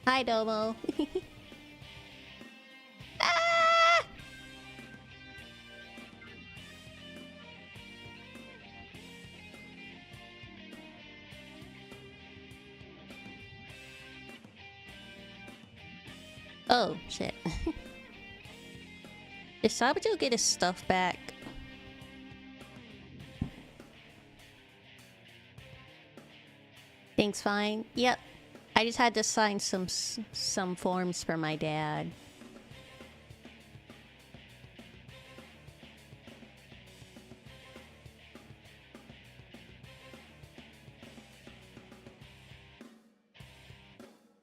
Hi, Domo. Ah! Oh, shit. Did Sabajo get his stuff back? Things fine? Yep. I just had to sign some forms for my dad.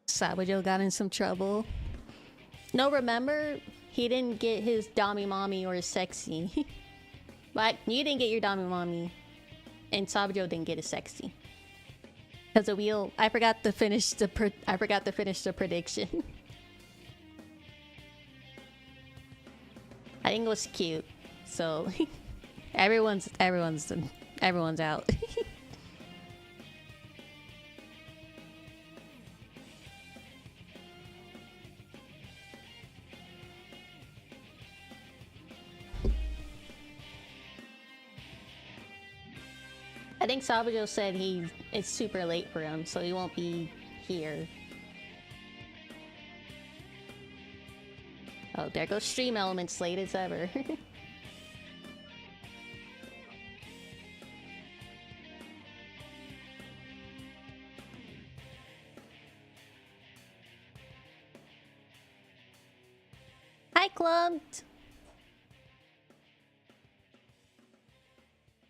Sabajo got in some trouble. No, remember? He didn't get his Dami Mommy or his sexy. But you didn't get your Dami Mommy. And Sabajo didn't get his sexy. Because the wheel... I forgot to finish the prediction. I think it was cute. So... everyone's out. I think Sabajo said it's super late for him, so he won't be here. Oh, there goes Stream Elements, late as ever. Hi, Clumped!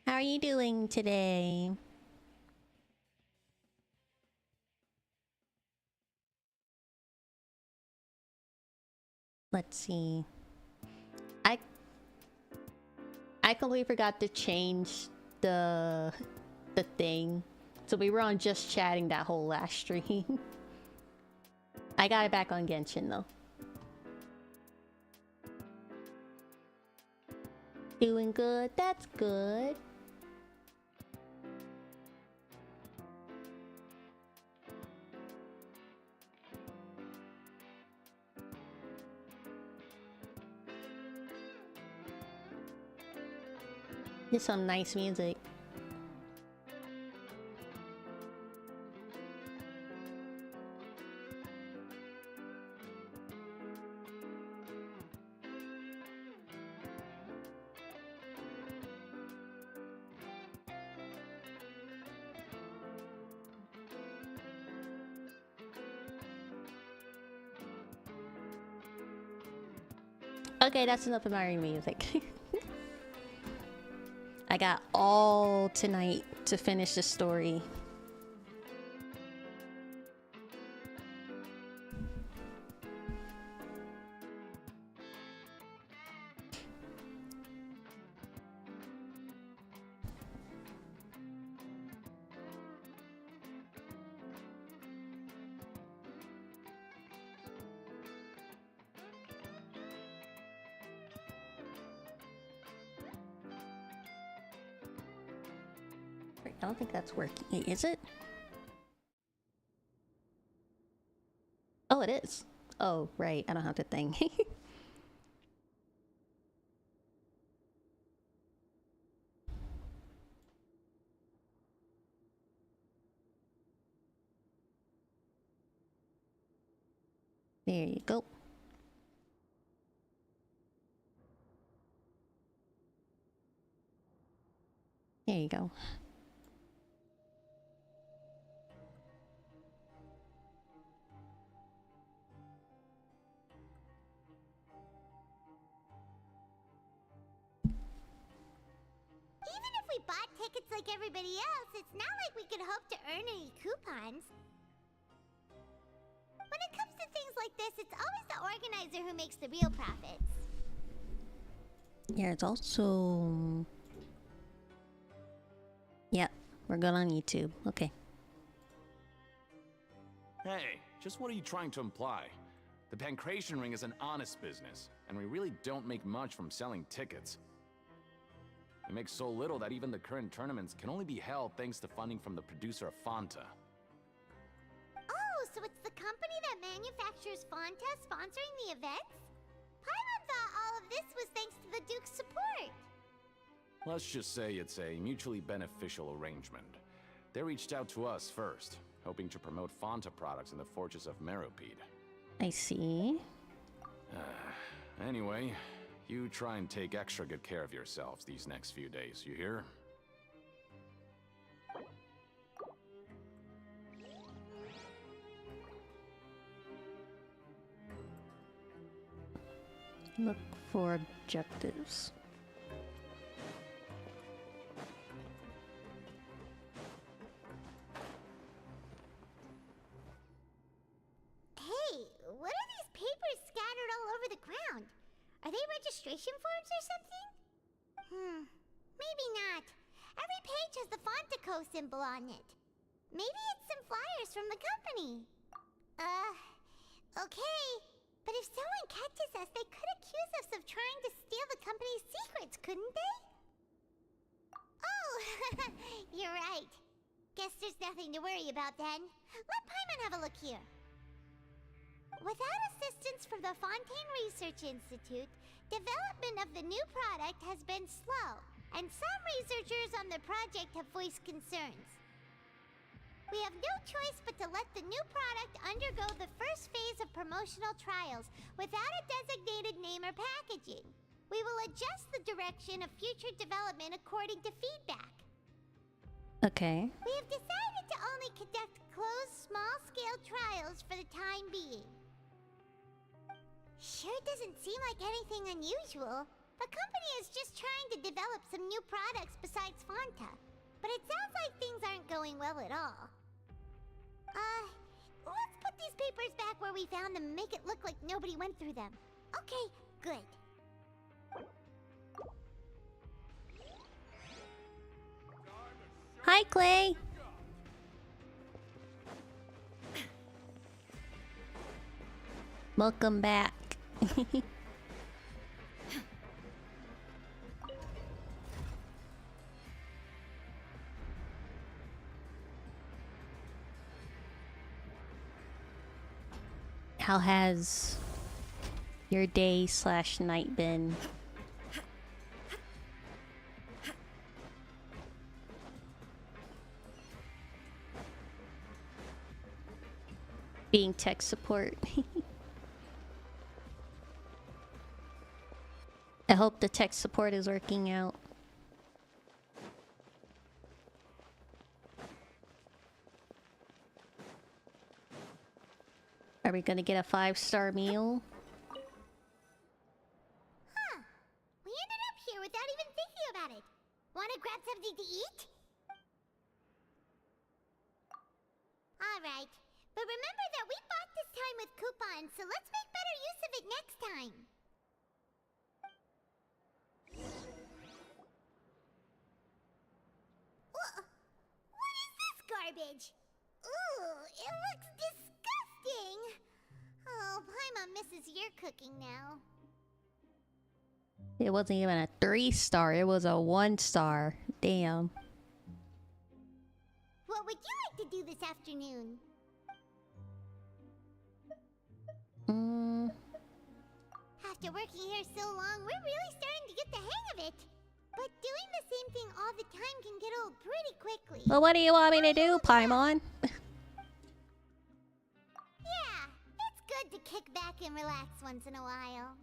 How are you doing today? Let's see. I completely forgot to change the thing. So we were on just chatting that whole last stream. I got it back on Genshin though. Doing good, that's good. Just some nice music. Okay, that's enough of my music. I got all tonight to finish the story. I don't think that's working. Is it? Oh, it is. Oh, right. I don't have the thing. There you go. There you go. Even if we bought tickets like everybody else, it's not like we could hope to earn any coupons. When it comes to things like this, it's always the organizer who makes the real profits. Yeah, it's also... Yep, we're good on YouTube. Okay. Hey, just what are you trying to imply? The Pancration Ring is an honest business, and we really don't make much from selling tickets. We make so little that even the current tournaments can only be held thanks to funding from the producer of Fanta. Oh, so it's the company that manufactures Fanta sponsoring the events? Paimon thought all of this was thanks to the Duke's support. Let's just say it's a mutually beneficial arrangement. They reached out to us first, hoping to promote Fanta products in the Fortress of Meropide. I see. Anyway, you try and take extra good care of yourselves these next few days, you hear? Look for objectives. Hey, what are these papers scattered all over the ground? Are they registration forms or something? Maybe not. Every page has the Fontaco symbol on it. Maybe it's some flyers from the company. Okay. But if someone catches us, they could accuse us of trying to steal the company's secrets, couldn't they? Oh, you're right. Guess there's nothing to worry about then. Let Paimon have a look here. Without assistance from the Fontaine Research Institute, development of the new product has been slow, and some researchers on the project have voiced concerns. We have no choice but to let the new product undergo the first phase of promotional trials without a designated name or packaging. We will adjust the direction of future development according to feedback. Okay. We have decided to only conduct closed, small-scale trials for the time being. Sure doesn't seem like anything unusual. The company is just trying to develop some new products besides Fanta. But it sounds like things aren't going well at all. Let's put these papers back where we found them and make it look like nobody went through them. Okay, good. Hi, Clay. Welcome back. How has your day/night been? Being tech support. I hope the tech support is working out. Are we gonna get a 5-star meal? Huh. We ended up here without even thinking about it. Wanna grab something to eat? Alright. But remember that we bought this time with coupons, so let's make better use of it next time. What is this garbage? Ooh, it looks disgusting. Oh, Paimon misses your cooking now. It wasn't even a 3-star, it was a 1-star. Damn. What would you like to do this afternoon? After working here so long, we're really starting to get the hang of it. But doing the same thing all the time can get old pretty quickly. Well, what do you want me to do, Paimon? Yeah, it's good to kick back and relax once in a while.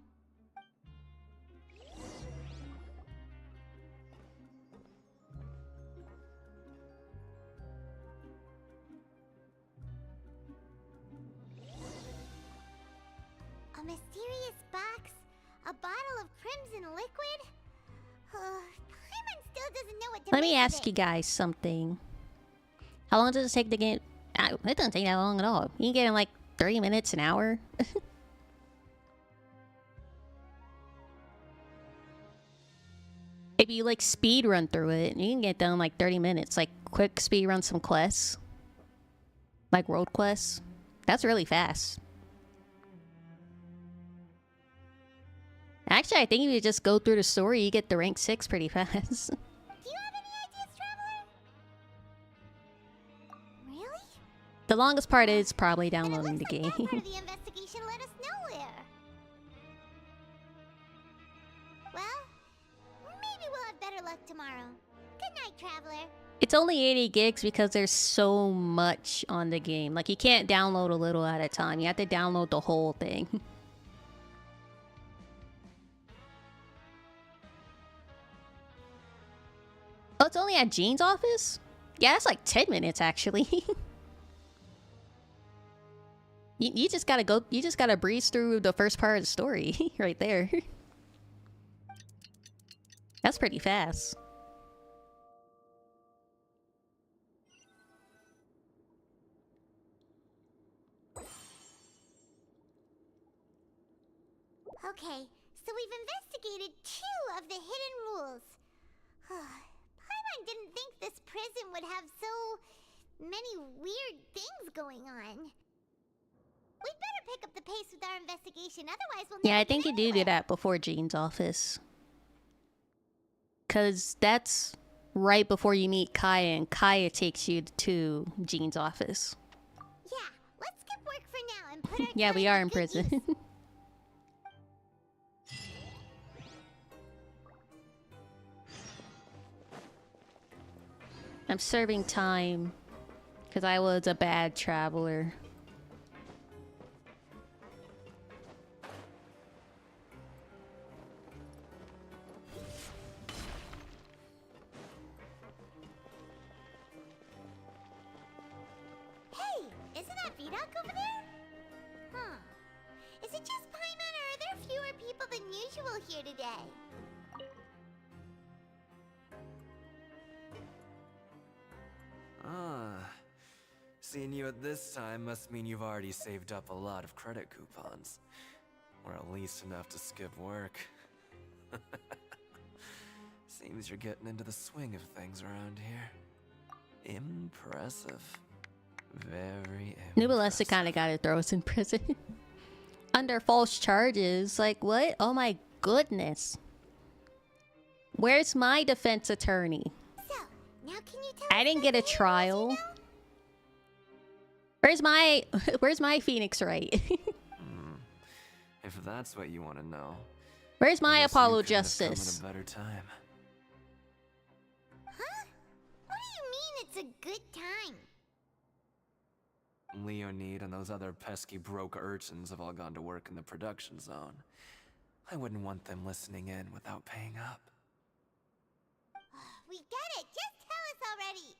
A mysterious box? A bottle of crimson liquid? Paimon still doesn't know what to Let me make of ask it. you guys something. How long does it take to get... It doesn't take that long at all. You can get in like 30 minutes, an hour. Maybe you like speed run through it. You can get done in like 30 minutes. Like quick speed run some quests. Like road quests. That's really fast. Actually, I think if you just go through the story, you get the rank 6 pretty fast. Do you have any ideas, Traveler? Really? The longest part is probably downloading the And it looks like game. that part of the investigation led us nowhere. Well, maybe we'll have better luck tomorrow. Good night, Traveler. It's only 80 gigs because there's so much on the game. Like, you can't download a little at a time. You have to download the whole thing. Oh, it's only at Jean's office? Yeah, it's like 10 minutes, actually. You just gotta go, you just gotta breeze through the first part of the story right there. That's pretty fast. Okay, so we've investigated 2 of the hidden rules. Paimon didn't think this prison would have so many weird things going on. We'd better pick up the pace with our investigation, otherwise we'll Yeah, never I think get you do anywhere. that before Jean's office. Cause that's right before you meet Kaya, and Kaya takes you to Jean's office. Yeah, let's skip work for now and put our Yeah, we time are to in good use. prison. I'm serving time because I was a bad traveler. Hey, isn't that Vidoc over there? Huh. Is it just Paimon, or are there fewer people than usual here today? Ah, seeing you at this time must mean you've already saved up a lot of credit coupons. Or at least enough to skip work. Seems you're getting into the swing of things around here. Impressive. Very Nubalessa impressive. kind of got to throw us in prison. Under false charges. Like, what? Oh my goodness. Where's my defense attorney? So, now can you tell I us didn't what get a the hidden rules trial. you know? Where's my Phoenix right? If that's what you want to know. Where's my I guess you Apollo couldn't have come Justice? at a better time. Huh? What do you mean it's a good time? Leonid and those other pesky broke urchins have all gone to work in the production zone. I wouldn't want them listening in without paying up. We get it. Just tell us already.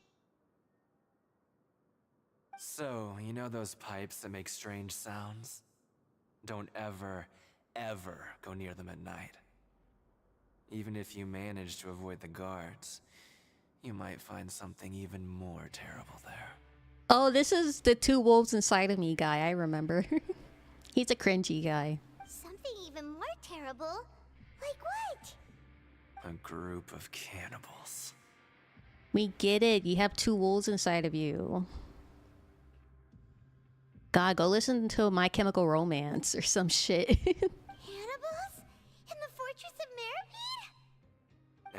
So, you know those pipes that make strange sounds? Don't ever, ever go near them at night. Even if you manage to avoid the guards, you might find something even more terrible there. Oh, this is the 2 wolves inside of me guy. I remember. He's a cringy guy. Something even more terrible? Like what? A group of cannibals. We get it. You have 2 wolves inside of you. God, go listen to My Chemical Romance or some shit. Cannibals? In the Fortress of Meripede?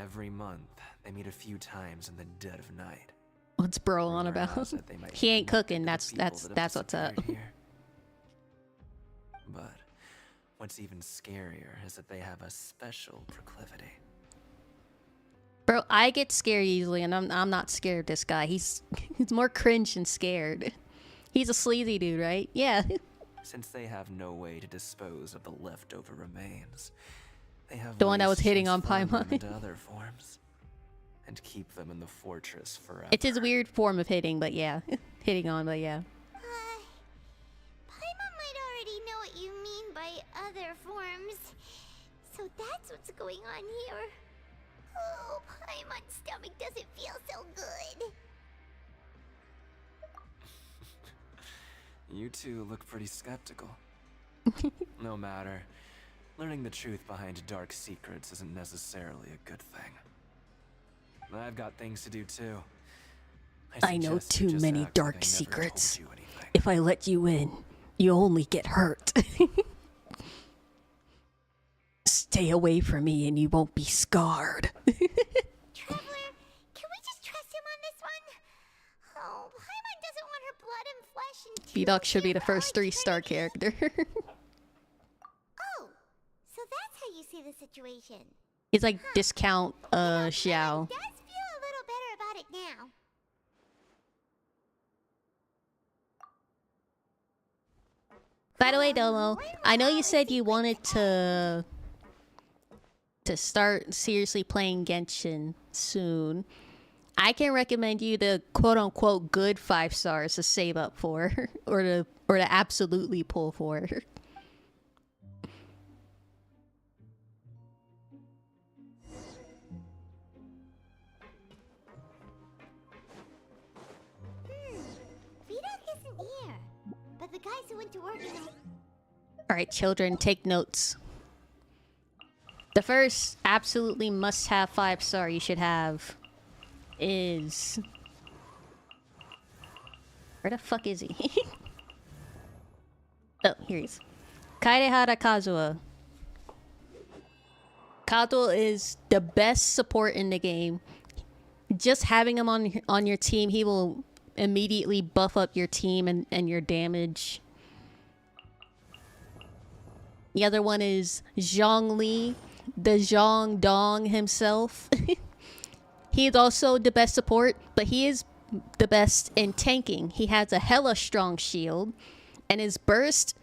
Every month, they meet a few times in the dead of night. What's bro on Rumor about? has it they might He be ain't connected cooking. to the That's people that's that have that's what's up. disappeared here. But what's even scarier is that they have a special proclivity. Bro, I get scared easily, and I'm not scared of this guy. He's more cringe than scared. He's a sleazy dude, right? Yeah. Since they have no way to dispose of the leftover remains, they have The one that ways was to hitting on transform them Paimon. into other forms and keep them in the fortress forever. It's his weird form of hitting, but yeah. Hitting on, but yeah. Paimon might already know what you mean by other forms. So that's what's going on here. Oh, Paimon's stomach doesn't feel so good. You two look pretty skeptical. No matter. Learning the truth behind dark secrets isn't necessarily a good thing. I've got things to do too. I know suggest you too just many act like dark I never secrets. told you anything. If I let you in, you only get hurt. Stay away from me and you won't be scarred. Traveler, can we just trust him on this one? Oh, Paimon doesn't want her blood and flesh and B-Doc should be the tears first 3-star eternity. character. Oh, so that's how you see the situation. He's like discount Xiao. It does feel a little better about it now. By the way, Domo, I know you said you wanted to start seriously playing Genshin soon. I can recommend you the quote-unquote good 5 stars to save up for, or to absolutely pull for. V-Doc isn't here, but the guys who went to work in the... All right, children, take notes. The first absolutely must-have 5-star you should have is... Where the fuck is he? Oh, here he is. Kairehara Kazuha. Kazuha is the best support in the game. Just having him on your team, he will immediately buff up your team and your damage. The other one is Zhongli, the Zhong Dong himself. He is also the best support, but he is the best in tanking. He has a hella strong shield, and his burst,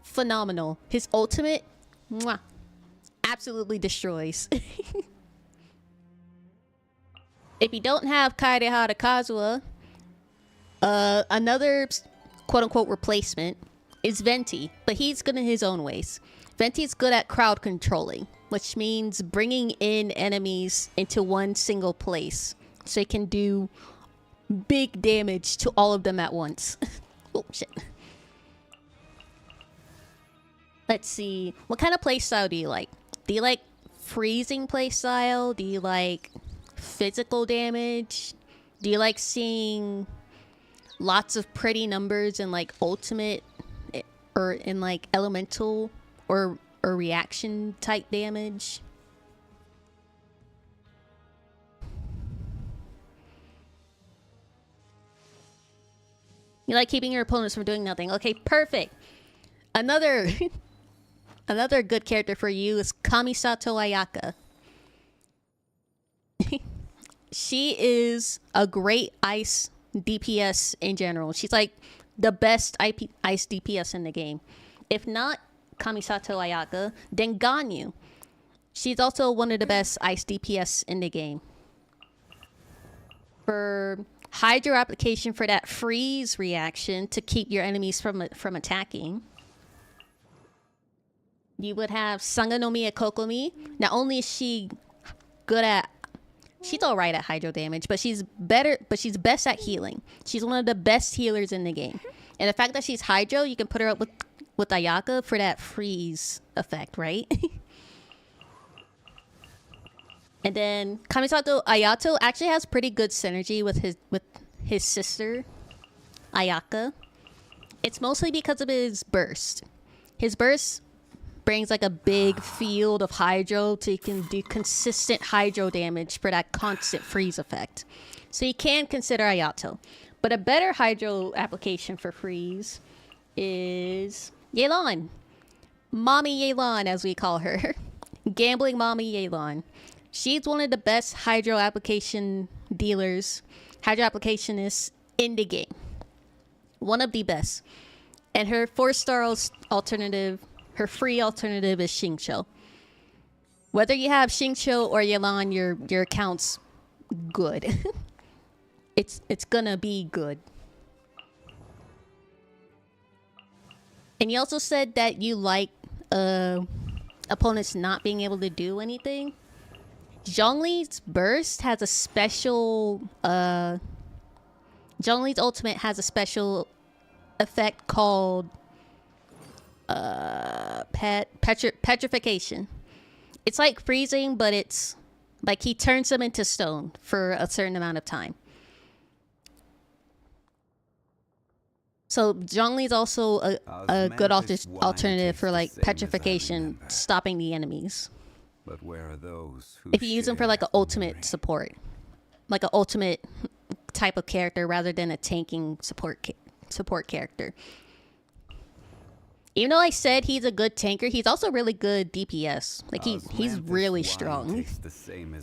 phenomenal. His ultimate, mwah, absolutely destroys. If you don't have Kairehara Kazuha, another quote-unquote replacement is Venti, but he's good in his own ways. Venti's good at crowd controlling, which means bringing in enemies into one single place so he can do big damage to all of them at once. Oh, shit. Let's see. What kind of playstyle do you like? Do you like freezing playstyle? Do you like physical damage? Do you like seeing lots of pretty numbers in like ultimate or in like elemental or reaction type damage? You like keeping your opponents from doing nothing. Okay, perfect. Another another good character for you is Kamisato Ayaka. She is a great ice DPS in general. She's like the best ice DPS in the game. If not Kamisato Ayaka, then Ganyu. She's also one of the best ice DPS in the game. For Hydro application for that freeze reaction to keep your enemies from attacking, you would have Sangonomiya Kokomi. Not only is she good at... She's alright at hydro damage, but she's best at healing. She's one of the best healers in the game. And the fact that she's hydro, you can put her up with Ayaka for that freeze effect, right? And then Kamisato Ayato actually has pretty good synergy with his sister, Ayaka. It's mostly because of his burst. His burst brings like a big field of hydro, so you can do consistent hydro damage for that constant freeze effect. So you can consider Ayato. But a better hydro application for freeze is Yelan. Mommy Yelan, as we call her. Gambling Mommy Yelan. She's one of the best hydro application dealers, hydro applicationists in the game. One of the best. And her 4-star alternative, her free alternative is Xingqiu. Whether you have Xingqiu or Yelan, your account's good. It's gonna be good. And you also said that you like opponents not being able to do anything. Zhongli's burst has a special Zhongli's ultimate has a special effect called petrification. It's like freezing, but it's like he turns them into stone for a certain amount of time. So Zhongli's also a good alternative for like petrification, stopping the enemies. But where are those who If you use them for like an ultimate support, like an ultimate type of character rather than a tanking support character. Even though I said he's a good tanker, he's also really good DPS. Like he's really strong.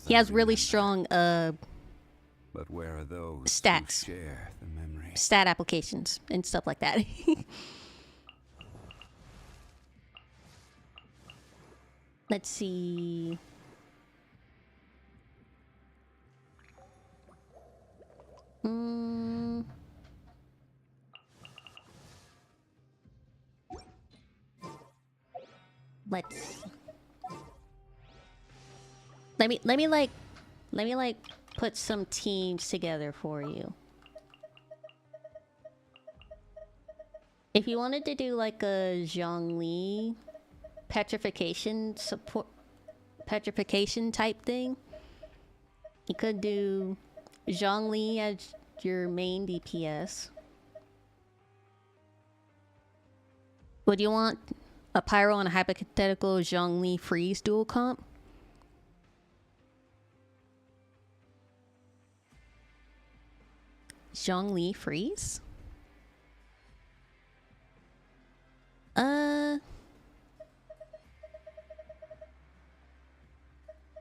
He has really strong but where are those stats, who share the memory? stat applications and stuff like that. Let's see. Let's. Let me like put some teams together for you. If you wanted to do like a Zhongli petrification type thing, you could do Zhongli as your main DPS. Would you want a Pyro and a hypothetical Zhongli freeze dual comp? Zhongli freeze?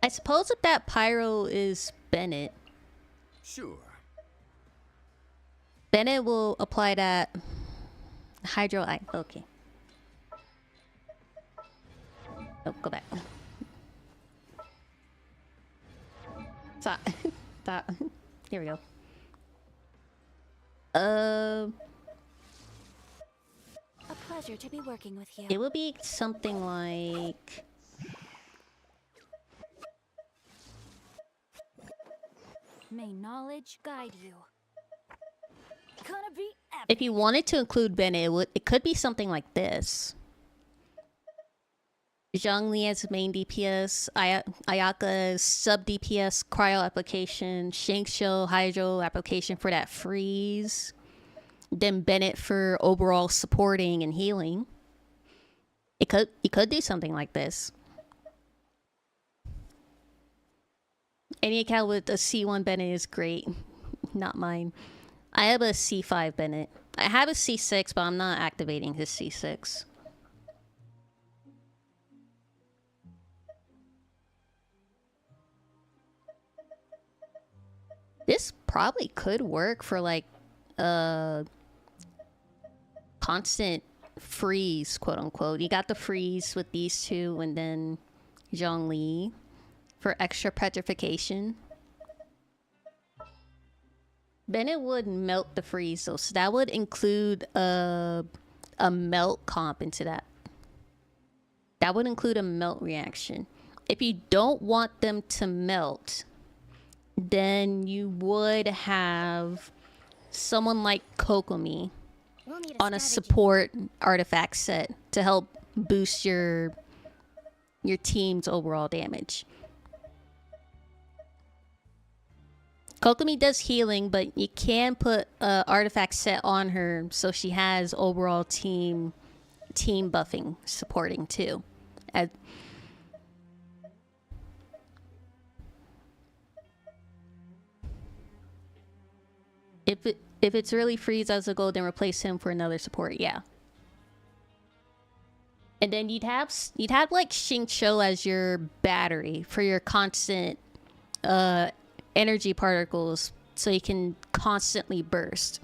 I suppose if that Pyro is Bennett, Sure. Bennett will apply that Hydro Eye. Okay. Oh, go back. Stop. Stop. Here we go. A pleasure to be working with you. It would be something like... May knowledge guide you. Gonna be epic. If you wanted to include Bennett, it could be something like this. Zhongli as main DPS, Ayaka sub DPS cryo application, Shanksho Hydro application for that freeze, then Bennett for overall supporting and healing. You could do something like this. Any account with a C1 Bennett is great. Not mine. I have a C5 Bennett. I have a C6, but I'm not activating his C6. This probably could work for like constant freeze, quote unquote. You got the freeze with these two and then Zhongli for extra petrification. Bennett would melt the freeze though, so that would include a melt comp into that. That would include a melt reaction. If you don't want them to melt, then you would have someone like Kokomi on a support artifact set to help boost your team's overall damage. Kokomi does healing, but you can put an artifact set on her so she has overall team buffing supporting too. If it's really freeze as a goal, then replace him for another support, yeah. And then you'd have like Xingqiu as your battery for your constant energy particles, so you can constantly burst.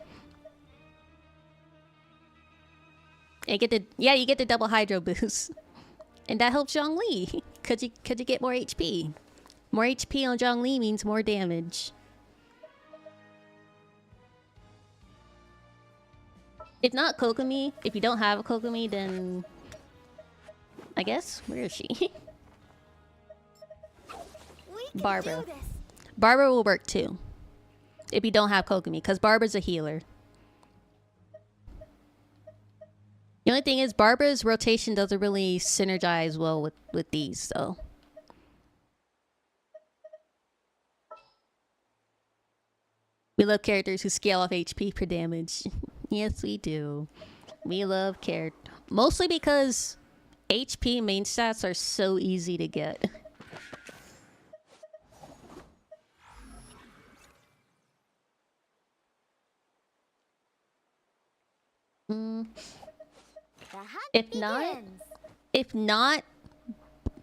And you get the double hydro boost, and that helps Zhongli. Could you get more HP? More HP on Zhongli means more damage. If not Kokomi, if you don't have a Kokomi, then I guess where is she? Barbara. Barbara will work too. If you don't have Kokomi, because Barbara's a healer. The only thing is Barbara's rotation doesn't really synergize well with these, so. We love characters who scale off HP per damage. Yes, we do. We love mostly because HP main stats are so easy to get. The hunt If not, begins. if not,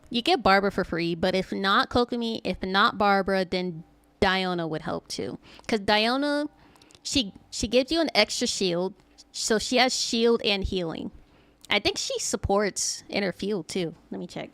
you get Barbara for free. But if not Kokomi, if not Barbara, then Diona would help too. Cause Diona, she gives you an extra shield, so she has shield and healing. I think she supports in her field too. Let me check.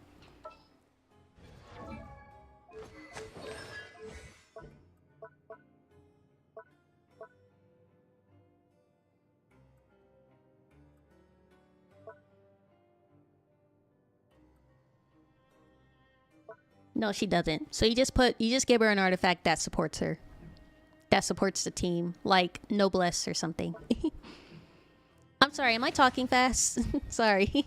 No, she doesn't. So you just give her an artifact that supports her. That supports the team, like Noblesse or something. I'm sorry, am I talking fast? Sorry.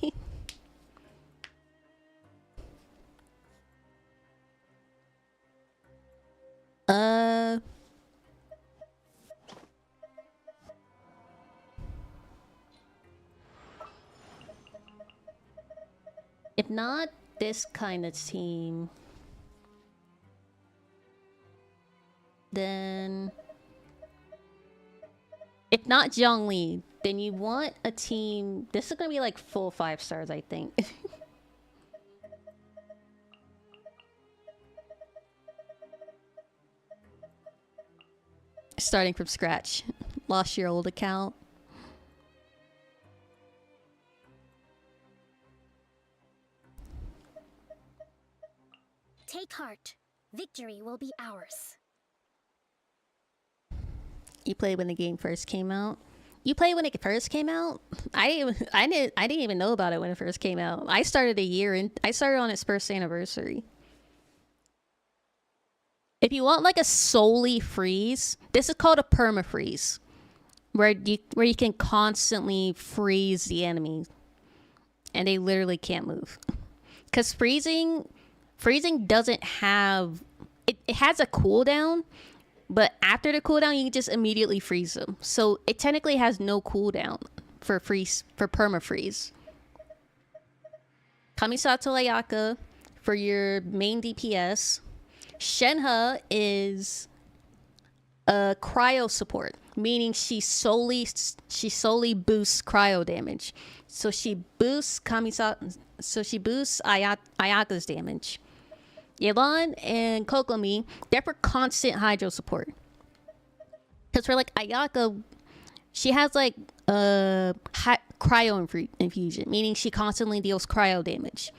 uh If not this kind of team, then if not Zhongli, then you want a team. This is gonna be like full 5 stars, I think. Starting from scratch. Lost your old account. Take heart. Victory will be ours. You played when the game first came out. You played when it first came out? I didn't even know about it when it first came out. I started I started on its first anniversary. If you want like a solely freeze, this is called a perma freeze. Where you can constantly freeze the enemy. And they literally can't move. Cause freezing doesn't have it has a cooldown. But after the cooldown, you can just immediately freeze them. So it technically has no cooldown for perma freeze. Kamisato Ayaka for your main DPS. Shenhe is a cryo support, meaning she solely boosts cryo damage. So she boosts Ayaka's damage. Yelan and Kokomi, they're for constant hydro support. Because for like Ayaka, she has like cryo infusion, meaning she constantly deals cryo damage.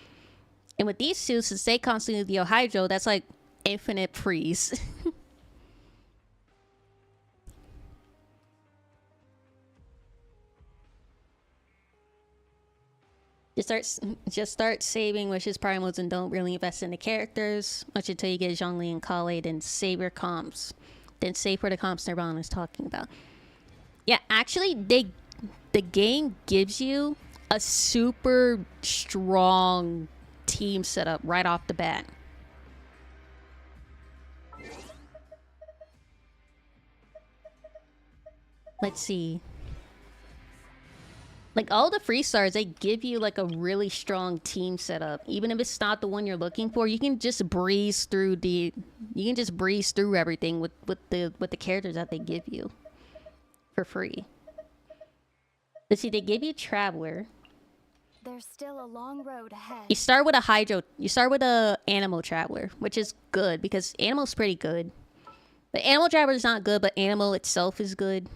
And with these two, since they constantly deal hydro, that's like infinite freeze. Just start saving wishes primals and don't really invest in the characters much until you get Zhongli and Kale, then save your comps. Then save for the comps Nirvana is talking about. Yeah, actually the game gives you a super strong team setup right off the bat. Let's see. Like all the free stars, they give you like a really strong team setup. Even if it's not the one you're looking for, you can just breeze through everything with the characters that they give you for free. Let's see, they give you Traveler. There's still a long road ahead. You start with a Animal Traveler, which is good because Animal's pretty good. The Animal Traveler is not good, but Animal itself is good.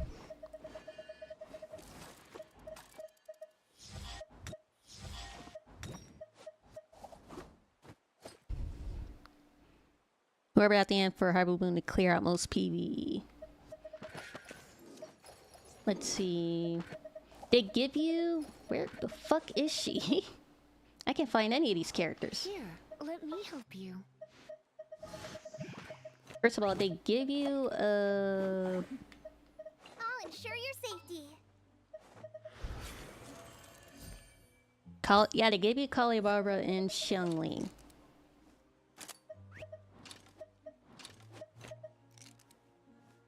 Whoever at the end for Hybrid Boon to clear out most PvE. Let's see. They give you... Where the fuck is she? I can't find any of these characters. Here, let me help you. First of all, they give you I'll ensure your safety. yeah, they gave you Kali Barbara and Xiangling.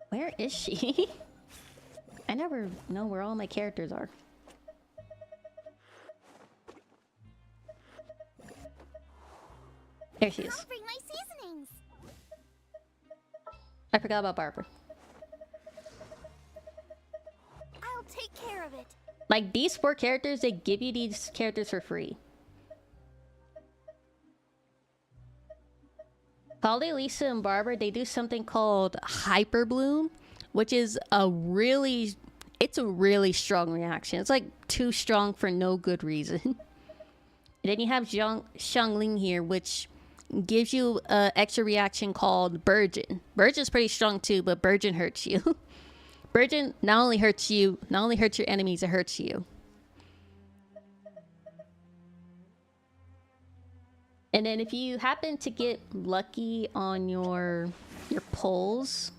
Where is she? I never know where all my characters are. There she is. I'll bring my seasonings. I forgot about Barbara. I'll take care of it. Like, these 4 characters, they give you these characters for free. Holiday, Lisa, and Barbara, they do something called Hyper Bloom, which is a really strong reaction. It's like too strong for no good reason. And then you have Xiangling here, which gives you an extra reaction called Burgeon. Burgeon's pretty strong too, but Burgeon hurts you. Burgeon not only hurts your enemies, it hurts you. And then if you happen to get lucky on your pulls.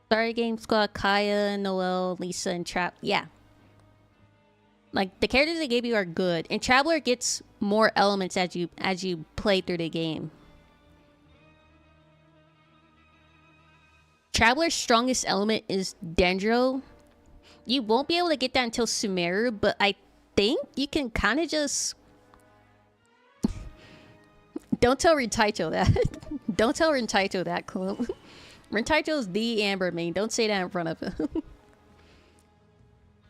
Sorry, Game Squad, Kaya, Noelle, Lisa, and Trap. Yeah. Like, the characters they gave you are good. And Traveler gets more elements as you play through the game. Traveler's strongest element is Dendro. You won't be able to get that until Sumeru, but I think you can kind of just... Don't tell Rintaicho that. Don't tell Rintaicho that, Clump. Rintaicho's the Amber main. Don't say that in front of him.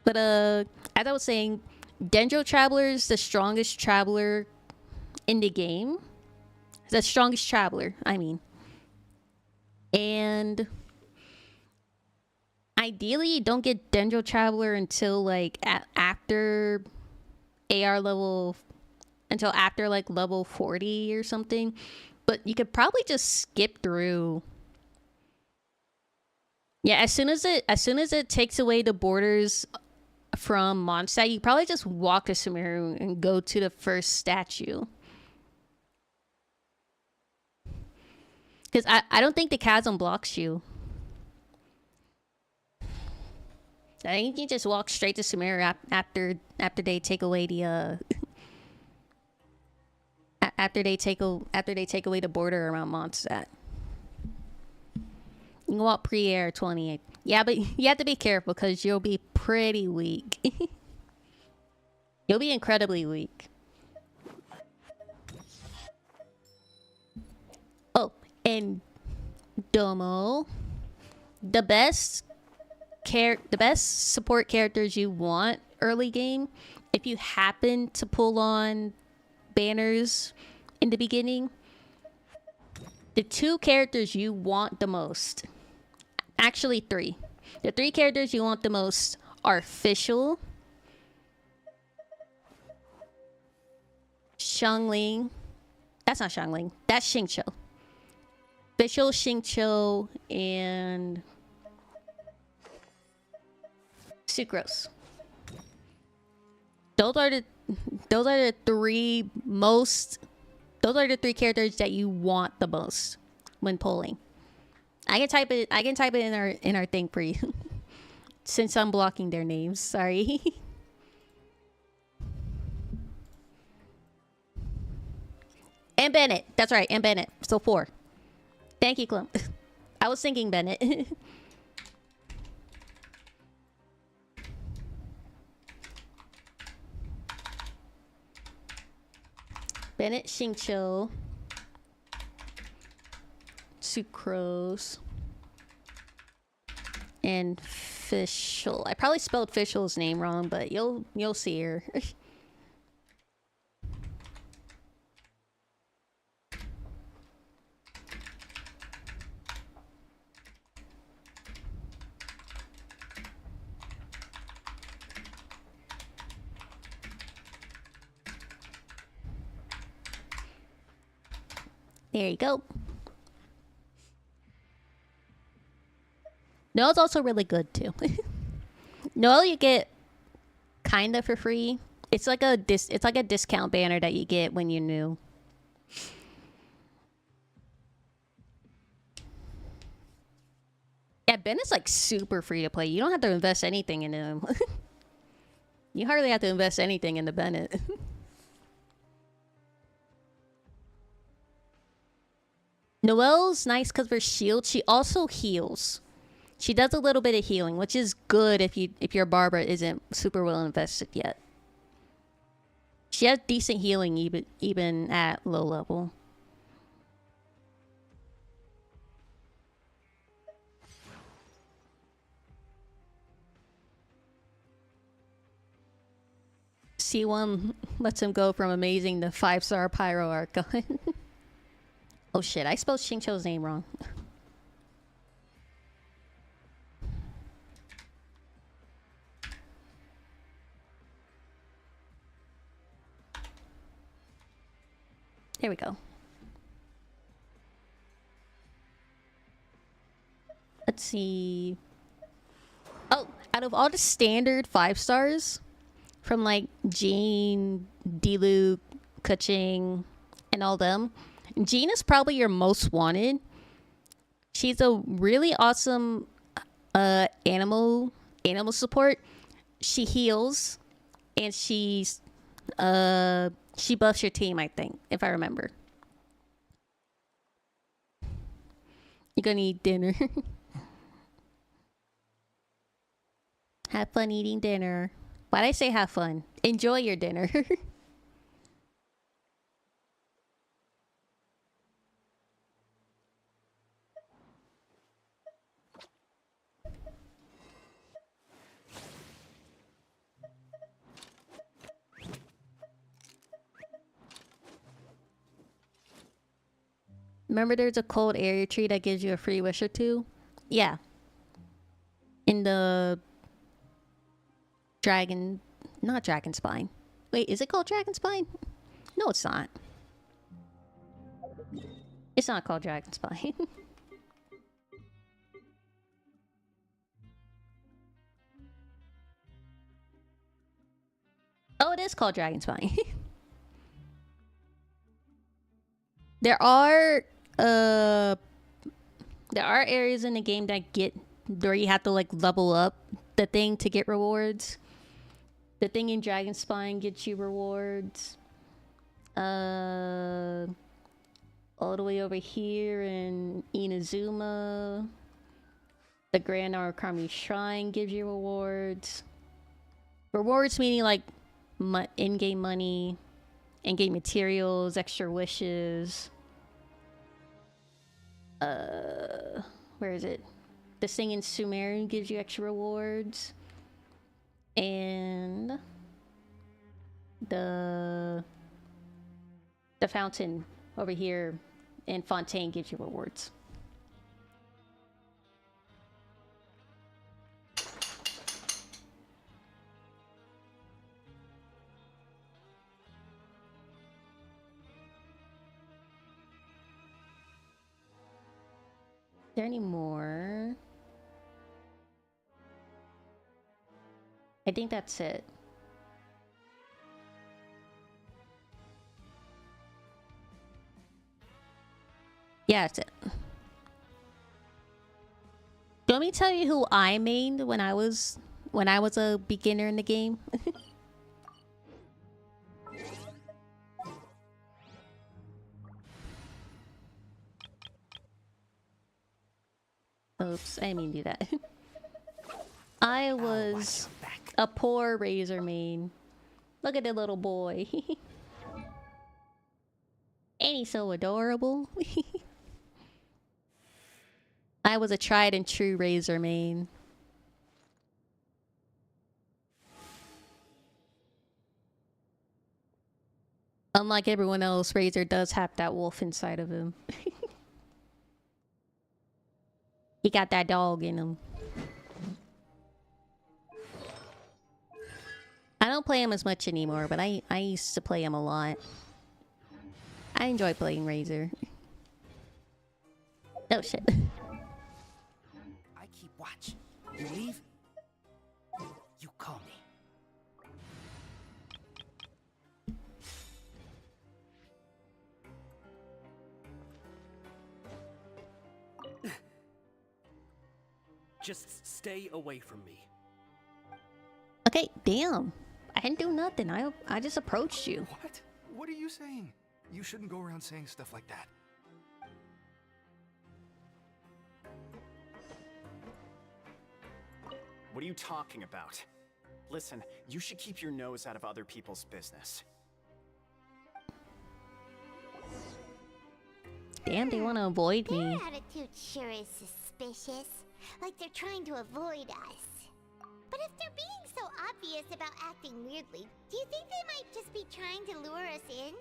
But as I was saying, Dendro Traveler's the strongest traveler in the game. The strongest traveler, I mean. And ideally, you don't get Dendro Traveler until like after AR level, until after like level 40 or something. But you could probably just skip through. Yeah, as soon as it takes away the borders from Mondstadt, you probably just walk to Sumeru and go to the first statue. Because I don't think the chasm blocks you. I think you just walk straight to Sumeru after they take away the after they take away the border around Mondstadt. You can walk pre-air 28. Yeah, but you have to be careful because you'll be pretty weak. You'll be incredibly weak. Oh, and Domo. The best support characters you want early game, if you happen to pull on banners in the beginning, the 2 characters you want the most, actually 3. The 3 characters you want the most are Fischl, Xiangling. That's not Xiangling. That's Xingqiu. Fischl, Xingqiu, and Sucrose. Those are the 3 most. Those are the 3 characters that you want the most when pulling. I can type it in our thing for you. Since I'm blocking their names, sorry. And Bennett. That's right, and Bennett. So 4. Thank you, Clump. I was thinking Bennett. Bennett, Xingqiu, Sucrose, and Fischl. I probably spelled Fischl's name wrong, but you'll see her. There you go. Noelle's also really good too. Noelle you get kinda for free. It's like a discount banner that you get when you're new. Yeah, Bennett's like super free to play. You don't have to invest anything in him. You hardly have to invest anything into Bennett. Noelle's nice because of her shield. She also heals. She does a little bit of healing, which is good if your Barbara isn't super well invested yet. She has decent healing even at low level. C1 lets him go from amazing to 5-star pyro archon. Oh shit, I spelled Xingqiu's name wrong. Here we go. Let's see. Oh, out of all the standard 5 stars, from like Jean, Diluc, Keqing, and all them, Jean is probably your most wanted. She's a really awesome animal support. She heals, and she buffs your team, I think, if I remember. You're gonna eat dinner. Have fun eating dinner. Why'd I say have fun? Enjoy your dinner. Remember there's a cold area tree that gives you a free wish or two? Yeah. In the not dragon spine. Wait, is it called dragon spine? No, it's not. It's not called dragon spine. Oh, it is called dragon spine. There are areas in the game that get where you have to like level up the thing to get rewards. The thing in Dragon Spine gets you rewards. All the way over here in Inazuma, the Grand Arakami Shrine gives you rewards. Rewards meaning like in-game money, in-game materials, extra wishes. Where is it? This thing in Sumerian gives you extra rewards. And the fountain over here in Fontaine gives you rewards. Is there any more? I think that's it. Yeah, that's it. Do you want me to tell you who I mained when I was a beginner in the game? Oops, I didn't mean to do that. I was a poor Razor main. Look at the little boy. Ain't he so adorable? I was a tried and true Razor main. Unlike everyone else, Razor does have that wolf inside of him. He got that dog in him. I don't play him as much anymore, but I used to play him a lot. I enjoy playing Razor. Oh shit. I keep watch. You leave, you call me. Just stay away from me. Okay, damn. I didn't do nothing. I just approached you. What? What are you saying? You shouldn't go around saying stuff like that. What are you talking about? Listen, you should keep your nose out of other people's business. Damn, they want to avoid me. Their attitude sure is suspicious. Like they're trying to avoid us. But if they're being so obvious about acting weirdly. Do you think they might just be trying to lure us in?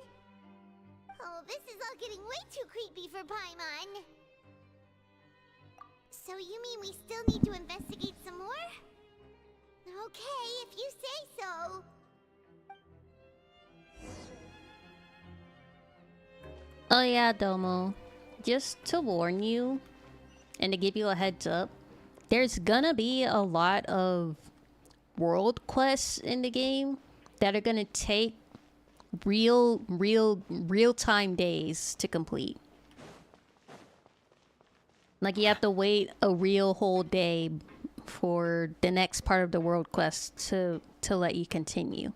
Oh, this is all getting way too creepy for Paimon. So you mean we still need to investigate some more? Okay, if you say so. Oh yeah, Domo. Just to warn you, and to give you a heads up, there's gonna be a lot of world quests in the game that are gonna take real-time days to complete. Like, you have to wait a real whole day for the next part of the world quest to let you continue.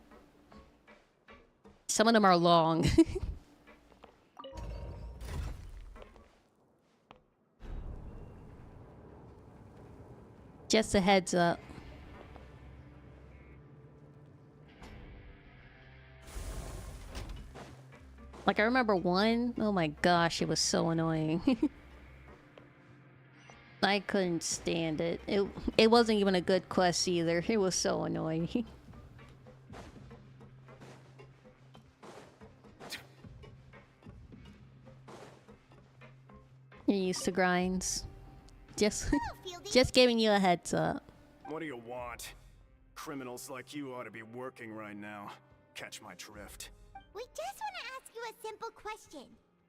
Some of them are long. Just a heads up. Like, I remember one, oh my gosh, it was so annoying. I couldn't stand it. It wasn't even a good quest either. It was so annoying. You're used to grinds. Just giving you a heads up. What do you want? Criminals like you ought to be working right now. Catch my drift. We just want to ask you a simple question.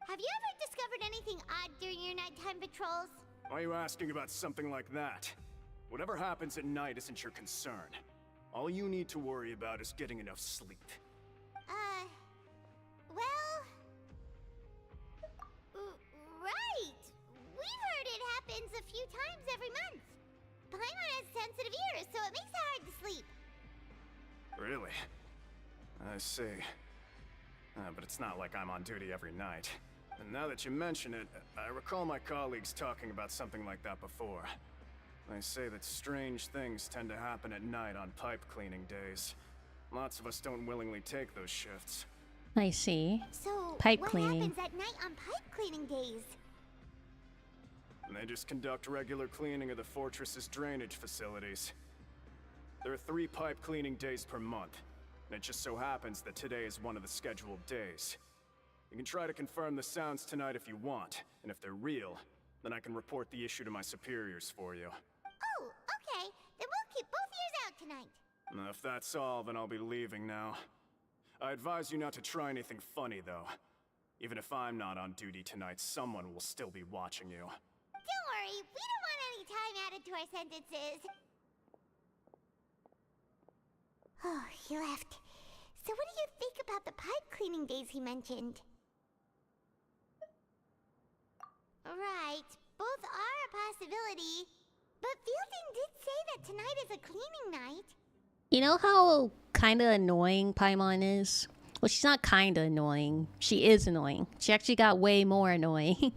Have you ever discovered anything odd during your nighttime patrols? Why are you asking about something like that? Whatever happens at night isn't your concern. All you need to worry about is getting enough sleep. Well... right! We've heard it happens a few times every month. Paimon has sensitive ears, so it makes it hard to sleep. Really? I see. But it's not like I'm on duty every night. And now that you mention it, I recall my colleagues talking about something like that before. They say that strange things tend to happen at night on pipe cleaning days. Lots of us don't willingly take those shifts. I see. So, pipe what cleaning. happens at night on pipe cleaning days? And they just conduct regular cleaning of the fortress's drainage facilities. There are 3 pipe cleaning days per month, and it just so happens that today is one of the scheduled days. You can try to confirm the sounds tonight if you want, and if they're real, then I can report the issue to my superiors for you. Oh, okay. Then we'll keep both ears out tonight. And if that's all, then I'll be leaving now. I advise you not to try anything funny, though. Even if I'm not on duty tonight, someone will still be watching you. Don't worry, we don't want any time added to our sentences. Oh, he left. So what do you think about the pipe cleaning days he mentioned? Right, both are a possibility. But Fielding did say that tonight is a cleaning night. You know how kinda annoying Paimon is? Well, she's not kinda annoying. She is annoying. She actually got way more annoying.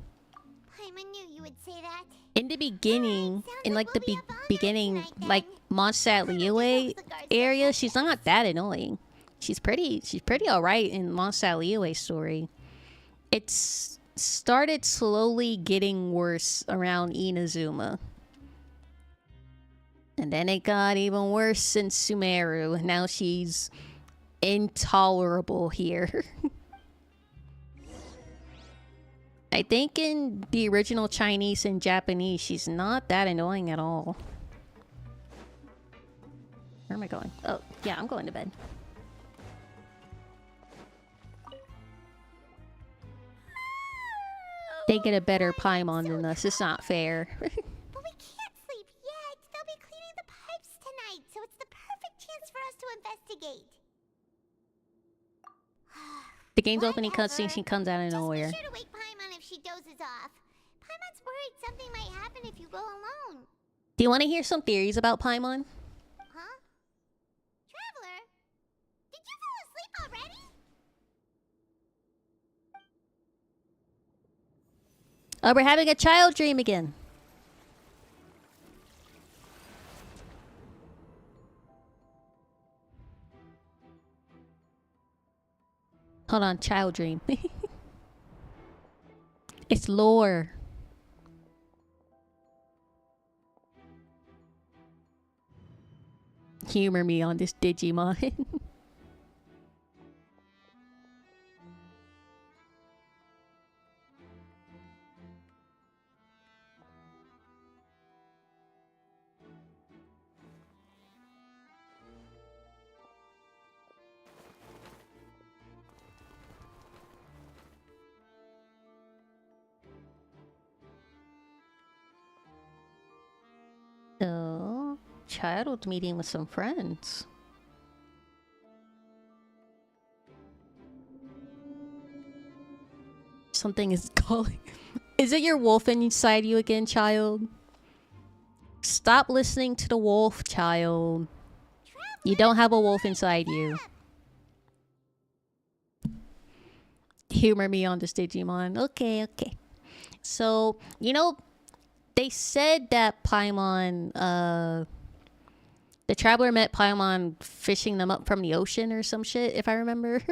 Paimon knew you would say that. In the beginning, in like the we'll be up all night beginning, tonight, then. like Mondstadt Liyue area, she's not that annoying. She's pretty alright in Mondstadt Liyue's story. It's started slowly getting worse around Inazuma. And then it got even worse in Sumeru. Now she's intolerable here. I think in the original Chinese and Japanese, she's not that annoying at all. Where am I going? Oh, yeah, I'm going to bed. They get a better Paimon than us. It's not fair. But we can't sleep yet. They'll be cleaning the pipes tonight, so it's the perfect chance for us to investigate. The game's opening Whatever. cutscene, she comes out of nowhere. Just be sure to wake Paimon if she dozes off. Paimon's worried something might happen if you go alone. Do you want to hear some theories about Paimon? Huh? Traveler? Did you fall asleep already? Oh, we're having a child dream again. Hold on, child dream. It's lore. Humor me on this Digimon. So, child meeting with some friends. Something is calling. Is it your wolf inside you again, child? Stop listening to the wolf, child. You don't have a wolf inside you. Humor me on this Digimon. Okay, okay. So, you know, they said that Paimon, the traveler met Paimon fishing them up from the ocean or some shit, if I remember.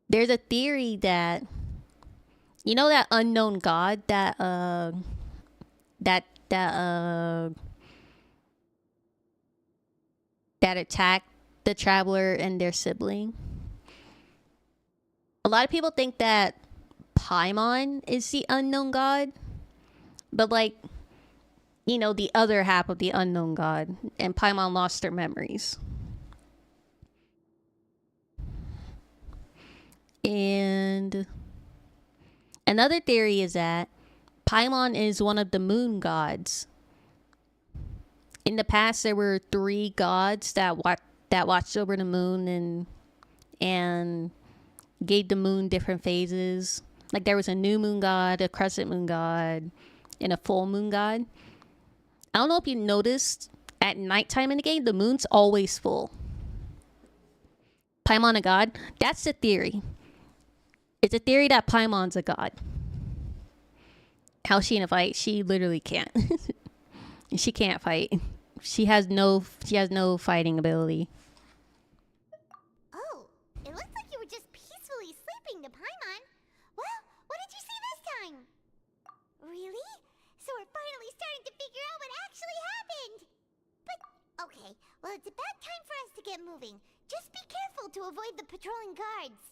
There's a theory that, you know, that unknown god that attacked the traveler and their sibling. A lot of people think that Paimon is the unknown god, but like, you know, the other half of the unknown god, and Paimon lost their memories. And another theory is that Paimon is one of the moon gods. In the past, there were 3 gods that watched over the moon and gave the moon different phases. Like there was a new moon god, a crescent moon god, and a full moon god. I don't know if you noticed, at nighttime in the game, the moon's always full. Paimon a god? That's the theory. It's a theory that Paimon's a god. How's she in a fight? She literally can't. She can't fight. She has no fighting ability. Oh, it looks like you were just peacefully sleeping to Paimon. Well, what did you see this time? Really? So we're finally starting to figure out what actually happened. But, okay, well, it's about time for us to get moving. Just be careful to avoid the patrolling guards.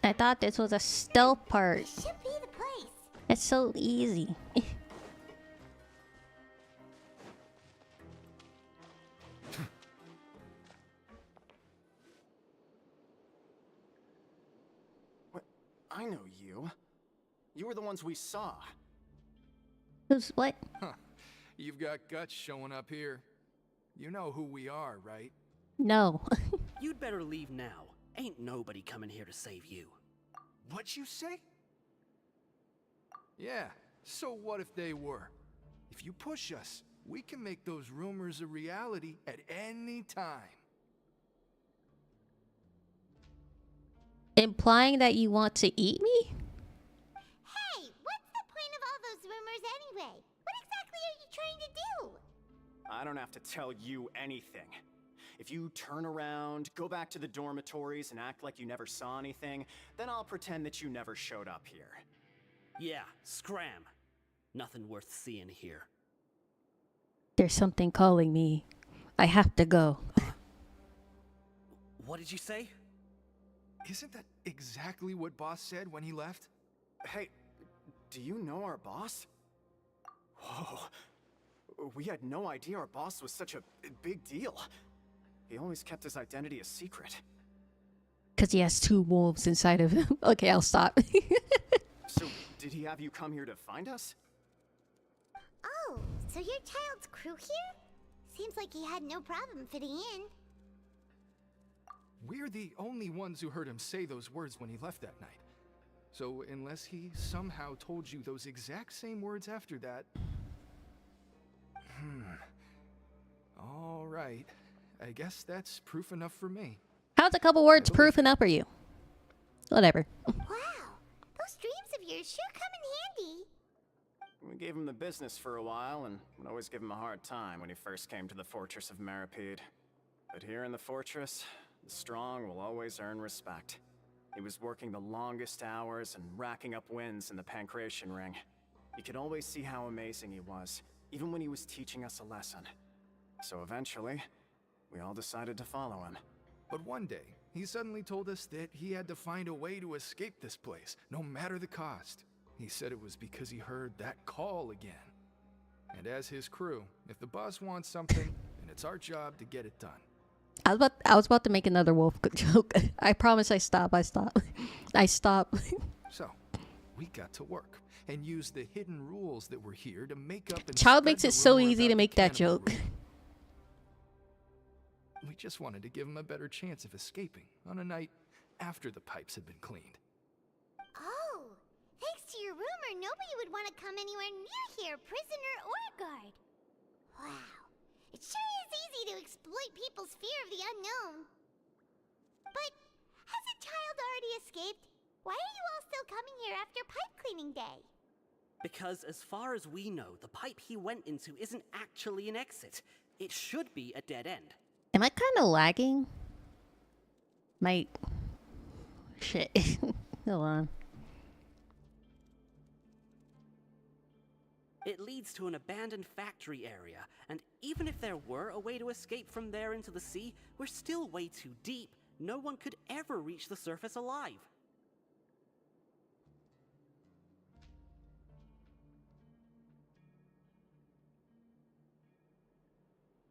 I thought this was a stealth part. This should be the place. It's so easy. What? I know you. You were the ones we saw. Who's what? You've got guts showing up here. You know who we are, right? No. You'd better leave now. Ain't nobody coming here to save you. What'd you say? Yeah, so what if they were? If you push us, we can make those rumors a reality at any time. Implying that you want to eat me? Hey, what's the point of all those rumors anyway? What exactly are you trying to do? I don't have to tell you anything. If you turn around, go back to the dormitories, and act like you never saw anything, then I'll pretend that you never showed up here. Yeah, scram. Nothing worth seeing here. There's something calling me. I have to go. What did you say? Isn't that exactly what Boss said when he left? Hey, do you know our boss? Whoa. We had no idea our boss was such a big deal. He always kept his identity a secret. Because he has 2 wolves inside of him. Okay, I'll stop. So, did he have you come here to find us? Oh, so your child's crew here? Seems like he had no problem fitting in. We're the only ones who heard him say those words when he left that night. So unless he somehow told you those exact same words after that... All right. I guess that's proof enough for me. How's a couple words proof enough for you? Whatever. Wow, those dreams of yours sure come in handy. We gave him the business for a while and would always give him a hard time when he first came to the fortress of Maripede. But here in the fortress, the strong will always earn respect. He was working the longest hours and racking up wins in the Pancration Ring. You could always see how amazing he was, even when he was teaching us a lesson. So eventually, we all decided to follow him. But one day, he suddenly told us that he had to find a way to escape this place, no matter the cost. He said it was because he heard that call again. And as his crew, if the boss wants something, then it's our job to get it done. I was about to make another wolf joke. I promise I stop. I stop. So, we got to work and used the hidden rules that were here to make up and Child spread makes the it so rumor easy about to the make that cannibal joke. room. We just wanted to give him a better chance of escaping on a night after the pipes had been cleaned. Oh, thanks to your rumor, nobody would want to come anywhere near here, prisoner or guard. Wow, it sure is easy to exploit people's fear of the unknown. But hasn't Child already escaped? Why are you all still coming here after pipe cleaning day? Because as far as we know, the pipe he went into isn't actually an exit. It should be a dead end. Am I kind of lagging? My shit. Hold on. It leads to an abandoned factory area, and even if there were a way to escape from there into the sea, we're still way too deep. No one could ever reach the surface alive.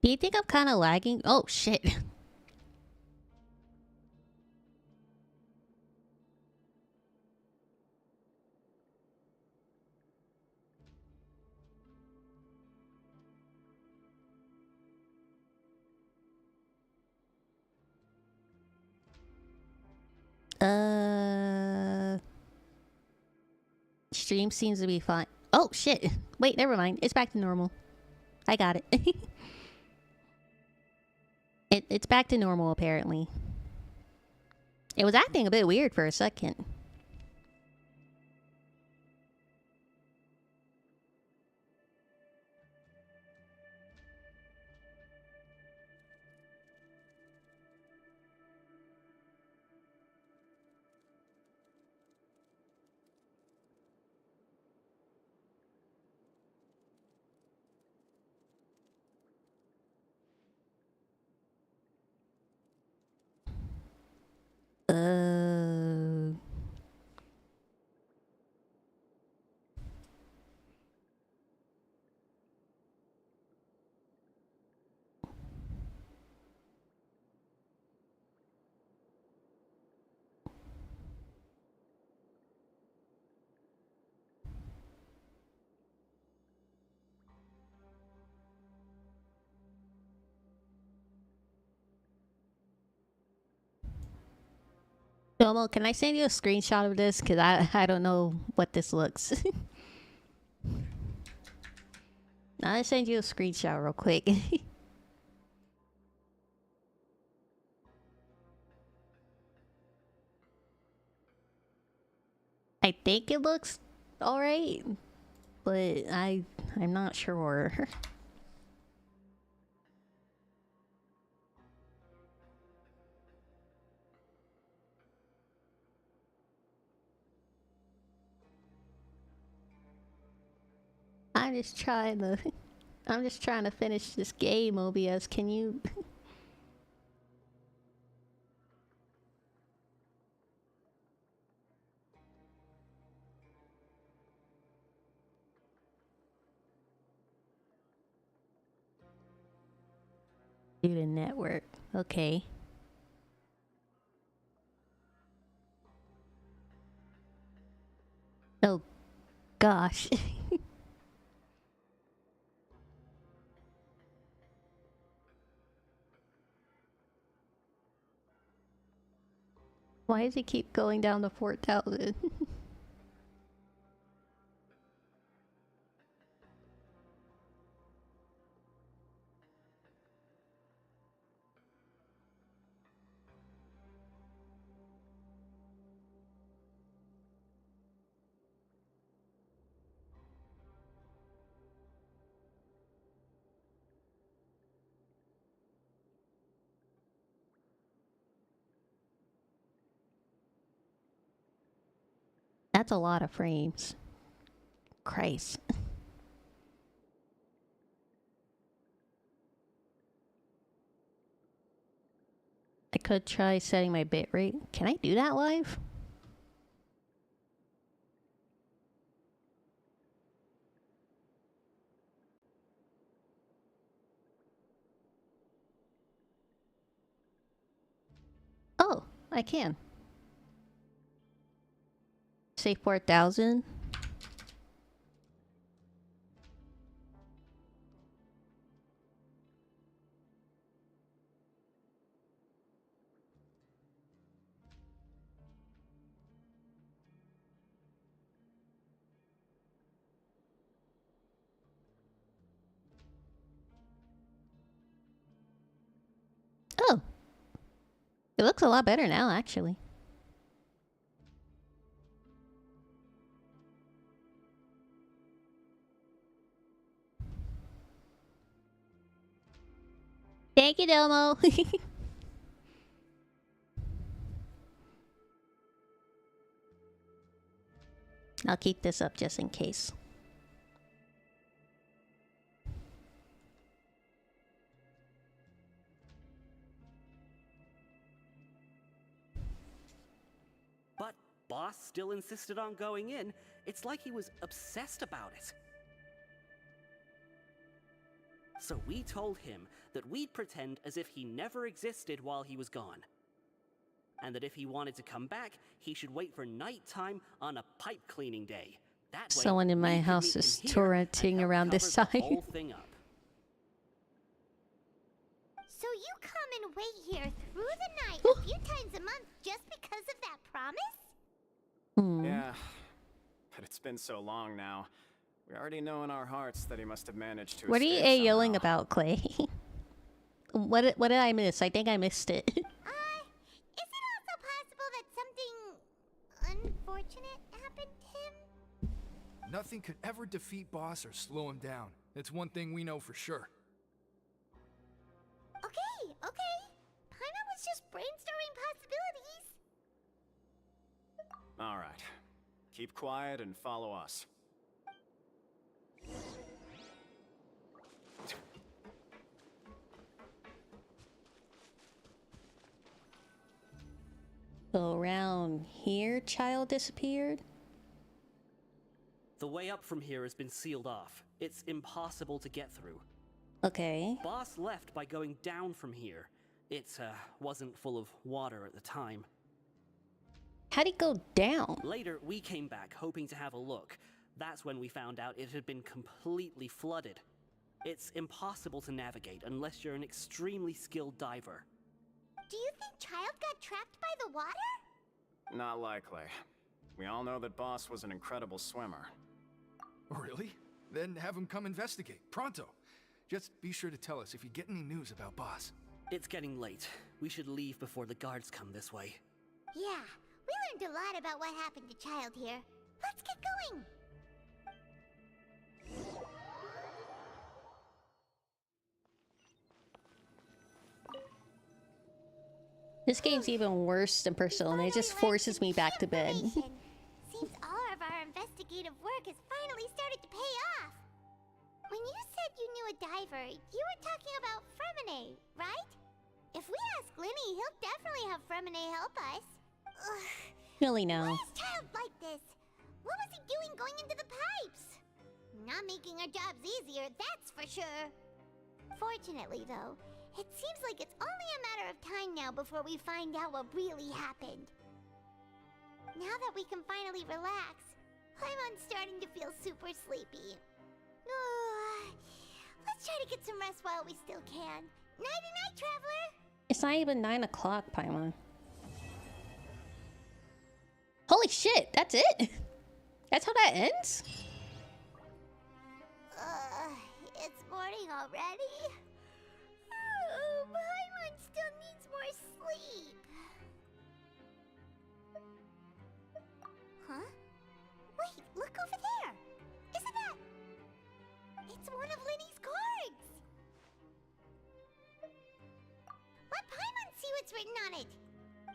Do you think I'm kind of lagging? Oh shit. Stream seems to be fine. Oh shit. Wait, never mind. It's back to normal. I got it. It's back to normal apparently. It was acting a bit weird for a second. Domo, can I send you a screenshot of this? Because I don't know what this looks. I'll send you a screenshot real quick. I think it looks alright, but I'm not sure. I'm just trying to finish this game, OBS. Can you? Due to network. Okay. Oh gosh. Why does he keep going down to 4,000? That's a lot of frames. Christ. I could try setting my bitrate. Can I do that live? Oh, I can. Say 4,000. Oh. It looks a lot better now, actually. Thank you, Domo. I'll keep this up just in case. But Boss still insisted on going in. It's like he was obsessed about it. So we told him that we'd pretend as if he never existed while he was gone. And that if he wanted to come back, he should wait for nighttime on a pipe cleaning day. That way, Someone in my we could house meet is him here torrenting and help around this cover the side. whole thing up. So you come and wait here through the night a few times a month just because of that promise? Hmm. Yeah, but it's been so long now. We already know in our hearts that he must have managed to What are you escape yelling somehow. about, Clay? What did I miss? I think I missed it. Is it also possible that something unfortunate happened to him? Nothing could ever defeat Boss or slow him down. It's one thing we know for sure. Okay. Paimon was just brainstorming possibilities. All right. Keep quiet and follow us. So around here, child disappeared? The way up from here has been sealed off. It's impossible to get through. Okay. Boss left by going down from here. It wasn't full of water at the time. How'd he go down? Later, we came back hoping to have a look. That's when we found out it had been completely flooded. It's impossible to navigate unless you're an extremely skilled diver. Do you think Child got trapped by the water? Not likely. We all know that Boss was an incredible swimmer. Really? Then have him come investigate. Pronto. Just be sure to tell us if you get any news about Boss. It's getting late. We should leave before the guards come this way. Yeah, we learned a lot about what happened to Child here. Let's get going. This game's even worse than Persona. It just forces me back to bed. Seems all of our investigative work has finally started to pay off. When you said you knew a diver, you were talking about Fremine, right? If we ask Linny, he'll definitely have Fremine help us. Ugh. Really no. Why is Child like this? What was he doing going into the pipes? Not making our jobs easier, that's for sure. Fortunately, though, it seems like it's only a matter of time now before we find out what really happened. Now that we can finally relax, I'm starting to feel super sleepy. Let's try to get some rest while we still can. Nighty-night, traveler! It's not even 9 o'clock, Paimon. Holy shit, that's it? That's how that ends? It's morning already. Oh, Paimon still needs more sleep. Huh? Wait, look over there. Isn't that... It's one of Linny's cards. Let Paimon see what's written on it.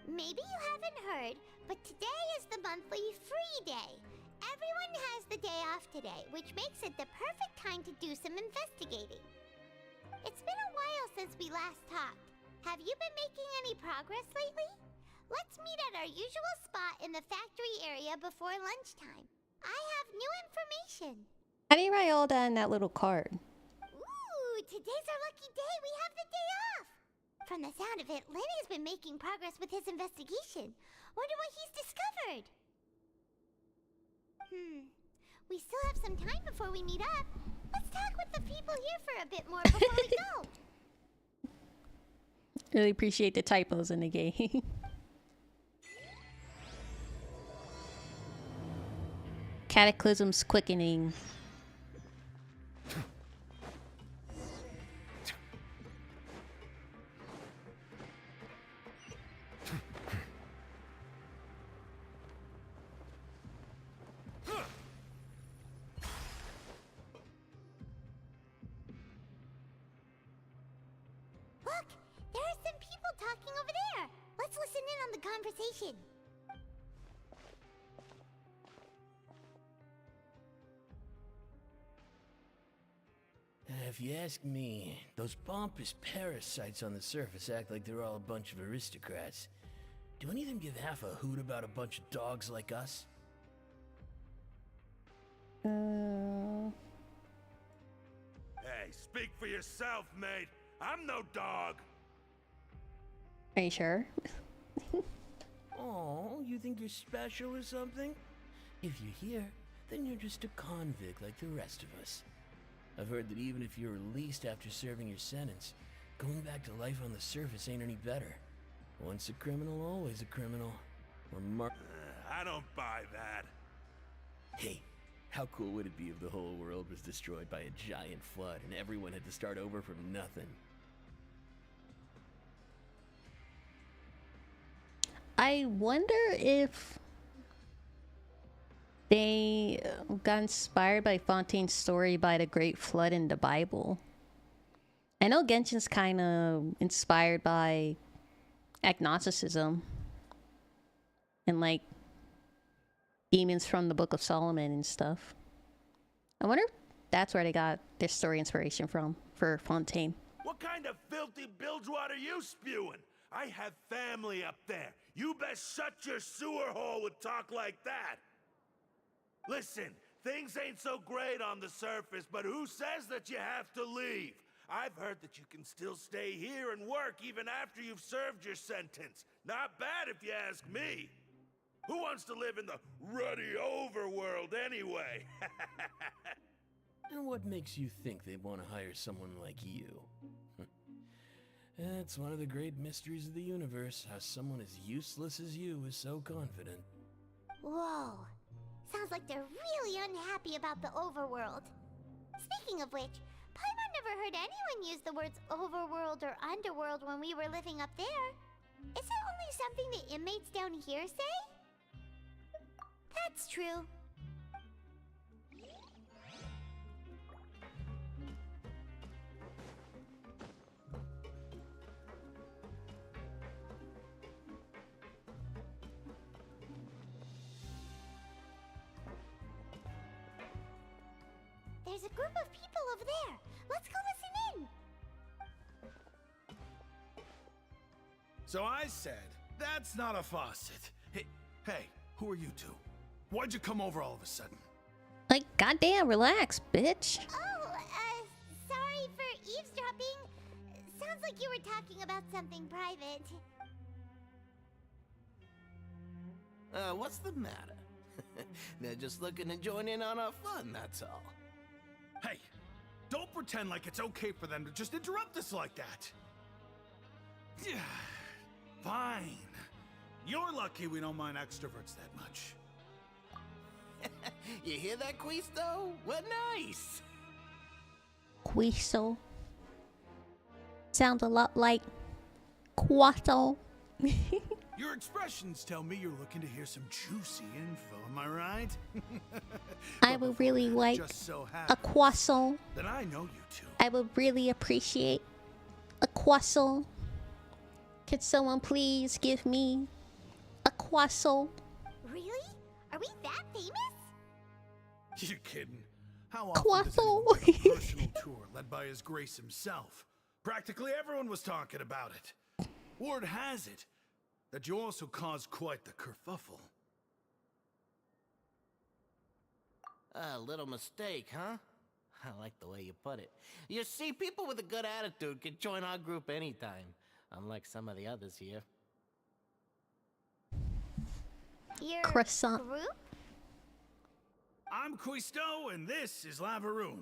Maybe you haven't heard, but today is the monthly free day. Everyone has the day off today, which makes it the perfect time to do some investigating. It's been a while since we last talked. Have you been making any progress lately? Let's meet at our usual spot in the factory area before lunchtime. I have new information. How do you write all that in that little card? Ooh, today's our lucky day. We have the day off. From the sound of it, Lenny's been making progress with his investigation. Wonder what he's discovered. We still have some time before we meet up. Let's talk with the people here for a bit more before we go. Really appreciate the typos in the game. Cataclysm's quickening. Look, there are some people talking over there. Let's listen in on the conversation. If you ask me, those pompous parasites on the surface act like they're all a bunch of aristocrats. Do any of them give half a hoot about a bunch of dogs like us? Hey, speak for yourself, mate. I'm no dog. Are you sure? Oh, you think you're special or something? If you're here, then you're just a convict like the rest of us. I've heard that even if you're released after serving your sentence, going back to life on the surface ain't any better. Once a criminal, always a criminal. Or I don't buy that. Hey, how cool would it be if the whole world was destroyed by a giant flood and everyone had to start over from nothing? I wonder if they got inspired by Fontaine's story by the Great Flood in the Bible. I know Genshin's kind of inspired by agnosticism and like demons from the Book of Solomon and stuff. I wonder if that's where they got their story inspiration from for Fontaine. What kind of filthy bilgewater are you spewing? I have family up there. You best shut your sewer hole with talk like that. Listen, things ain't so great on the surface, but who says that you have to leave? I've heard that you can still stay here and work even after you've served your sentence. Not bad if you ask me. Who wants to live in the ruddy overworld anyway? And what makes you think they want to hire someone like you? It's one of the great mysteries of the universe, how someone as useless as you is so confident. Whoa. Sounds like they're really unhappy about the overworld. Speaking of which, Paimon never heard anyone use the words overworld or underworld when we were living up there. Is it only something the inmates down here say? That's true. There's a group of people over there. Let's go listen in. So I said, that's not a faucet. Hey, who are you two? Why'd you come over all of a sudden? Like, goddamn, relax, bitch. Oh, sorry for eavesdropping. Sounds like you were talking about something private. What's the matter? They're just looking to join in on our fun, that's all. Hey, don't pretend like it's okay for them to just interrupt us like that. Yeah, fine. You're lucky we don't mind extroverts that much. You hear that, Quisto? What nice! Quiso. Sounds a lot like Quasso. Your expressions tell me you're looking to hear some juicy info, am I right? I would really like a croissant. That I know you two. I would really appreciate a croissant. Could someone please give me a croissant? Really? Are we that famous? You're kidding. How often does anyone get a personal tour led by His Grace himself? Practically everyone was talking about it. Word has it that you also caused quite the kerfuffle. A little mistake, huh? I like the way you put it. You see, people with a good attitude can join our group anytime, unlike some of the others here. Your Croissant. group? I'm Quisto, and this is Lavaroon.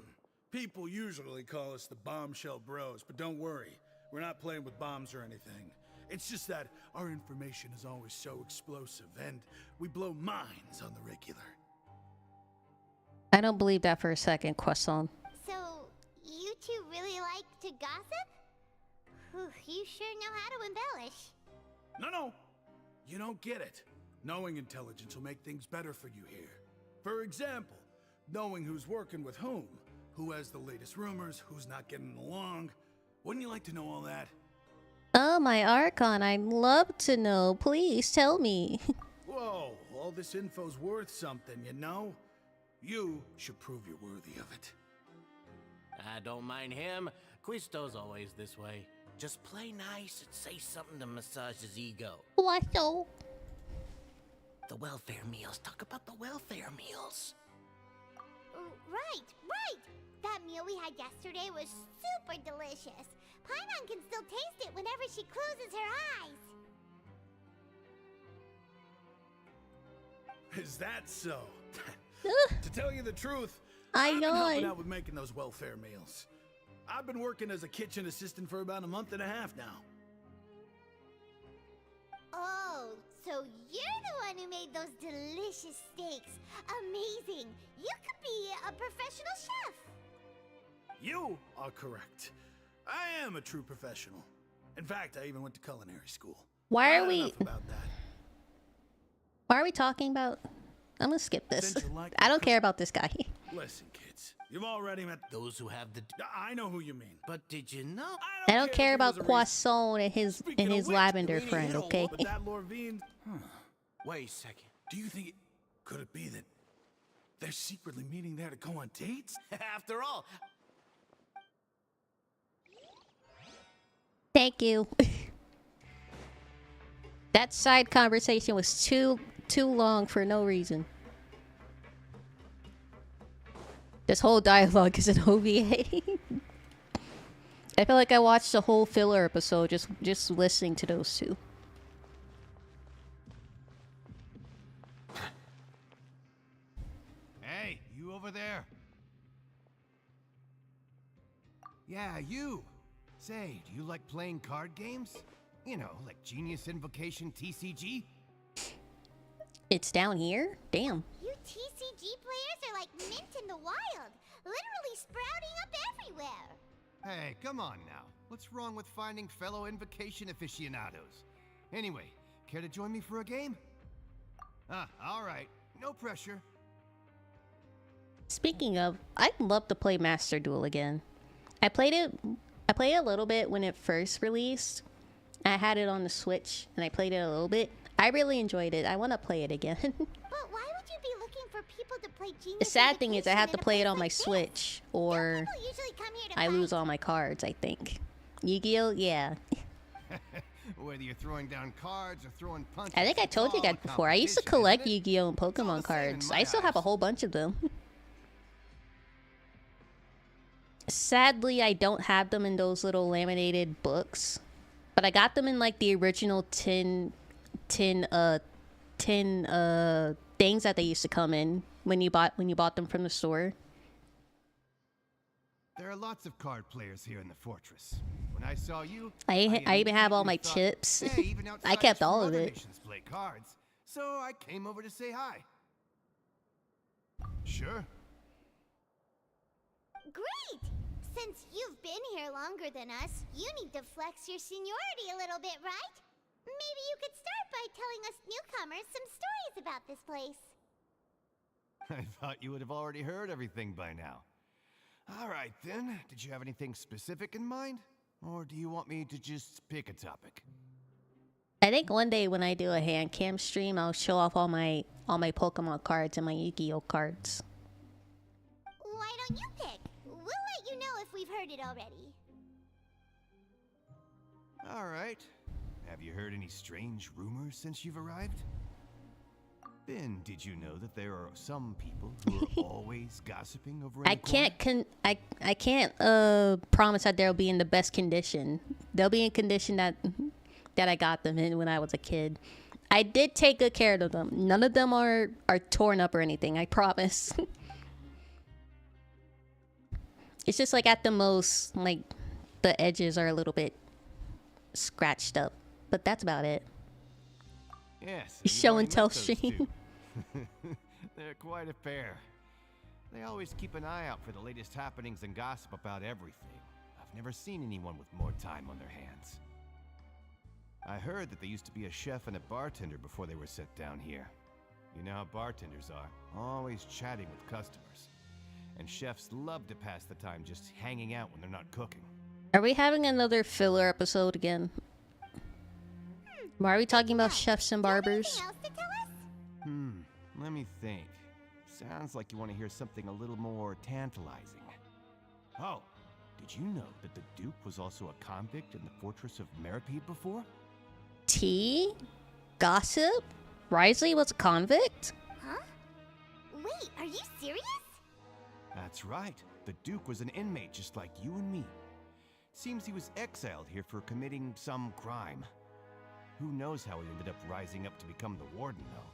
People usually call us the Bombshell Bros, but don't worry, we're not playing with bombs or anything. It's just that our information is always so explosive, and we blow minds on the regular. I don't believe that for a second, croissant. So, you two really like to gossip? Whew, you sure know how to embellish. No, you don't get it. Knowing intelligence will make things better for you here. For example, knowing who's working with who has the latest rumors, who's not getting along. Wouldn't you like to know all that? Oh, my Archon, I'd love to know. Please tell me. Whoa, all this info's worth something, you know? You should prove you're worthy of it. I don't mind him. Quisto's always this way. Just play nice and say something to massage his ego. Croissant. The welfare meals. Talk about the welfare meals. Right. That meal we had yesterday was super delicious. Paimon can still taste it whenever she closes her eyes. Is that so? To tell you the truth, I've been know helping it. out with making those welfare meals. I've been working as a kitchen assistant for about a month and a half now. Oh, so you're the one who made those delicious steaks. Amazing. You could be a professional chef. You are correct. I am a true professional. In fact, I even went to culinary school. Why are Not we? enough about that. Why are we talking about? I'm gonna skip this. Since you like I don't care about this guy. Listen, kids, you've already met Those who have the... I know who you mean. But did you know? I don't care if about there was a Croissant and his Speaking of which, lavender Delaney friend. hit a Okay. wall, but that Lorvine, Wait a second. do you think could it be that they're secretly meeting there to go on dates? After all, Thank you. That side conversation was too long for no reason. This whole dialogue is an OVA. I feel like I watched a whole filler episode just listening to those two. Hey, you over there? Yeah, you. Say, do you like playing card games? You know, like Genius Invocation TCG? It's down here? Damn. You TCG players are like mint in the wild, literally sprouting up everywhere. Hey, come on now. What's wrong with finding fellow Invocation aficionados? Anyway, care to join me for a game? Alright. No pressure. Speaking of, I'd love to play Master Duel again. I played it a little bit when it first released. I had it on the Switch and I played it a little bit. I really enjoyed it. I want to play it again. But why would you be looking for people to play Genius The sad thing is I have to Invocation in a play it place on my like this? Switch or People usually come here to I fight. lose all my cards, I think. Yu-Gi-Oh? Yeah. Whether you're throwing down cards or throwing punches. I think I told you it's all guys before. I used to competition, collect isn't it? Yu-Gi-Oh and all Pokemon the same in cards. my I still have a eyes. whole bunch of them. Sadly, I don't have them in those little laminated books. But I got them in like the original tin things that they used to come in when you bought them from the store. There are lots of card players here in the fortress. When I saw you, I even have all my thought, chips. hey, even I kept outsiders from all of other it. nations play cards, so I came over to say hi. Sure. Great! Since you've been here longer than us, you need to flex your seniority a little bit, right? Maybe you could start by telling us newcomers some stories about this place. I thought you would have already heard everything by now. All right, then. Did you have anything specific in mind? Or do you want me to just pick a topic? I think one day when I do a hand cam stream, I'll show off all my Pokemon cards and my Yu-Gi-Oh cards. Why don't you pick? We'll let you know if we've heard it already. All right. Have you heard any strange rumors since you've arrived? Ben, did you know that there are some people who are always gossiping over in I the corner? I can't promise that they'll be in the best condition. They'll be in condition that I got them in when I was a kid. I did take good care of them. None of them are torn up or anything, I promise. It's just like at the most, like the edges are a little bit scratched up, but that's about it. Yes. Show and tell stream. They're quite a pair. They always keep an eye out for the latest happenings and gossip about everything. I've never seen anyone with more time on their hands. I heard that they used to be a chef and a bartender before they were sent down here. You know how bartenders are, always chatting with customers. And chefs love to pass the time just hanging out when they're not cooking. Are we having another filler episode again? Why are we talking about chefs and barbers? Let me think. Sounds like you want to hear something a little more tantalizing. Oh, did you know that the Duke was also a convict in the fortress of Meripede before? Tea? Gossip? Risley was a convict? Huh? Wait, are you serious? That's right. The Duke was an inmate just like you and me. Seems he was exiled here for committing some crime. Who knows how he ended up rising up to become the warden, though.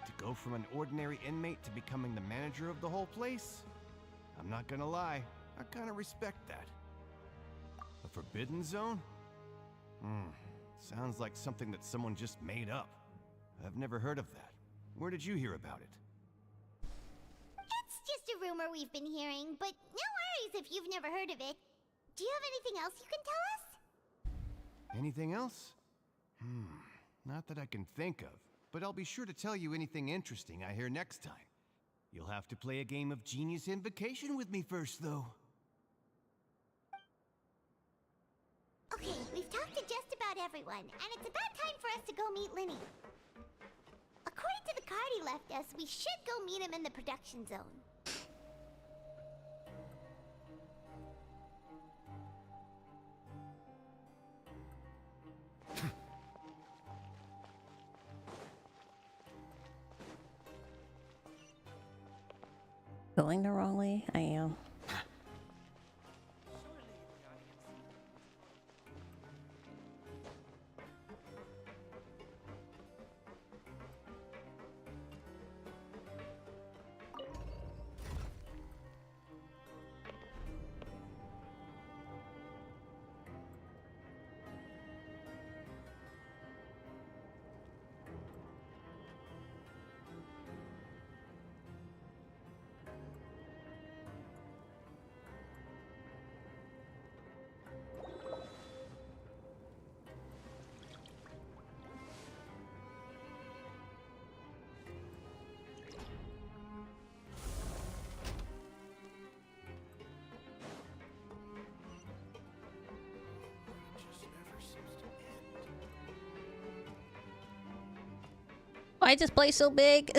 To go from an ordinary inmate to becoming the manager of the whole place? I'm not gonna lie, I kinda respect that. A forbidden zone? Sounds like something that someone just made up. I've never heard of that. Where did you hear about it? It's just a rumor we've been hearing, but no worries if you've never heard of it. Do you have anything else you can tell us? Anything else? Not that I can think of, but I'll be sure to tell you anything interesting I hear next time. You'll have to play a game of Genius Invocation with me first, though. Okay, we've talked to just about everyone, and it's about time for us to go meet Linny. According to the card he left us, we should go meet him in the production zone. Going the wrong way? I am. Why this place so big?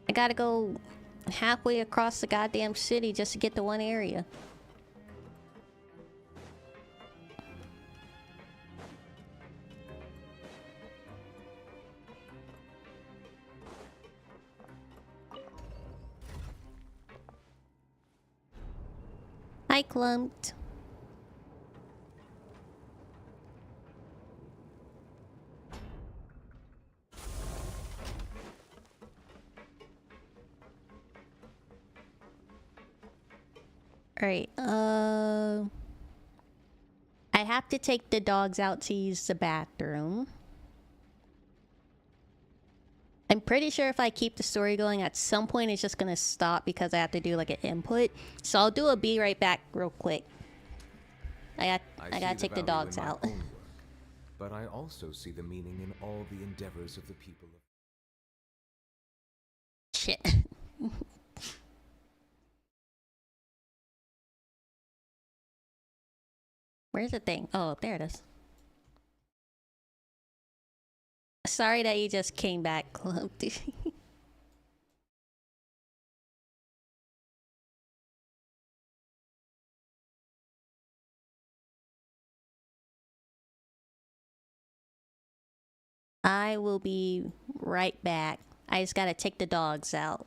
I gotta go halfway across the goddamn city just to get to one area. I clumped. Alright, I have to take the dogs out to use the bathroom. I'm pretty sure if I keep the story going, at some point it's just gonna stop because I have to do like an input. So I'll do a be right back real quick. I gotta take the dogs out. Work, but I also see the meaning in all the endeavors of the people of... Shit. Where's the thing? Oh, there it is. Sorry that you just came back, Clump. I will be right back. I just gotta take the dogs out.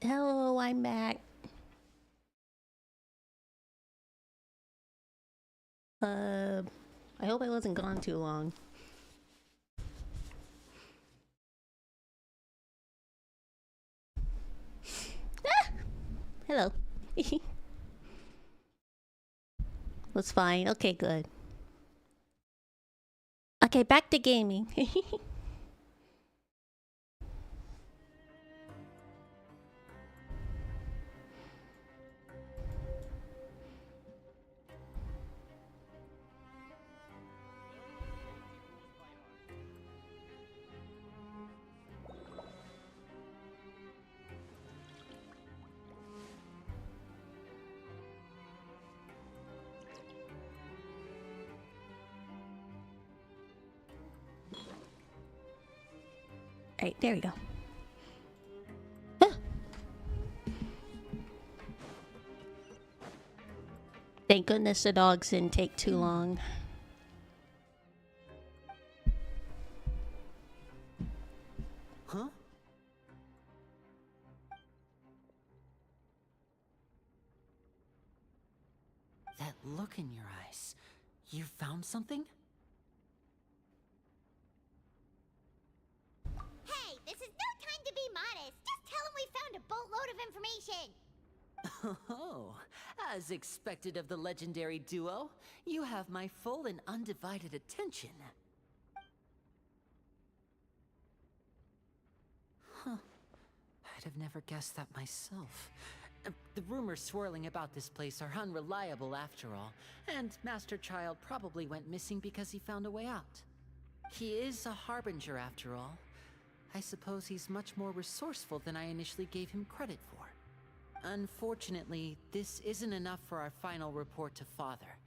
Hello, I'm back. I hope I wasn't gone too long. Ah! Hello. Was fine. Okay, good. Okay, back to gaming. Alright, there we go. Ah. Thank goodness the dogs didn't take too long. Huh? That look in your eyes. You found something? Hey, this is no time to be modest. Just tell him we found a boatload of information. Oh, as expected of the legendary duo, you have my full and undivided attention. Huh. I'd have never guessed that myself. The rumors swirling about this place are unreliable after all, and Master Child probably went missing because he found a way out. He is a harbinger after all. I suppose he's much more resourceful than I initially gave him credit for. Unfortunately, this isn't enough for our final report to Father.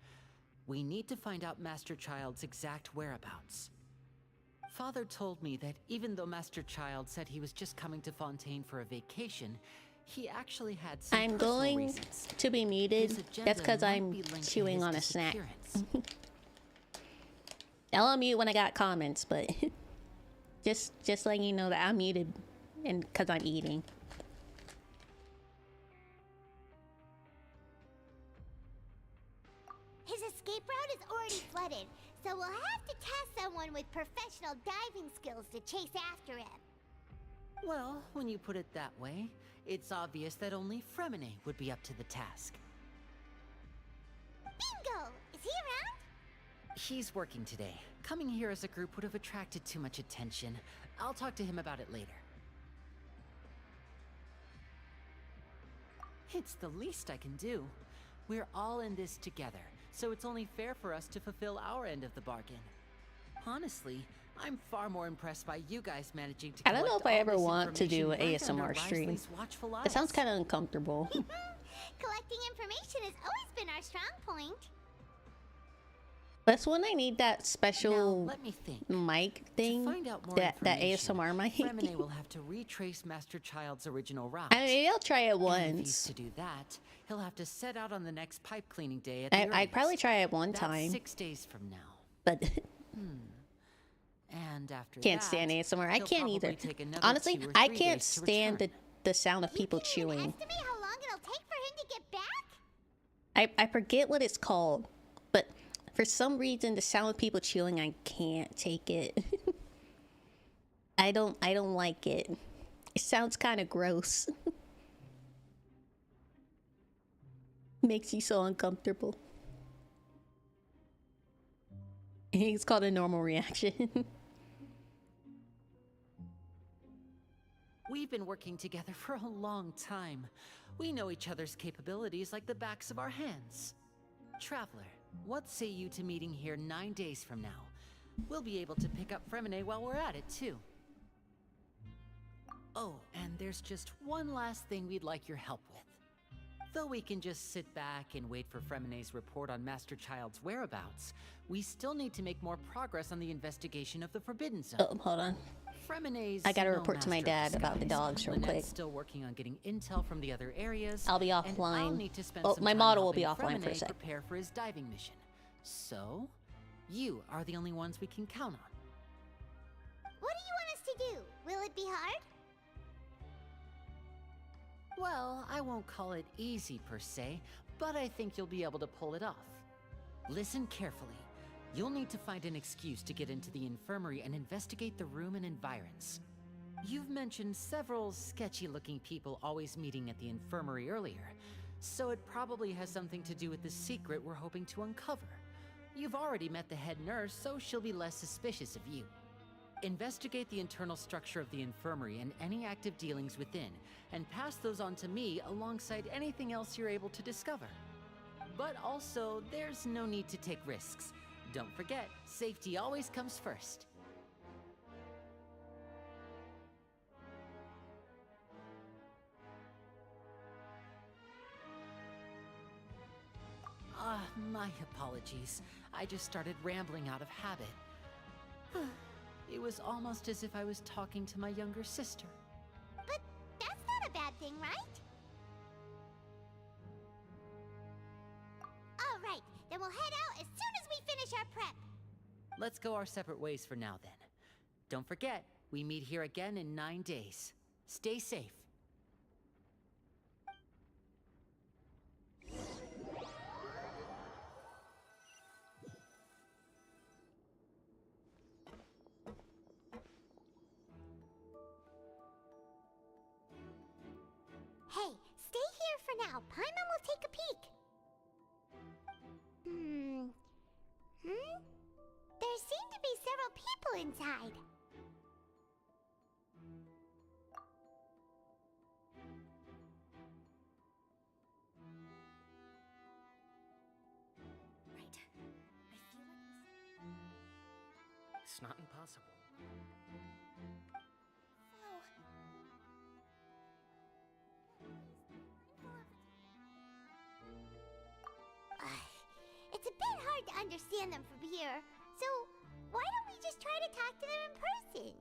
We need to find out Master Child's exact whereabouts. Father told me that even though Master Child said he was just coming to Fontaine for a vacation, he actually had some I'm personal going reasons. to be muted. His agenda That's because might I'm be linked to chewing his on a snack. disappearance. I'll unmute when I got comments, but just letting you know that I'm muted and because I'm eating. His escape route is already flooded, so we'll have to task someone with professional diving skills to chase after him. Well, when you put it that way, it's obvious that only Fremine would be up to the task. Bingo! Is he around? He's working today. Coming here as a group would have attracted too much attention. I'll talk to him about it later. It's the least I can do. We're all in this together, so it's only fair for us to fulfill our end of the bargain. Honestly, I'm far more impressed by you guys managing to. I don't know if I ever want to do an ASMR stream. It sounds kind of uncomfortable. Collecting information has always been our strong point. That's when I need that special let me think. mic thing. Find out more That information, ASMR mic. Fremine will have to retrace Master Child's original route. I mean, maybe I'll try it And if once. he's to do that, he'll have to set out on the next pipe cleaning day at I'd probably try it one That's time. 6 days from now. But And after can't that, stand ASMR. I he'll can't probably either. take another Honestly, 2 or I 3 can't days to stand return. the sound of people chewing. Estimate how long it'll take for him to get back? I forget what it's called, but for some reason the sound of people chewing, I can't take it. I don't like it. It sounds kind of gross. Makes you so uncomfortable. It's called a normal reaction. We've been working together for a long time. We know each other's capabilities like the backs of our hands. Traveler, what say you to meeting here 9 days from now? We'll be able to pick up Fremine while we're at it, too. Oh, and there's just one last thing we'd like your help with. Though we can just sit back and wait for Fremine's report on Master Child's whereabouts, we still need to make more progress on the investigation of the Forbidden Zone. Oh, hold on. Fremine's I gotta no report to my master of dad about the disguise. dogs real Lynette's quick. still working on getting intel from the other areas. I'll be and I'll offline. need to spend Oh, some my time model will be helping offline for a Fremine sec. prepare for his diving mission. So, you are the only ones we can count on. What do you want us to do? Will it be hard? Well, I won't call it easy per se, but I think you'll be able to pull it off. Listen carefully. You'll need to find an excuse to get into the infirmary and investigate the room and environs. You've mentioned several sketchy-looking people always meeting at the infirmary earlier, so it probably has something to do with the secret we're hoping to uncover. You've already met the head nurse, so she'll be less suspicious of you. Investigate the internal structure of the infirmary and any active dealings within, and pass those on to me alongside anything else you're able to discover. But also, there's no need to take risks. Don't forget, safety always comes first. My apologies. I just started rambling out of habit. It was almost as if I was talking to my younger sister. But that's not a bad thing, right? All right, then we'll head out as soon as we finish our prep. Let's go our separate ways for now then. Don't forget, we meet here again in 9 days. Stay safe. Hey, stay here for now. Paimon will take a peek. There seem to be several people inside. Right. I feel like it's not impossible. It's a bit hard to understand them from here, so why don't we just try to talk to them in person?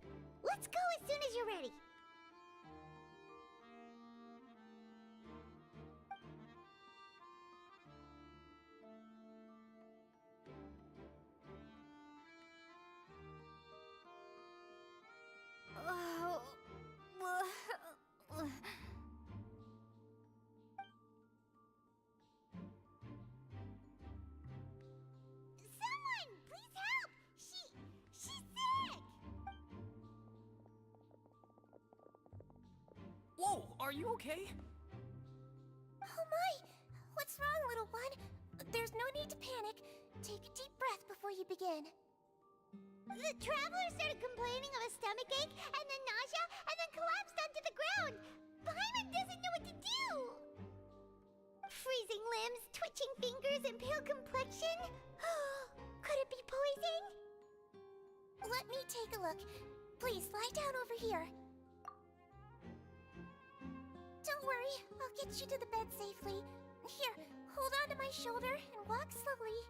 Let's go as soon as you're ready. Someone, please help! She's sick! Whoa, are you okay? Oh my! What's wrong, little one? There's no need to panic. Take a deep breath before you begin. The traveler started complaining of a stomach ache, and then nausea, and then collapsed onto the ground. Paimon doesn't know what to do. Freezing limbs, twitching fingers, and pale complexion? Could it be poison? Let me take a look. Please lie down over here. Don't worry, I'll get you to the bed safely. Here, hold on to my shoulder and walk slowly.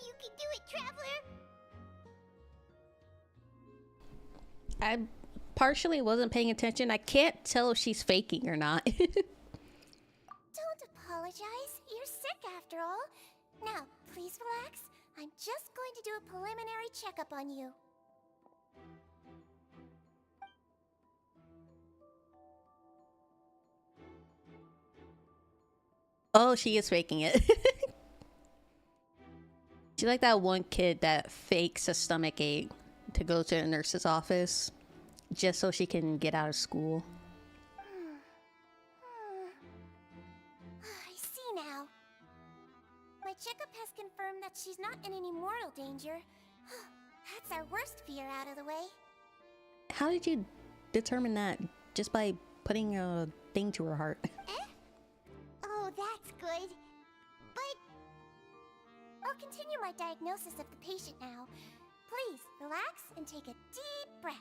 You can do it, traveler! I partially wasn't paying attention. I can't tell if she's faking or not. Don't apologize. You're sick after all. Now, please relax. I'm just going to do a preliminary checkup on you. Oh, she is faking it. She's like that one kid that fakes a stomach ache to go to a nurse's office just so she can get out of school. I see now. My checkup has confirmed that she's not in any mortal danger. That's our worst fear out of the way. How did you determine that? Just by putting a thing to her heart? Oh, that's good. But I'll continue my diagnosis of the patient now. Please, relax and take a deep breath.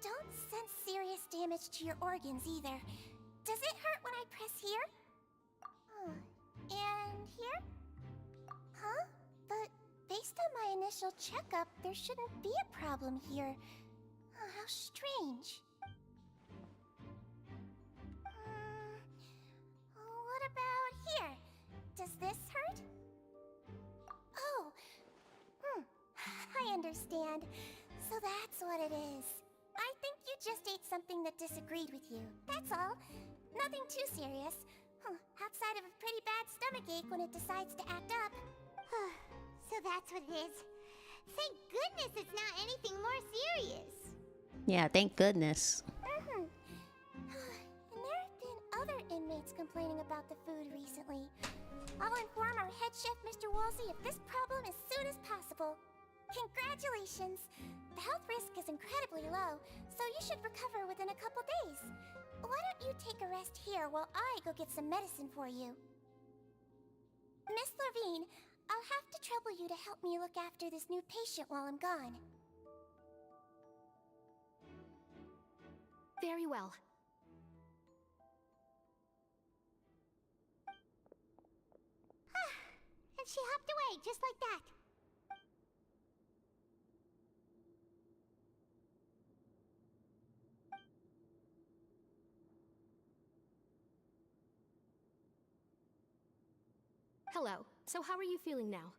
Don't sense serious damage to your organs either. Does it hurt when I press here? And here? Huh? But based on my initial checkup, there shouldn't be a problem here. How strange. What I understand. So that's what it is. I think you just ate something that disagreed with you. That's all. Nothing too serious. Outside of a pretty bad stomachache when it decides to act up. So that's what it is. Thank goodness it's not anything more serious. Yeah, thank goodness. And there have been other inmates complaining about the food recently. I'll inform our head chef, Mr. Wolsey, of this problem as soon as possible. Congratulations! The health risk is incredibly low, so you should recover within a couple days. Why don't you take a rest here while I go get some medicine for you? Miss Levine, I'll have to trouble you to help me look after this new patient while I'm gone. Very well. And she hopped away just like that. Hello. So how are you feeling now?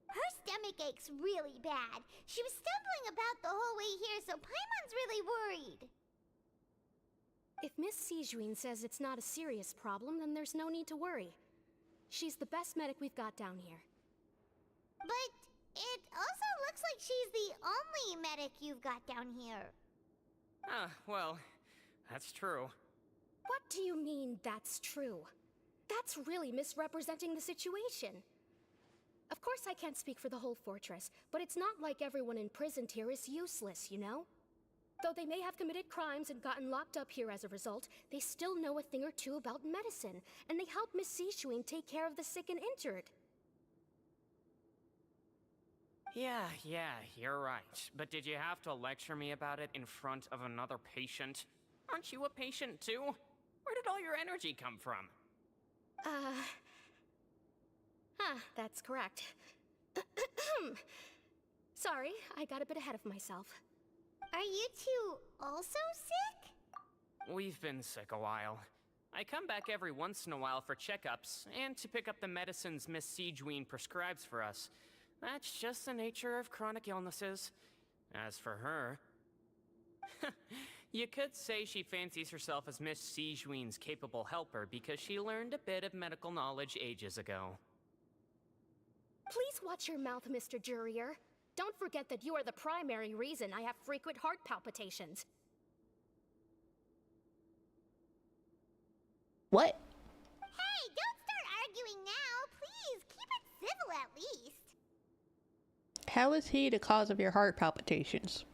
Her stomach ache's really bad. She was stumbling about the whole way here, so Paimon's really worried. If Miss Sijuin says it's not a serious problem, then there's no need to worry. She's the best medic we've got down here. But it also looks like she's the only medic you've got down here. Well, that's true. What do you mean, that's true? That's really misrepresenting the situation. Of course I can't speak for the whole fortress, but it's not like everyone imprisoned here is useless, you know? Though they may have committed crimes and gotten locked up here as a result, they still know a thing or two about medicine, and they help Miss Sijuin take care of the sick and injured. Yeah, you're right. But did you have to lecture me about it in front of another patient? Aren't you a patient too? Where did all your energy come from? That's correct. Sorry, I got a bit ahead of myself. Are you two also sick? We've been sick a while. I come back every once in a while for checkups, and to pick up the medicines Miss Sijuin prescribes for us. That's just the nature of chronic illnesses. As for her... you could say she fancies herself as Miss Sijuin's capable helper because she learned a bit of medical knowledge ages ago. Please watch your mouth, Mr. Jurier. Don't forget that you are the primary reason I have frequent heart palpitations. What? Hey, don't start arguing now. Please, keep it civil at least. How is he the cause of your heart palpitations?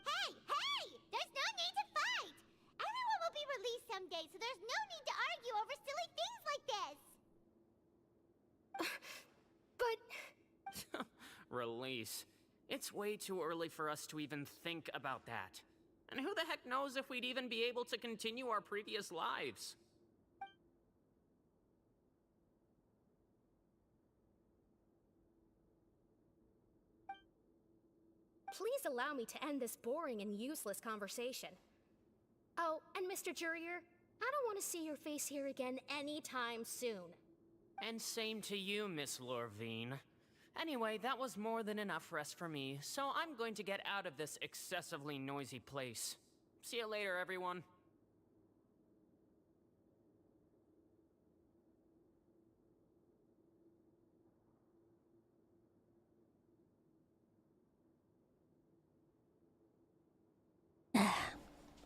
Hey! There's no need to fight! Everyone will be released someday, so there's no need to argue over silly things like this! But... Release. It's way too early for us to even think about that. And who the heck knows if we'd even be able to continue our previous lives? Please allow me to end this boring and useless conversation. Oh, and Mr. Jurier, I don't want to see your face here again anytime soon. And same to you, Miss Lorvine. Anyway, that was more than enough rest for me, so I'm going to get out of this excessively noisy place. See you later, everyone.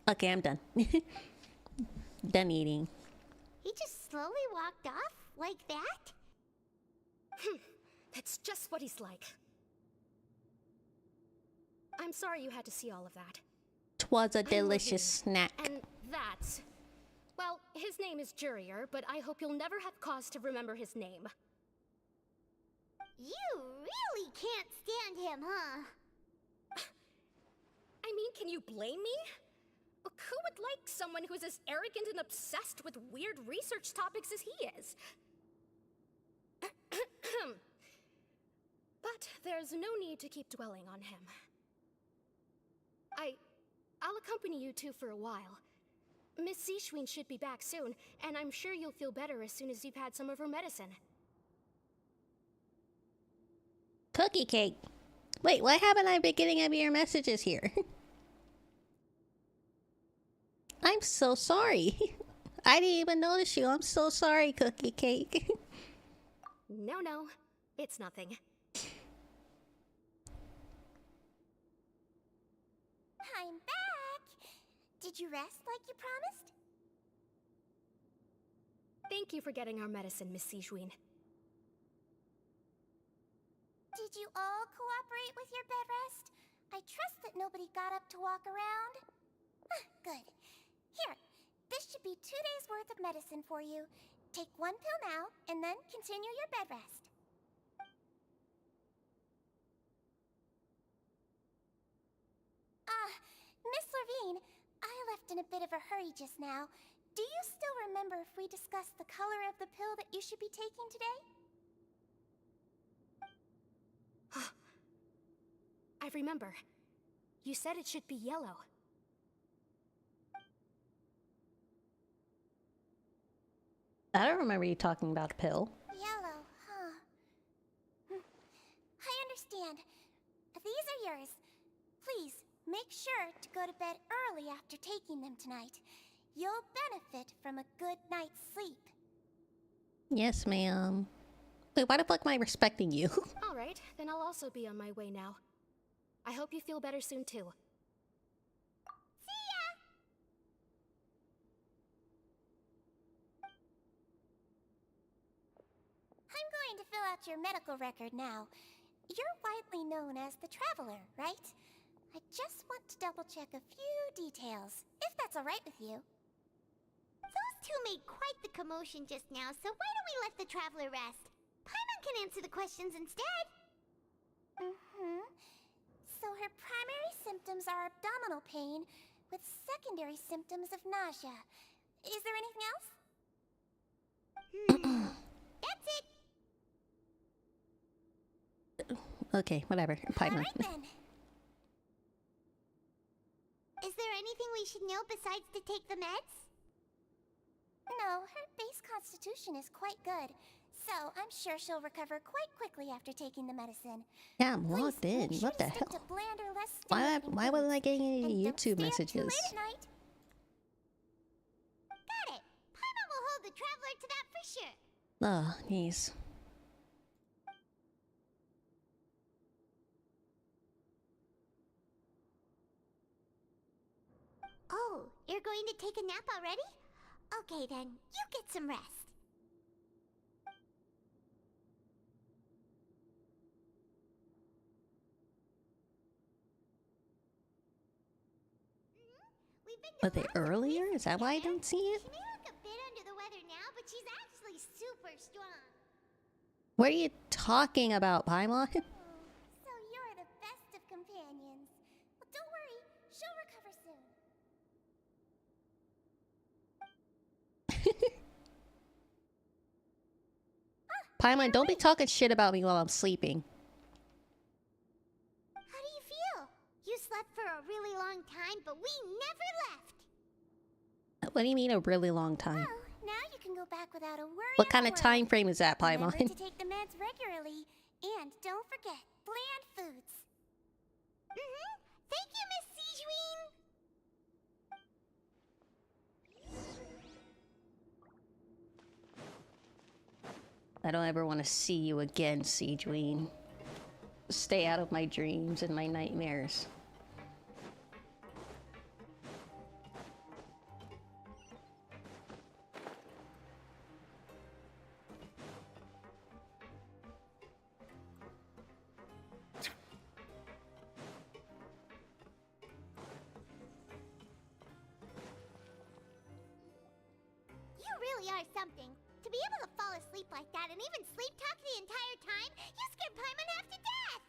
Okay, I'm done. Done eating. He just slowly walked off like that? That's just what he's like. I'm sorry you had to see all of that. 'Twas a delicious snack. And that's... well, His name is Jurier, but I hope you'll never have cause to remember his name. You really can't stand him, huh? I mean, can you blame me? Who would like someone who's as arrogant and obsessed with weird research topics as he is? But there's no need to keep dwelling on him. I'll accompany you two for a while. Miss Sishwin should be back soon, and I'm sure you'll feel better as soon as you've had some of her medicine. Cookie cake. Wait, why haven't I been getting any of your messages here? I'm so sorry. I didn't even notice you. I'm so sorry, Cookie Cake. No, it's nothing. I'm back! Did you rest like you promised? Thank you for getting our medicine, Miss Sijwin. Did you all cooperate with your bed rest? I trust that nobody got up to walk around. Good. Here, this should be 2 days' worth of medicine for you. Take 1 pill now, and then continue your bed rest. Miss Levine, I left in a bit of a hurry just now. Do you still remember if we discussed the color of the pill that you should be taking today? I remember. You said it should be yellow. I don't remember you talking about a pill. Yellow, huh? I understand. These are yours. Please, make sure to go to bed early after taking them tonight. You'll benefit from a good night's sleep. Yes, ma'am. Wait, why the fuck am I respecting you? All right, then I'll also be on my way now. I hope you feel better soon, too. See ya! I'm going to fill out your medical record now. You're widely known as the Traveler, right? I just want to double-check a few details, if that's all right with you. Those two made quite the commotion just now, so why don't we let the Traveler rest? Paimon can answer the questions instead. So her primary symptoms are abdominal pain, with secondary symptoms of nausea. Is there anything else? That's it. Okay, whatever. Paimon. Alright then. Is there anything we should know besides to take the meds? No, her base constitution is quite good, so I'm sure she'll recover quite quickly after taking the medicine. Yeah, I'm logged in. What the hell? Why wasn't I getting any YouTube messages? Got it. Paimon will hold the Traveler to that for sure. Oh, jeez. Oh, you're going to take a nap already? Okay then, you get some rest. Were they earlier? Is that why I don't see it? She may look a bit under the weather now, but she's actually super strong. What are you talking about, Paimon? So you're the best of companions. Well, don't worry, she'll recover soon. Paimon, don't be talking shit about me while I'm sleeping. How do you feel? You slept for a really long time, but we never left. What do you mean a really long time? Well, now you can go back without a worry. What kind of time frame is that, Paimon? Remember to take the meds regularly, and don't forget bland foods. Thank you, Miss Sijween. I don't ever want to see you again, Sijween. Stay out of my dreams and my nightmares. are something. To be able to fall asleep like that and even sleep talk the entire time, you scared Paimon half to death!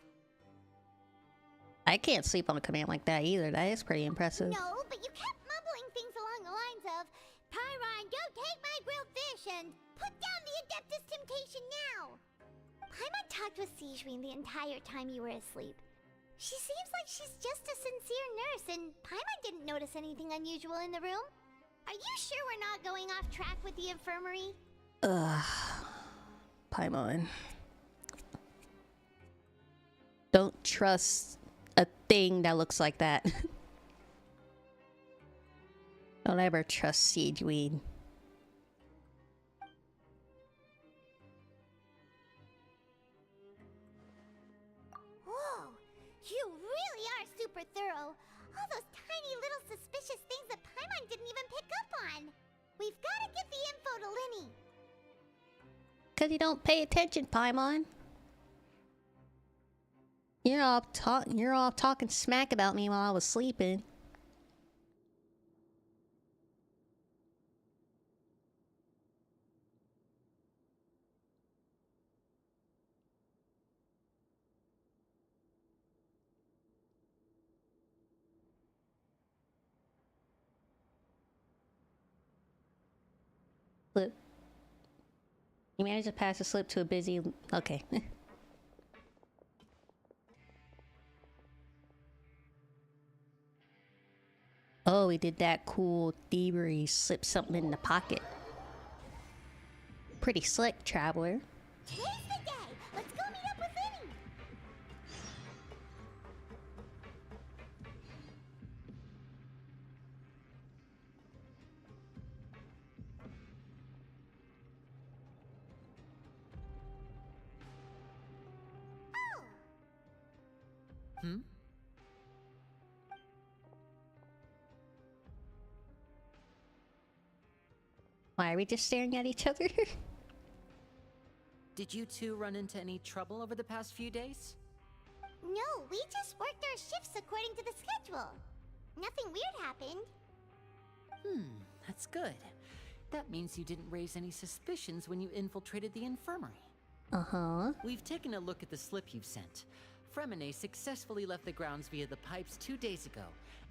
I can't sleep on a command like that either. That is pretty impressive. No, but you kept mumbling things along the lines of, Pyron, don't take my grilled fish, and put down the Adeptus Temptation now! Paimon talked with Sijwin the entire time you were asleep. She seems like she's just a sincere nurse, and Paimon didn't notice anything unusual in the room. Are you sure we're not going off track with the infirmary? Ugh. Paimon. Don't trust a thing that looks like that. Don't ever trust Siegeweed. Whoa, you really are super thorough. All those tiny little suspicious things that Paimon didn't even pick up on. We've got to get the info to Linny. Cause you don't pay attention, Paimon. You're all talking smack about me while I was sleeping. Slip. You managed to pass the slip to a busy... Okay. Oh, we did that cool thievery, slip something in the pocket. Pretty slick, traveler. Today's the day! Let's go meet up with Linny! Hmm? Why are we just staring at each other? Did you two run into any trouble over the past few days? No, we just worked our shifts according to the schedule. Nothing weird happened. That's good. That means you didn't raise any suspicions when you infiltrated the infirmary. Uh-huh. We've taken a look at the slip you've sent. Fremine successfully left the grounds via the pipes 2 days ago,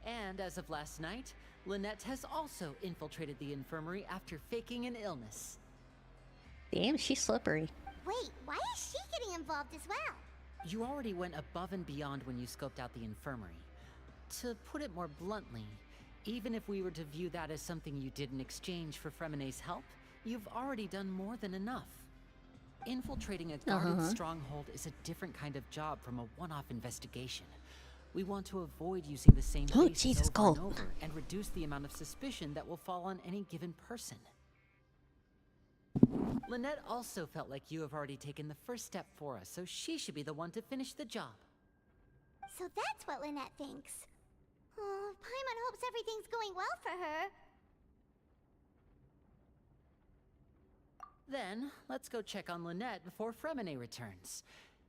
and as of last night, Lynette has also infiltrated the infirmary after faking an illness. Damn, she's slippery. Wait, why is she getting involved as well? You already went above and beyond when you scoped out the infirmary. To put it more bluntly, even if we were to view that as something you did in exchange for Fremine's help, you've already done more than enough. Infiltrating a guarded stronghold is a different kind of job from a one-off investigation. We want to avoid using the same faces over and over and reduce the amount of suspicion that will fall on any given person. Lynette also felt like you have already taken the first step for us, so she should be the one to finish the job. So that's what Lynette thinks. Oh, Paimon hopes everything's going well for her. Then, let's go check on Lynette before Fremine returns.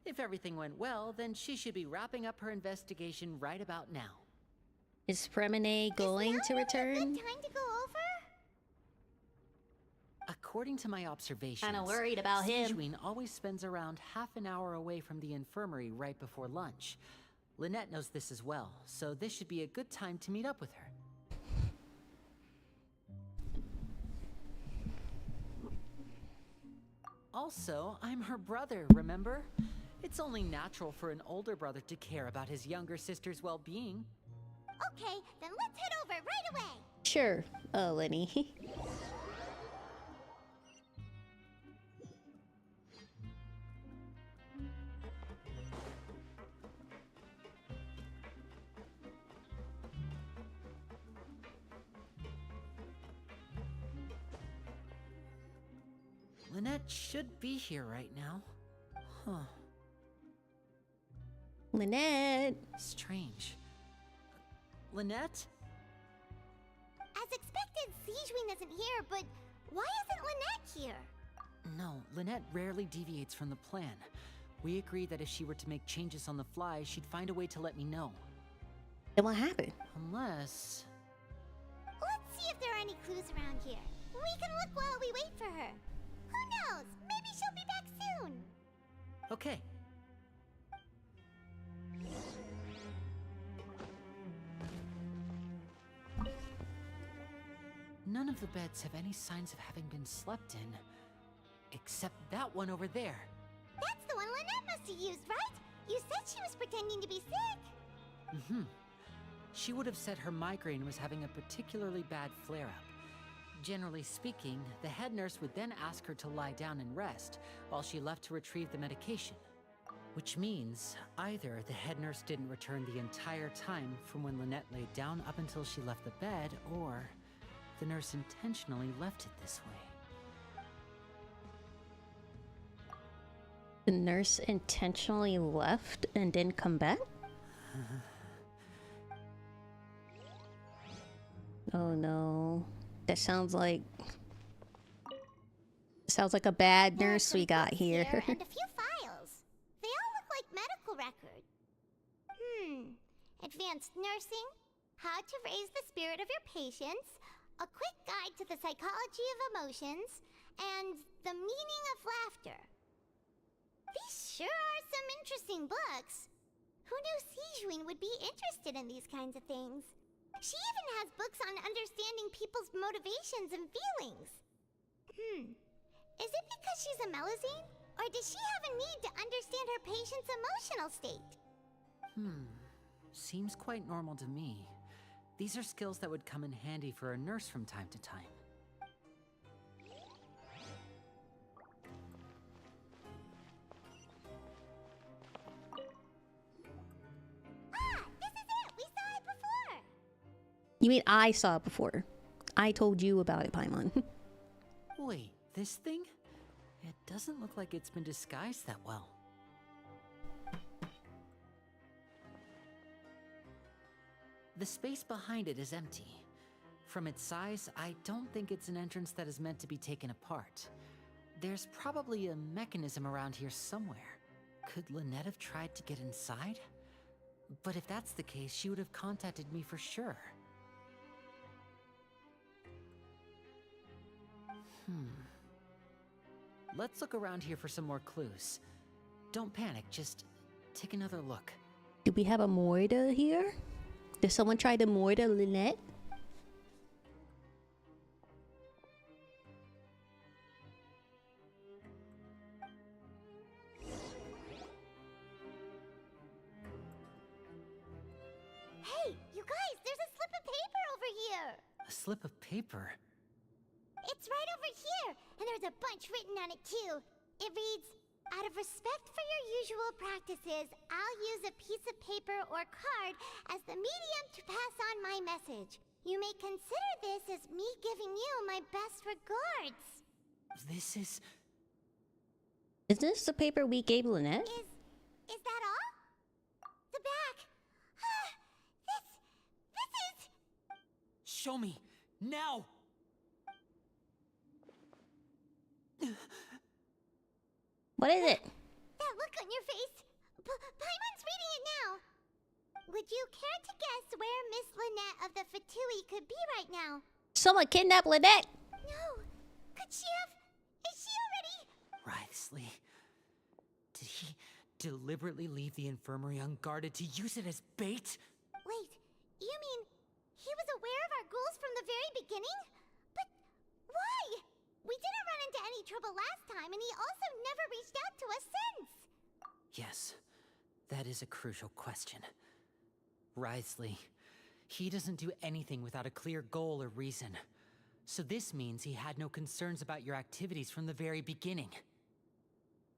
If everything went well, then she should be wrapping up her investigation right about now. Is Fremine going to return? Time to go over? According to my observations, Kinda worried about him. Sijwin always spends around half an hour away from the infirmary right before lunch. Lynette knows this as well, so this should be a good time to meet up with her. Also, I'm her brother, remember? It's only natural for an older brother to care about his younger sister's well-being. Okay, then let's head over right away. Sure, Lenny. Lynette should be here right now. Huh. Lynette. Strange. Lynette? As expected, Sijwin isn't here, but why isn't Lynette here? No, Lynette rarely deviates from the plan. We agreed that if she were to make changes on the fly, she'd find a way to let me know. And what happened? Let's Unless... see if there are any clues around here. We can look while we wait for her. Who knows? Maybe she'll be back soon. Okay. None of the beds have any signs of having been slept in, except that one over there. That's the one Lynette must have used, right? You said she was pretending to be sick. Mm-hmm. She would have said her migraine was having a particularly bad flare-up. Generally speaking, the head nurse would then ask her to lie down and rest, while she left to retrieve the medication. Which means, either the head nurse didn't return the entire time from when Lynette laid down up until she left the bed, or the nurse intentionally left it this way. The nurse intentionally left and didn't come back? Oh no. That sounds like a bad nurse we got here. And a few files. They all look like medical records. Advanced nursing, how to raise the spirit of your patients, a quick guide to the psychology of emotions, and the meaning of laughter. These sure are some interesting books. Who knew Sijuin would be interested in these kinds of things? She even has books on understanding people's motivations and feelings. Is it because she's a Melusine? Or does she have a need to understand her patient's emotional state? Seems quite normal to me. These are skills that would come in handy for a nurse from time to time. This is it! We saw it before! You mean I saw it before? I told you about it, Paimon. Wait, this thing? It doesn't look like it's been disguised that well. The space behind it is empty. From its size, I don't think it's an entrance that is meant to be taken apart. There's probably a mechanism around here somewhere. Could Lynette have tried to get inside? But if that's the case, she would have contacted me for sure. Let's look around here for some more clues. Don't panic, just take another look. Do we have a Moida here? Did someone try to Moida Lynette? Hey, you guys, there's a slip of paper over here! A slip of paper? It's right over here, and there's a bunch written on it too. It reads, "Out of respect for your usual practices, I'll use a piece of paper or card as the medium to pass on my message. You may consider this as me giving you my best regards." This is... Is this the paper we gave Lynette? Is that all? The back. This is... Show me! Now! What is it? That look on your face. Paimon's reading it now. Would you care to guess where Miss Lynette of the Fatui could be right now? Someone kidnapped Lynette! No. Could she have... Is she already... Wriothesley. Did he deliberately leave the infirmary unguarded to use it as bait? Wait, you mean he was aware of our goals from the very beginning? But why? We didn't run into any trouble last time, and he also never reached out to us since. Yes, that is a crucial question. Wriothesley, he doesn't do anything without a clear goal or reason. So this means he had no concerns about your activities from the very beginning.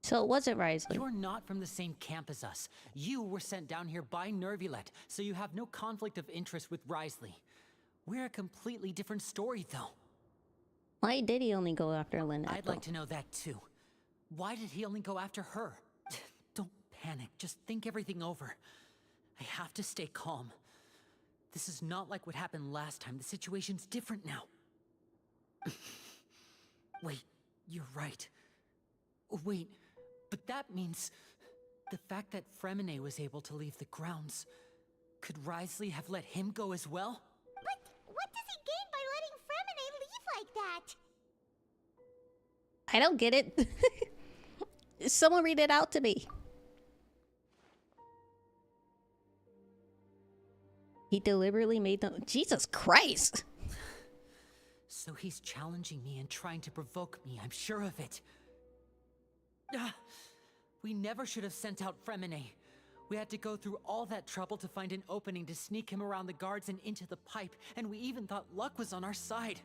So it wasn't Wriothesley. You're not from the same camp as us. You were sent down here by Nervulet, so you have no conflict of interest with Wriothesley. We're a completely different story, though. Why did he only go after Lynette? I'd like to know that, too. Why did he only go after her? Don't panic. Just think everything over. I have to stay calm. This is not like what happened last time. The situation's different now. Wait, you're right. Wait, but that means the fact that Fremine was able to leave the grounds. Could Wriothesley have let him go as well? But what does he gain by letting that? I don't get it. Someone read it out to me. He deliberately made them. Jesus Christ. So he's challenging me and trying to provoke me, I'm sure of it. We never should have sent out Fremine. We had to go through all that trouble to find an opening to sneak him around the guards and into the pipe, and we even thought luck was on our side.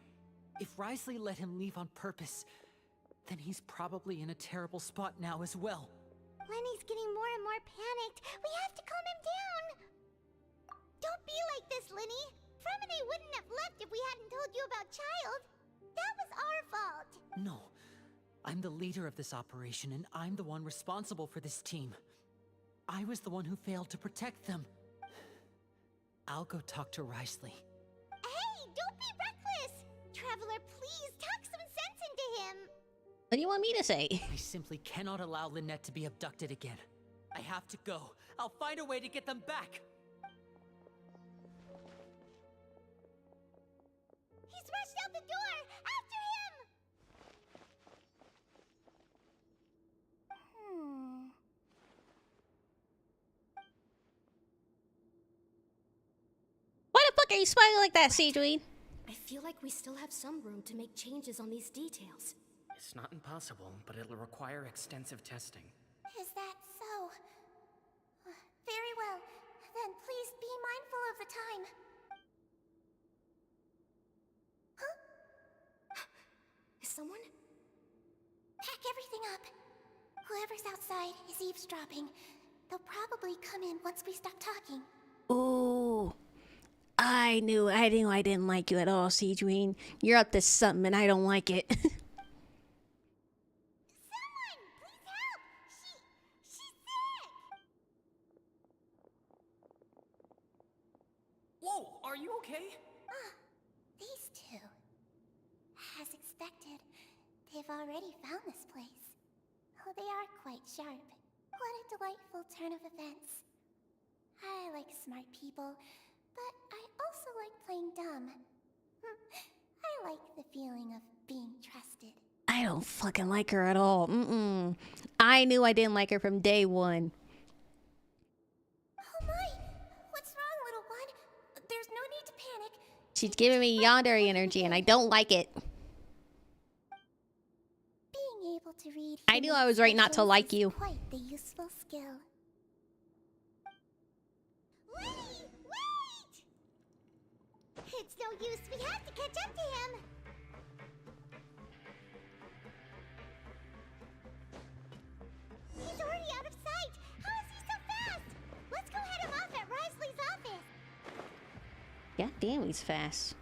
If Risley let him leave on purpose, then he's probably in a terrible spot now as well. Lenny's getting more and more panicked. We have to calm him down. Don't be like this, Lenny. Fremine wouldn't have left if we hadn't told you about Child. That was our fault. No. I'm the leader of this operation, and I'm the one responsible for this team. I was the one who failed to protect them. I'll go talk to Risley. Hey, don't be reckless! Traveler, please talk some sense into him. What do you want me to say? I simply cannot allow Lynette to be abducted again. I have to go. I'll find a way to get them back. He's rushed out the door! After him! Why the fuck are you smiling like that, Seedweed? I feel like we still have some room to make changes on these details. It's not impossible, but it'll require extensive testing. Is that so? Very well. Then please be mindful of the time. Huh? Is someone? Pack everything up. Whoever's outside is eavesdropping. They'll probably come in once we stop talking. Ooh. I knew I didn't like you at all, Seedweed. You're up to something and I don't like it. Someone! Please help! She's sick! Whoa, are you okay? These two. As expected, they've already found this place. Oh, they are quite sharp. What a delightful turn of events. I like smart people, but I also like playing dumb. I like the feeling of being trusted. I don't fucking like her at all. I knew I didn't like her from day one. Oh my! What's wrong, little one? There's no need to panic. She's giving me yandere energy and I don't like it. Being able to read I knew I was right not to like you. quite the useful skill. Lenny, wait! It's no use. We have to catch up to him. He's already out of sight. How is he so fast? Let's go head him off at Risley's office. God damn, he's fast.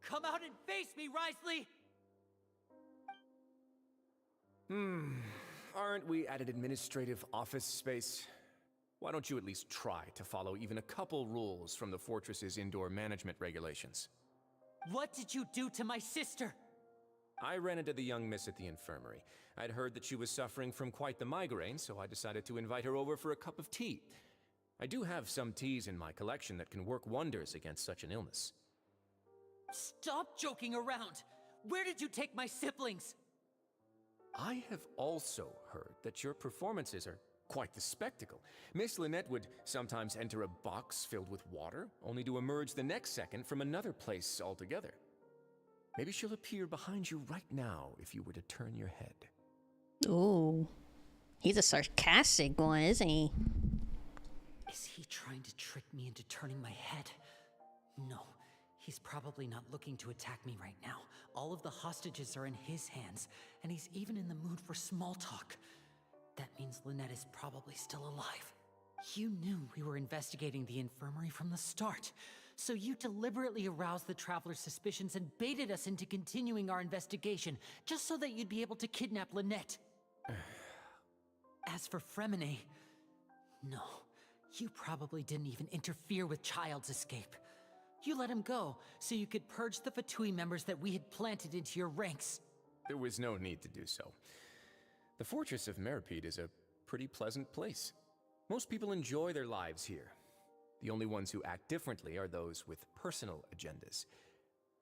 Come out and face me, Risley! Aren't we at an administrative office space? Why don't you at least try to follow even a couple rules from the fortress's indoor management regulations? What did you do to my sister? I ran into the young miss at the infirmary. I'd heard that she was suffering from quite the migraine, so I decided to invite her over for a cup of tea. I do have some teas in my collection that can work wonders against such an illness. Stop joking around! Where did you take my siblings? I have also heard that your performances are quite the spectacle. Miss Lynette would sometimes enter a box filled with water, only to emerge the next second from another place altogether. Maybe she'll appear behind you right now if you were to turn your head. Ooh. He's a sarcastic one, isn't he? Is he trying to trick me into turning my head? No. He's probably not looking to attack me right now. All of the hostages are in his hands, and he's even in the mood for small talk. That means Lynette is probably still alive. You knew we were investigating the infirmary from the start, so you deliberately aroused the Traveler's suspicions and baited us into continuing our investigation, just so that you'd be able to kidnap Lynette. As for Fremine, no, you probably didn't even interfere with Child's escape. You let him go, so you could purge the Fatui members that we had planted into your ranks. There was no need to do so. The Fortress of Meripede is a pretty pleasant place. Most people enjoy their lives here. The only ones who act differently are those with personal agendas.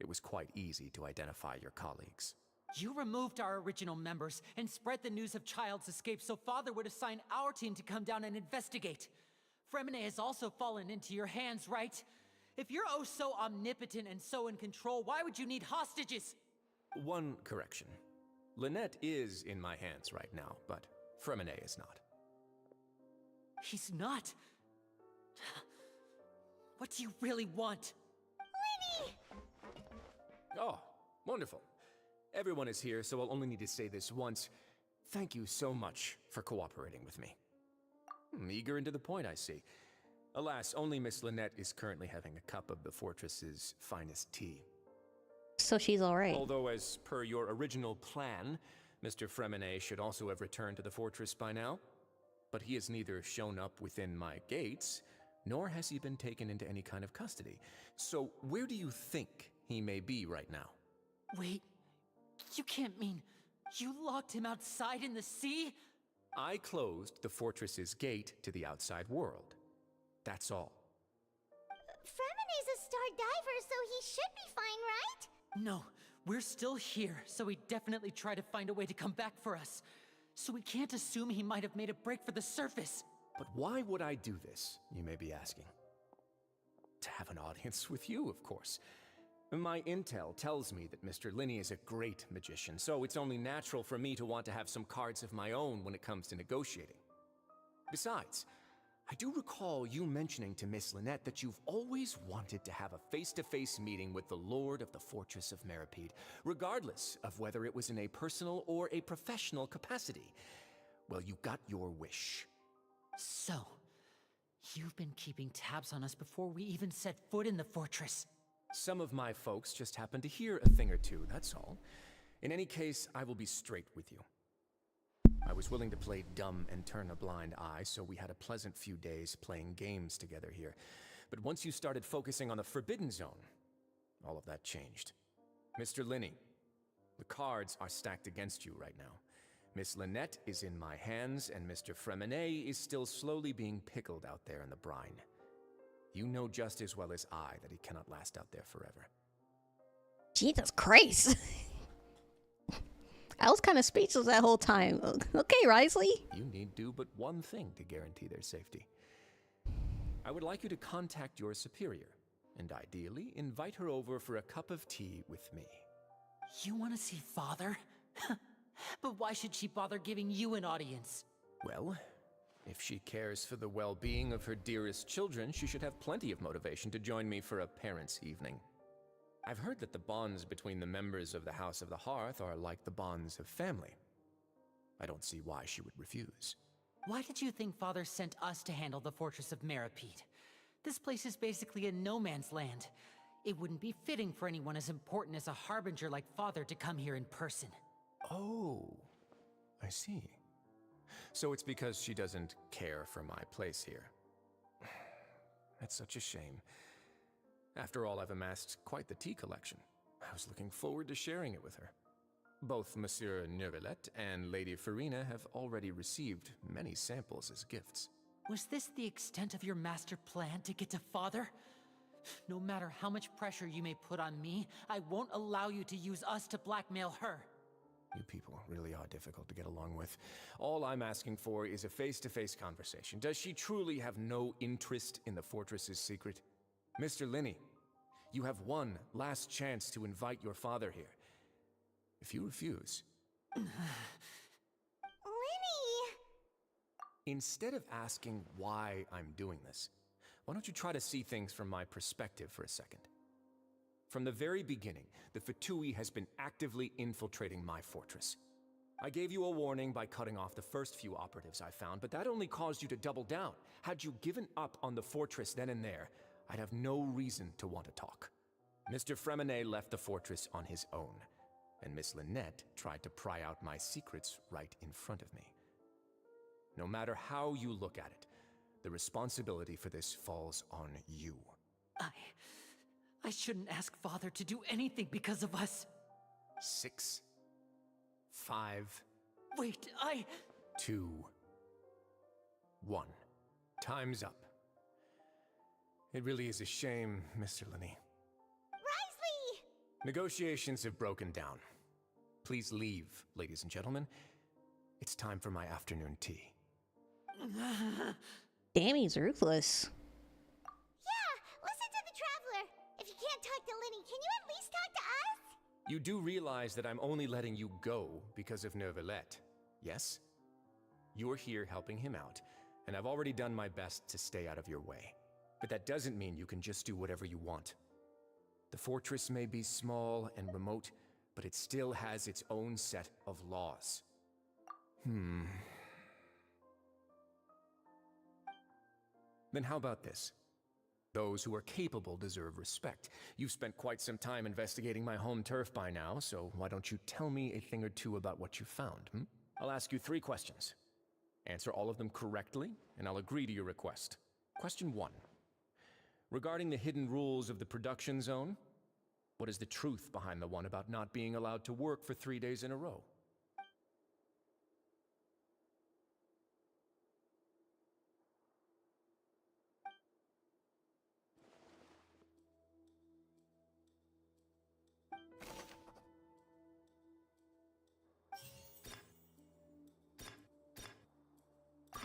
It was quite easy to identify your colleagues. You removed our original members and spread the news of Child's escape so Father would assign our team to come down and investigate. Fremine has also fallen into your hands, right? If you're oh so omnipotent and so in control, why would you need hostages? One correction. Lynette is in my hands right now, but Fremine is not. He's not? What do you really want? Lenny! Oh, wonderful. Everyone is here, so I'll only need to say this once. Thank you so much for cooperating with me. Eager and to the point, I see. Alas, only Miss Lynette is currently having a cup of the fortress's finest tea. So she's alright. Although, as per your original plan, Mr. Fremine should also have returned to the fortress by now. But he has neither shown up within my gates, nor has he been taken into any kind of custody. So where do you think he may be right now? Wait, you can't mean you locked him outside in the sea? I closed the fortress's gate to the outside world. That's all. Fremine's a star diver, so he should be fine, right? No, we're still here, so he definitely tried to find a way to come back for us. So we can't assume he might have made a break for the surface. But why would I do this, you may be asking? To have an audience with you, of course. My intel tells me that Mr. Linney is a great magician, so it's only natural for me to want to have some cards of my own when it comes to negotiating. Besides, I do recall you mentioning to Miss Lynette that you've always wanted to have a face-to-face meeting with the Lord of the Fortress of Meripede, regardless of whether it was in a personal or a professional capacity. Well, you got your wish. So, you've been keeping tabs on us before we even set foot in the fortress. Some of my folks just happened to hear a thing or two, that's all. In any case, I will be straight with you. I was willing to play dumb and turn a blind eye, so we had a pleasant few days playing games together here. But once you started focusing on the Forbidden Zone, all of that changed. Mr. Linney, the cards are stacked against you right now. Miss Lynette is in my hands, and Mr. Fremine is still slowly being pickled out there in the brine. You know just as well as I that he cannot last out there forever. Jesus Christ. I was kind of speechless that whole time. Okay, Risley. You need do but one thing to guarantee their safety. I would like you to contact your superior, and ideally invite her over for a cup of tea with me. You want to see Father? But why should she bother giving you an audience? Well, if she cares for the well-being of her dearest children, she should have plenty of motivation to join me for a parents' evening. I've heard that the bonds between the members of the House of the Hearth are like the bonds of family. I don't see why she would refuse. Why did you think Father sent us to handle the Fortress of Meripede? This place is basically a no-man's land. It wouldn't be fitting for anyone as important as a harbinger like Father to come here in person. Oh, I see. So it's because she doesn't care for my place here. That's such a shame. After all, I've amassed quite the tea collection. I was looking forward to sharing it with her. Both Monsieur Neuvillette and Lady Farina have already received many samples as gifts. Was this the extent of your master plan to get to Father? No matter how much pressure you may put on me, I won't allow you to use us to blackmail her. You people really are difficult to get along with. All I'm asking for is a face-to-face conversation. Does she truly have no interest in the fortress's secret? Mr. Linney, you have one last chance to invite your father here. If you refuse... Lenny! Instead of asking why I'm doing this, why don't you try to see things from my perspective for a second? From the very beginning, the Fatui has been actively infiltrating my fortress. I gave you a warning by cutting off the first few operatives I found, but that only caused you to double down. Had you given up on the fortress then and there, I'd have no reason to want to talk. Mr. Fremine left the fortress on his own, and Miss Lynette tried to pry out my secrets right in front of me. No matter how you look at it, the responsibility for this falls on you. I shouldn't ask Father to do anything because of us. 6, 5, Wait, 2, 1. Time's up. It really is a shame, Mr. Linney. Risley! Negotiations have broken down. Please leave, ladies and gentlemen. It's time for my afternoon tea. Damn, he's ruthless. Yeah, listen to the Traveler. If you can't talk to Linny, can you at least talk to us? You do realize that I'm only letting you go because of Neuvillette, yes? You're here helping him out, and I've already done my best to stay out of your way. But that doesn't mean you can just do whatever you want. The fortress may be small and remote, but it still has its own set of laws. Then how about this? Those who are capable deserve respect. You've spent quite some time investigating my home turf by now, so why don't you tell me a thing or two about what you found, I'll ask you 3 questions. Answer all of them correctly, and I'll agree to your request. Question 1. Regarding the hidden rules of the production zone, what is the truth behind the one about not being allowed to work for 3 days in a row?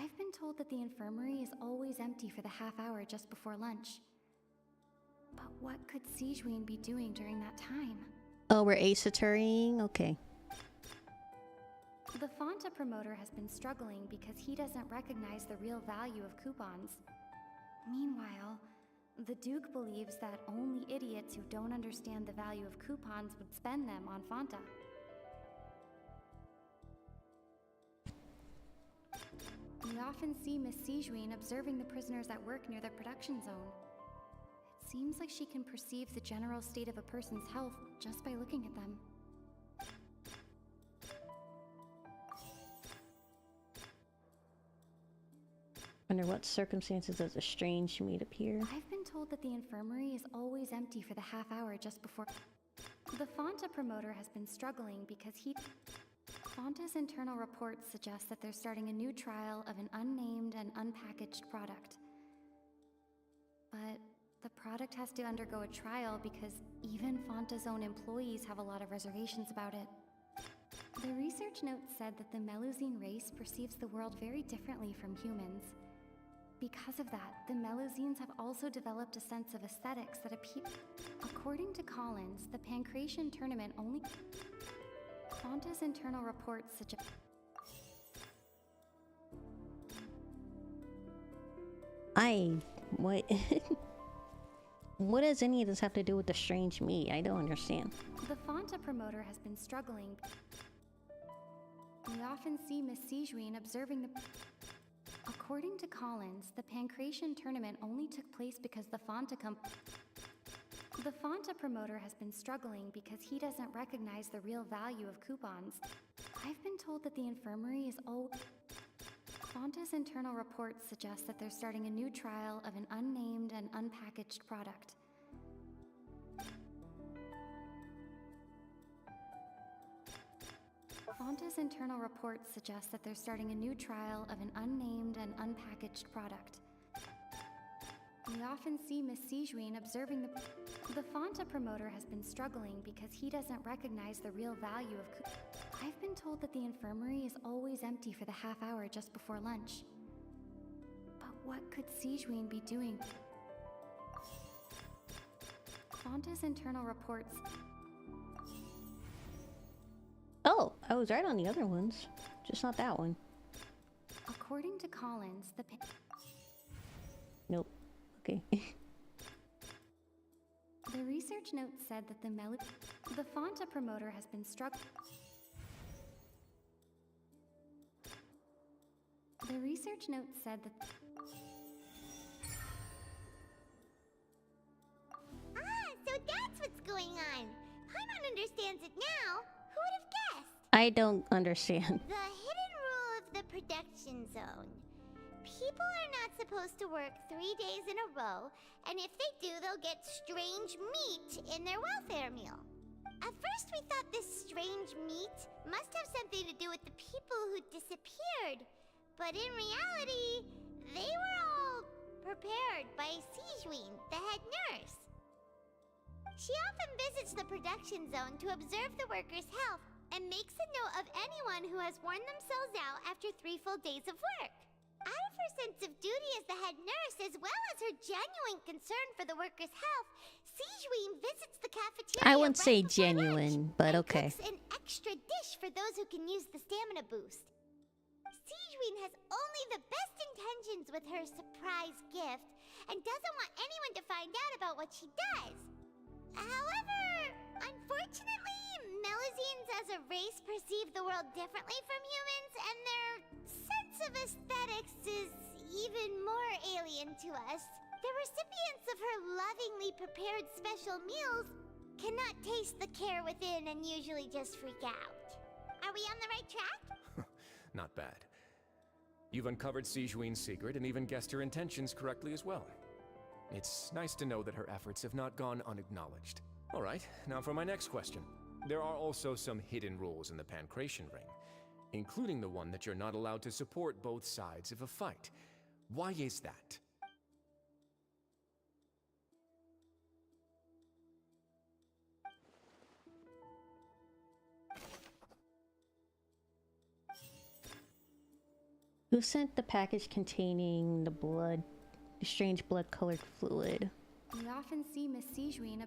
I've been told that the infirmary is always empty for the half hour just before lunch. But what could Sijuin be doing during that time? Oh, we're asaturing? Okay. The Fanta promoter has been struggling because he doesn't recognize the real value of coupons. Meanwhile, the Duke believes that only idiots who don't understand the value of coupons would spend them on Fanta. We often see Miss Sijuin observing the prisoners at work near the production zone. It seems like she can perceive the general state of a person's health just by looking at them. Under what circumstances does a strange meat appear? I've been told that the infirmary is always empty for the half hour just before... The Fanta promoter has been struggling because Fanta's internal reports suggest that they're starting a new trial of an unnamed and unpackaged product. But the product has to undergo a trial because even Fanta's own employees have a lot of reservations about it. The research note said that the Melusine race perceives the world very differently from humans. Because of that, the Melusines have also developed a sense of aesthetics that appear... According to Collins, the Pancration tournament only... Fanta's internal reports suggest... What? What does any of this have to do with the strange meat? I don't understand. The Fanta promoter has been struggling. We often see Miss Sijuin observing the... According to Collins, the Pancration tournament only took place because the Fanta The Fanta promoter has been struggling because he doesn't recognize the real value of coupons. I've been told that the infirmary is Fanta's internal reports suggest that they're starting a new trial of an unnamed and unpackaged product. Fanta's internal reports suggest that they're starting a new trial of an unnamed and unpackaged product. We often see Miss Sijuin observing the Fanta promoter has been struggling because he doesn't recognize the real value of I've been told that the infirmary is always empty for the half hour just before lunch. But what could Sijuin be doing? Fanta's internal reports... Oh, I was right on the other ones. Just not that one. According to Collins, the... Nope. Okay. The research note said that the Fanta promoter has been The research note said that... Ah, so that's what's going on. Paimon understands it now. Who would have guessed? I don't understand. The hidden rule of the production zone. people are not supposed to work 3 days in a row, and if they do, they'll get strange meat in their welfare meal. At first, we thought this strange meat must have something to do with the people who disappeared, but in reality, they were all prepared by Sijween, the head nurse. She often visits the production zone to observe the workers' health and makes a note of anyone who has worn themselves out after 3 full days of work. Out of her sense of duty as the head nurse, as well as her genuine concern for the workers' health, Sijween visits the cafeteria. I wouldn't say genuine, but okay. Cooks an extra dish for those who can use the stamina boost. Sijween has only the best intentions with her surprise gift and doesn't want anyone to find out about what she does. However, unfortunately, Melusines as a race perceive the world differently from humans, and their sense of aesthetics is even more alien to us. The recipients of her lovingly prepared special meals cannot taste the care within and usually just freak out. Are we on the right track? Not bad. You've uncovered Sijween's secret and even guessed her intentions correctly as well. It's nice to know that her efforts have not gone unacknowledged. All right, now for my next question. There are also some hidden rules in the Pancration Ring, including the one that you're not allowed to support both sides of a fight. Why is that? Who sent the package containing the strange blood-colored fluid? We often see Miss Sijween.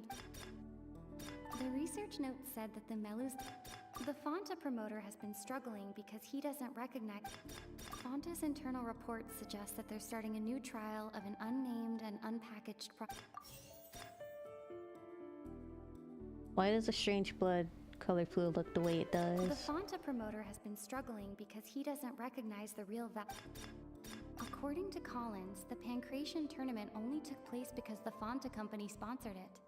The research note said that the Fanta promoter has been struggling because he doesn't recognize. Fanta's internal reports suggest that they're starting a new trial of an unnamed and unpackaged Why does the strange blood-colored fluid look the way it does? The Fanta promoter has been struggling because he doesn't recognize the real value. According to Collins, the Pancration tournament only took place because the Fanta company sponsored it.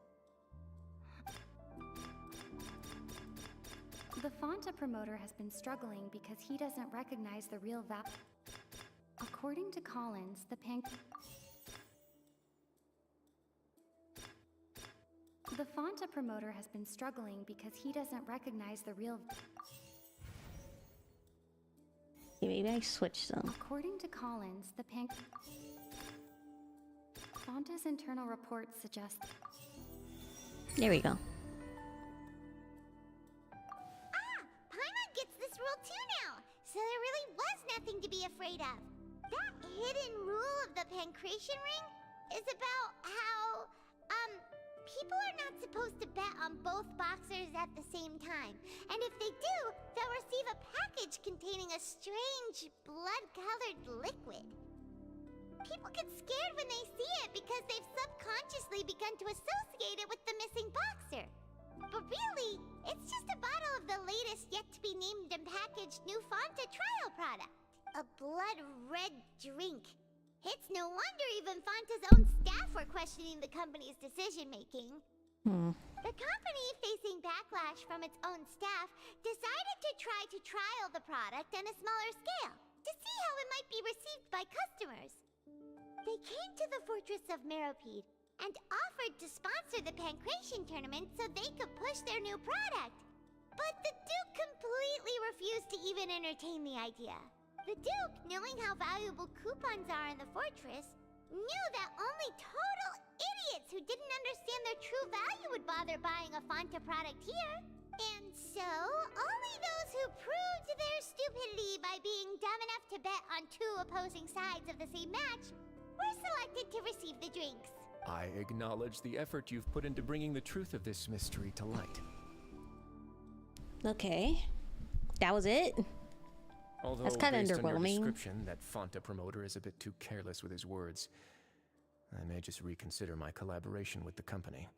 The Fanta promoter has been struggling because he doesn't recognize the real value. According to Collins, the Fanta promoter has been struggling because he doesn't recognize the real. Maybe I switched them. According to Collins, the Fanta's internal reports suggest. There we go. Paimon gets this rule too now, so there really was nothing to be afraid of. That hidden rule of the Pancration Ring is about how, people are not supposed to bet on both boxers at the same time. And if they do, they'll receive a package containing a strange blood-colored liquid. People get scared when they see it because they've subconsciously begun to associate it with the missing boxer. But really, it's just a bottle of the latest yet-to-be-named and packaged new Fanta trial product. A blood-red drink. It's no wonder even Fanta's own staff were questioning the company's decision-making. The company, facing backlash from its own staff, decided to try to trial the product on a smaller scale to see how it might be received by customers. They came to the fortress of Meropide and offered to sponsor the Pancration tournament so they could push their new product. But the Duke completely refused to even entertain the idea. The Duke, knowing how valuable coupons are in the fortress, knew that only total idiots who didn't understand their true value would bother buying a Fanta product here. And so, only those who proved their stupidity by being dumb enough to bet on 2 opposing sides of the same match were selected to receive the drinks. I acknowledge the effort you've put into bringing the truth of this mystery to light. Okay. That was it? Although, that's kind of based on your underwhelming. description, that Fanta promoter is a bit too careless with his words. I may just reconsider my collaboration with the company.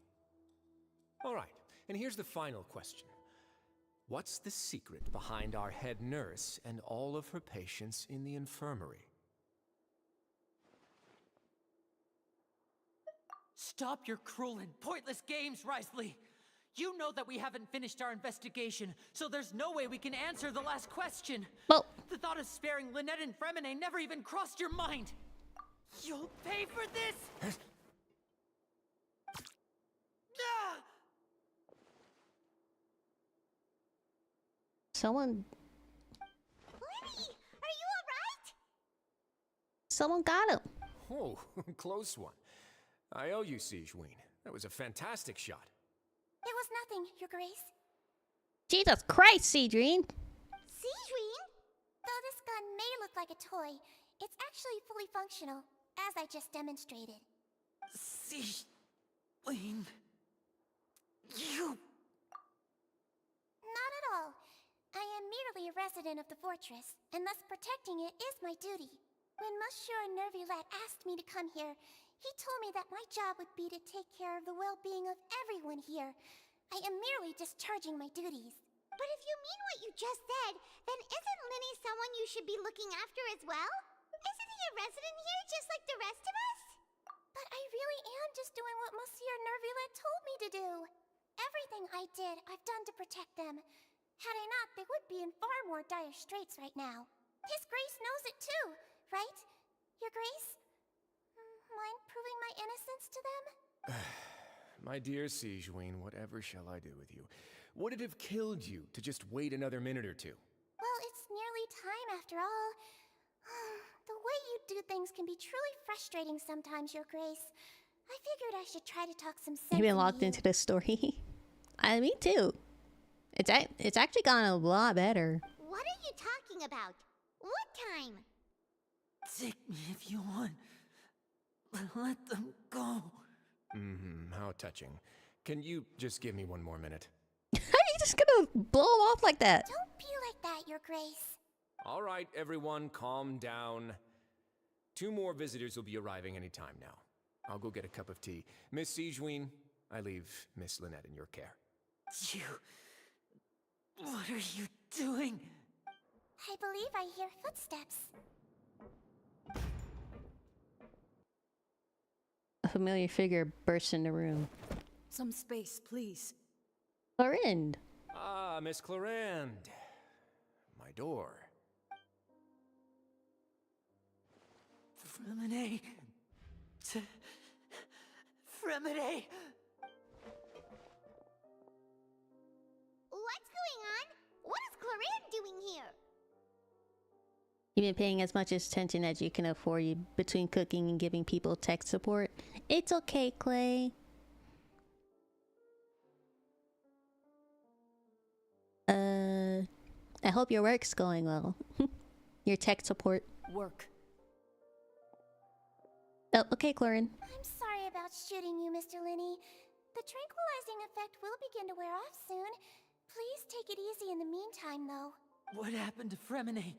All right, and here's the final question. What's the secret behind our head nurse and all of her patients in the infirmary? Stop your cruel and pointless games, Risley! You know that we haven't finished our investigation, so there's no way we can answer the last question. Well, the thought of sparing Lynette and Fremine never even crossed your mind. You'll pay for this! Someone Lenny, are you alright? Someone got him. Oh, close one. I owe you, Sigeween. That was a fantastic shot. It was nothing, Your Grace. Jesus Christ, Cedrine. Sigeween? Though this gun may look like a toy, it's actually fully functional, as I just demonstrated. Sigeween... You... Not at all. I am merely a resident of the fortress, and thus protecting it is my duty. When Monsieur Nervulette asked me to come here, he told me that my job would be to take care of the well-being of everyone here. I am merely discharging my duties. But if you mean what you just said, then isn't Linny someone you should be looking after as well? Isn't he a resident here just like the rest of us? But I really am just doing what Monsieur Nervulette told me to do. Everything I did, I've done to protect them. Had I not, they would be in far more dire straits right now. His Grace knows it too, right? Your Grace? Mind proving my innocence to them? My dear Sigeween, whatever shall I do with you? Would it have killed you to just wait another minute or two? Well, it's nearly time after all. The way you do things can be truly frustrating sometimes, Your Grace. I figured I should try to talk some sense You've been into locked you. into the story. Me too. It's actually gotten a lot better. What are you talking about? What time? Take me if you want. Let them go. How touching. Can you just give me one more minute? How are you just gonna blow him off like that? Don't be like that, Your Grace. All right, everyone, calm down. 2 more visitors will be arriving any time now. I'll go get a cup of tea. Miss Sigeween, I leave Miss Lynette in your care. You... What are you doing? I believe I hear footsteps. A familiar figure bursts in the room. Some space, please. Clorind. Ah, Miss Clorind. My door. Fremine. Fremine. What's going on? What is Clorind doing here? You've been paying as much attention as you can afford between cooking and giving people tech support. It's okay, Clay. I hope your work's going well. Your tech support. Work. Oh, okay, Clorin. I'm sorry about shooting you, Mr. Linney. The tranquilizing effect will begin to wear off soon. Please take it easy in the meantime, though. What happened to Fremine?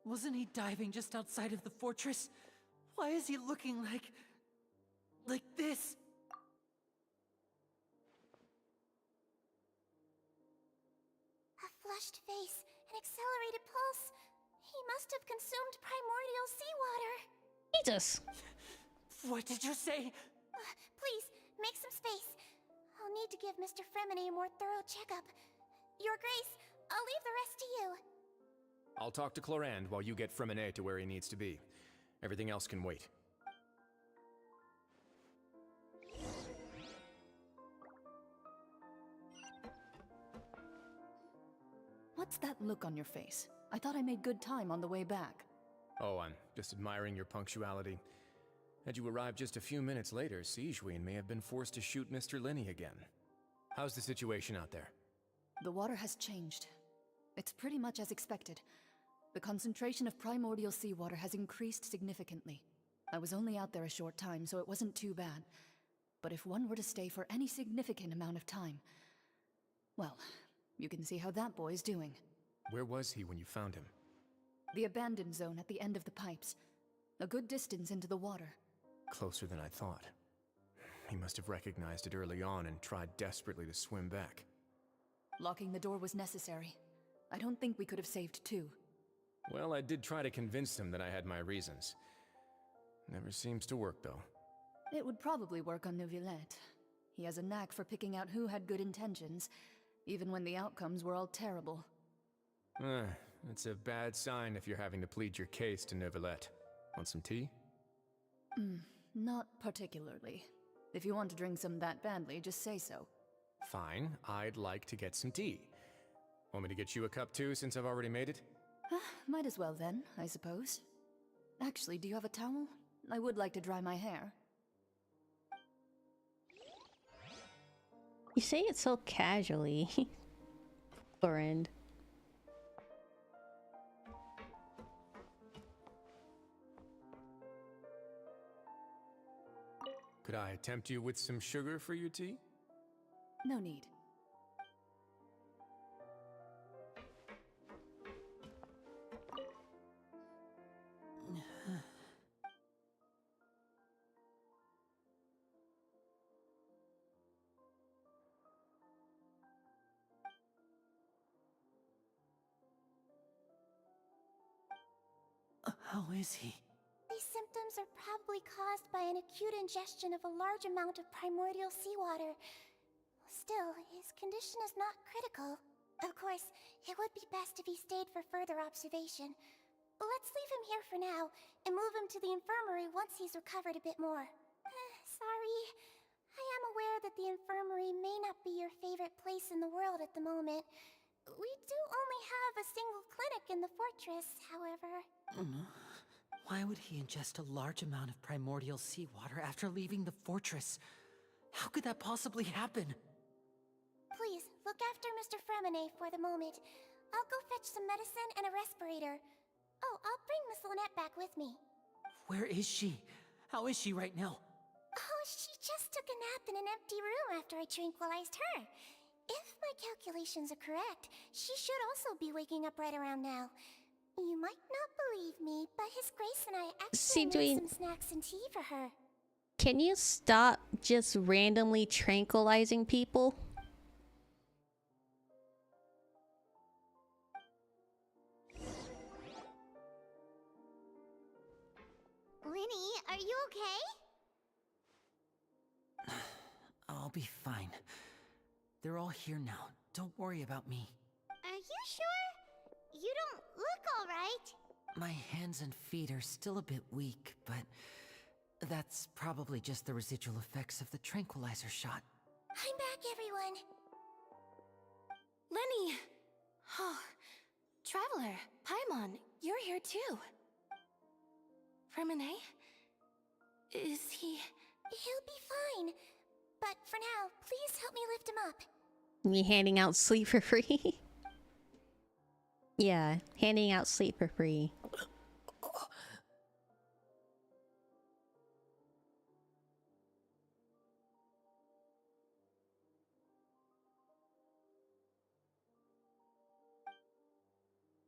Wasn't he diving just outside of the fortress? Why is he looking like this? A flushed face, an accelerated pulse. He must have consumed primordial seawater. Jesus! What did you say? Please, make some space. I'll need to give Mr. Fremine a more thorough checkup. Your Grace, I'll leave the rest to you. I'll talk to Clorind while you get Fremine to where he needs to be. Everything else can wait. What's that look on your face? I thought I made good time on the way back. Oh, I'm just admiring your punctuality. Had you arrived just a few minutes later, Sigeween may have been forced to shoot Mr. Linney again. How's the situation out there? The water has changed. It's pretty much as expected. The concentration of primordial seawater has increased significantly. I was only out there a short time, so it wasn't too bad. But if one were to stay for any significant amount of time... well, you can see how that boy's doing. Where was he when you found him? The abandoned zone at the end of the pipes. A good distance into the water. Closer than I thought. He must have recognized it early on and tried desperately to swim back. Locking the door was necessary. I don't think we could have saved two. Well, I did try to convince him that I had my reasons. Never seems to work, though. It would probably work on Neuvillette. He has a knack for picking out who had good intentions, even when the outcomes were all terrible. It's a bad sign if you're having to plead your case to Neuvillette. Want some tea? Not particularly. If you want to drink some that badly, just say so. Fine, I'd like to get some tea. Want me to get you a cup too, since I've already made it? Might as well then, I suppose. Actually, do you have a towel? I would like to dry my hair. You say it so casually. Friend. Could I tempt you with some sugar for your tea? No need. How is he? These symptoms are probably caused by an acute ingestion of a large amount of primordial seawater. Still, his condition is not critical. Of course, it would be best if he stayed for further observation. Let's leave him here for now, and move him to the infirmary once he's recovered a bit more. Sorry. I am aware that the infirmary may not be your favorite place in the world at the moment. We do only have a single clinic in the fortress, however. Why would he ingest a large amount of primordial seawater after leaving the fortress? How could that possibly happen? Please, look after Mr. Fremine for the moment. I'll go fetch some medicine and a respirator. Oh, I'll bring Miss Lynette back with me. Where is she? How is she right now? Oh, she just took a nap in an empty room after I tranquilized her. If my calculations are correct, she should also be waking up right around now. You might not believe me, but His Grace and I actually made some snacks and tea for her. Can you stop just randomly tranquilizing people? Linny, are you okay? I'll be fine. They're all here now. Don't worry about me. Are you sure? You don't look alright. My hands and feet are still a bit weak, but that's probably just the residual effects of the tranquilizer shot. I'm back, everyone. Lenny! Oh, Traveler, Paimon, you're here too. Fremine? Is he... He'll be fine. But for now, please help me lift him up. You handing out sleep for free? Yeah, handing out sleep for free.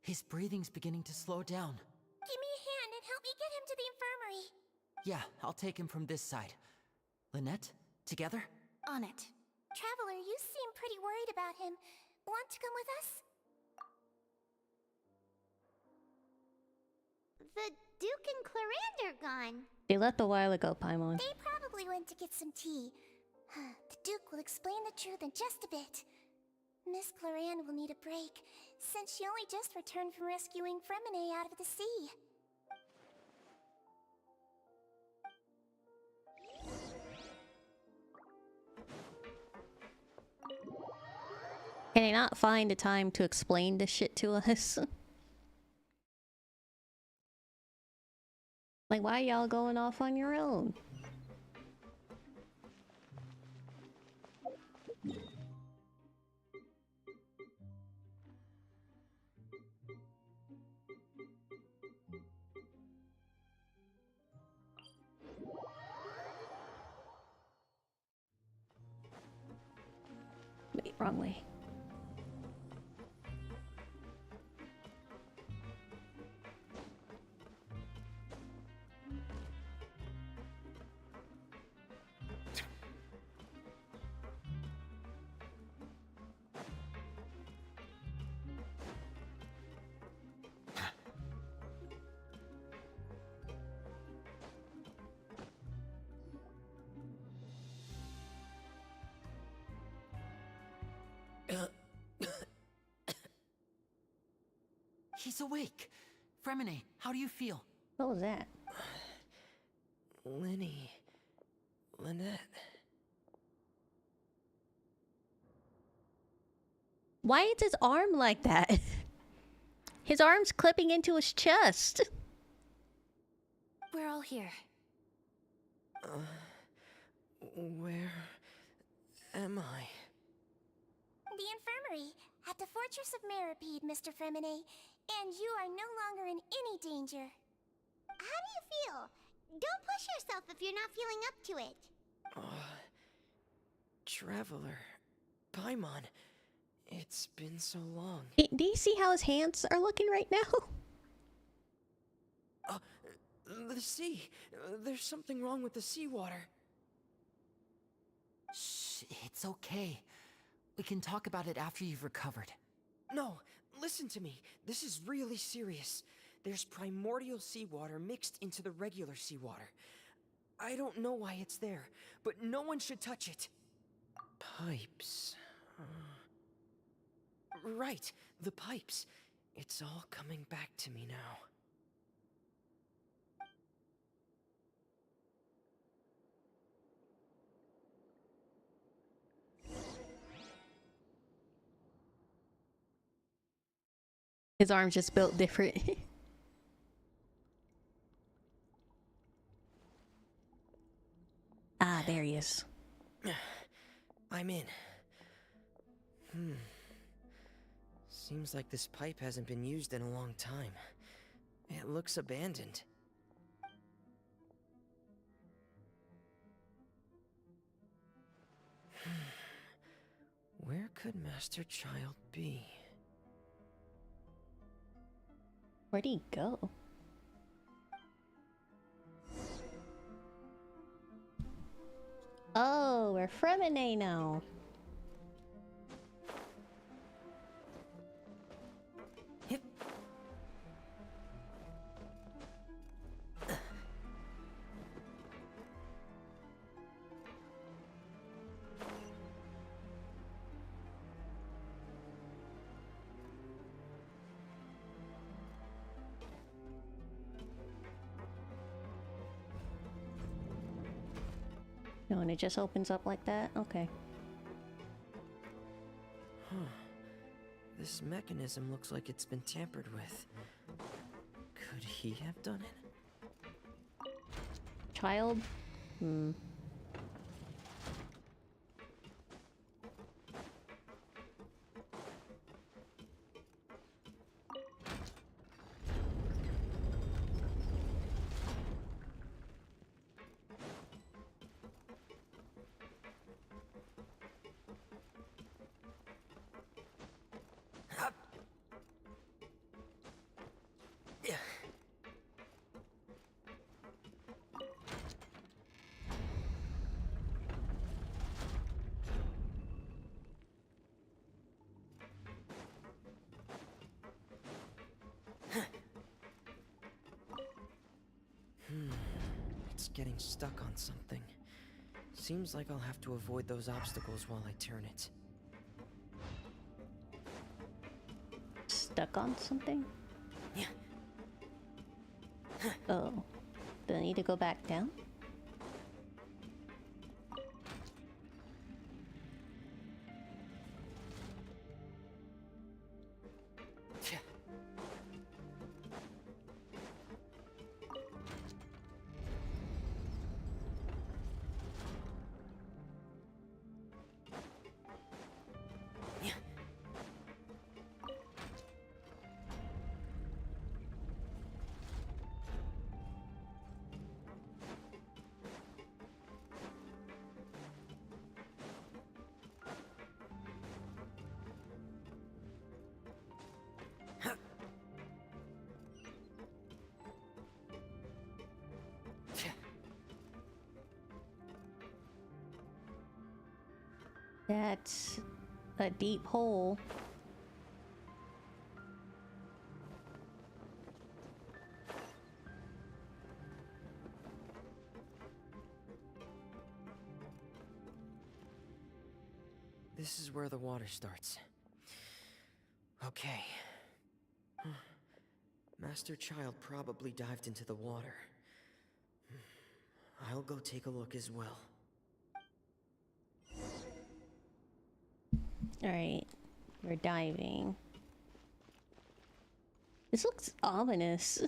His breathing's beginning to slow down. Give me a hand and help me get him to the infirmary. Yeah, I'll take him from this side. Lynette, together? On it. Traveler, you seem pretty worried about him. Want to come with us? The Duke and Clarand are gone. They left a while ago, Paimon. They probably went to get some tea. The Duke will explain the truth in just a bit. Miss Clarand will need a break, since she only just returned from rescuing Fremine out of the sea. Can they not find the time to explain this shit to us? Like, why y'all going off on your own? Wait, wrong way. He's awake. Fremine, how do you feel? What was that? Lenny. Lynette. Why is his arm like that? His arm's clipping into his chest. We're all here. Where am I? The infirmary at the Fortress of Meripede, Mr. Fremine. And you are no longer in any danger. How do you feel? Don't push yourself if you're not feeling up to it. Traveler. Paimon. It's been so long. Do you see how his hands are looking right now? The sea. There's something wrong with the seawater. Shh, it's okay. We can talk about it after you've recovered. No, listen to me. This is really serious. There's primordial seawater mixed into the regular seawater. I don't know why it's there, but no one should touch it. Pipes. Right, the pipes. It's all coming back to me now. His arm's just built different. Ah, there he is. I'm in. Seems like this pipe hasn't been used in a long time. It looks abandoned. Where could Master Child be? Where'd he go? Oh, we're Fremine now. No, and it just opens up like that? Okay. Huh. This mechanism looks like it's been tampered with. Could he have done it? Child? It's getting stuck on something. Seems like I'll have to avoid those obstacles while I turn it. Stuck on something? Yeah. Oh. Do I need to go back down? That's a deep hole. This is where the water starts. Okay. Master Child probably dived into the water. I'll go take a look as well. Alright, we're diving. This looks ominous.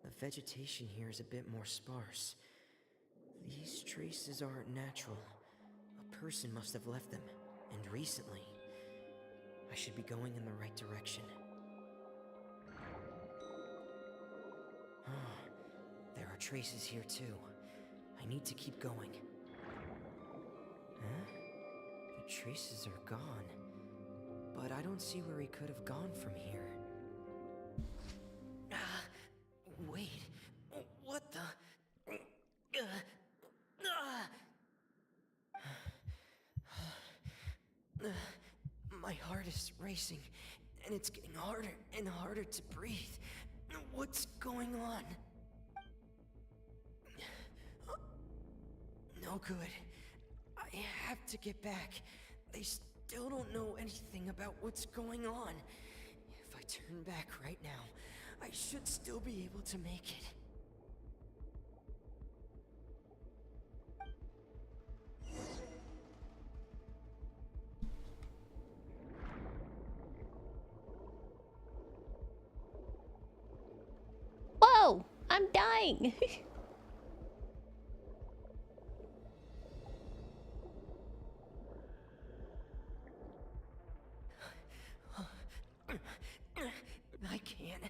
The vegetation here is a bit more sparse. These traces aren't natural. A person must have left them, and recently. I should be going in the right direction. There are traces here too. I need to keep going. Huh? The traces are gone. But I don't see where he could have gone from here. Wait. What the? My heart is racing, and it's getting harder and harder to breathe. What's going on? No good. I have to get back. They still don't know anything about what's going on. If I turn back right now, I should still be able to make it. Whoa! I'm dying! I can't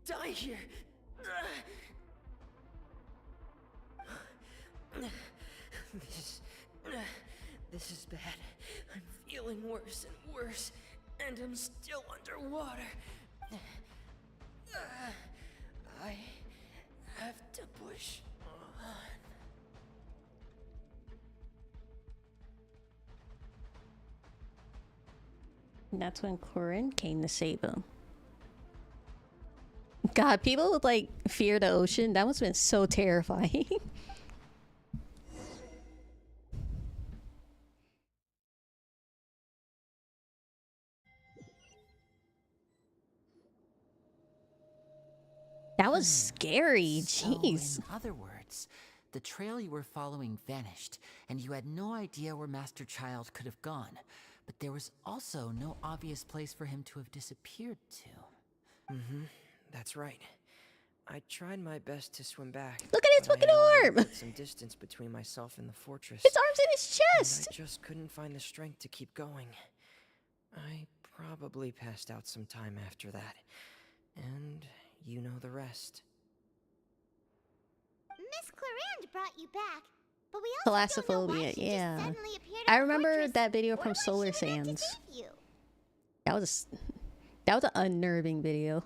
die here. This is bad. I'm feeling worse and worse, and I'm still underwater. I have to push on. And that's when Corin came to save him. God, people would like fear the ocean. That must have been so terrifying. That was scary. Jeez. So, in other words, the trail you were following vanished, and you had no idea where Master Child could have gone. But there was also no obvious place for him to have disappeared to. That's right. I tried my best to swim back. Look at his fucking arm! Put some distance between myself and the fortress. His arm's in his chest! I just couldn't find the strength to keep going. I probably passed out some time after that. And you know the rest. Miss Clarande brought you back, but we also Thalassophobia, yeah. I remember that video from Solar Sands. That was an unnerving video.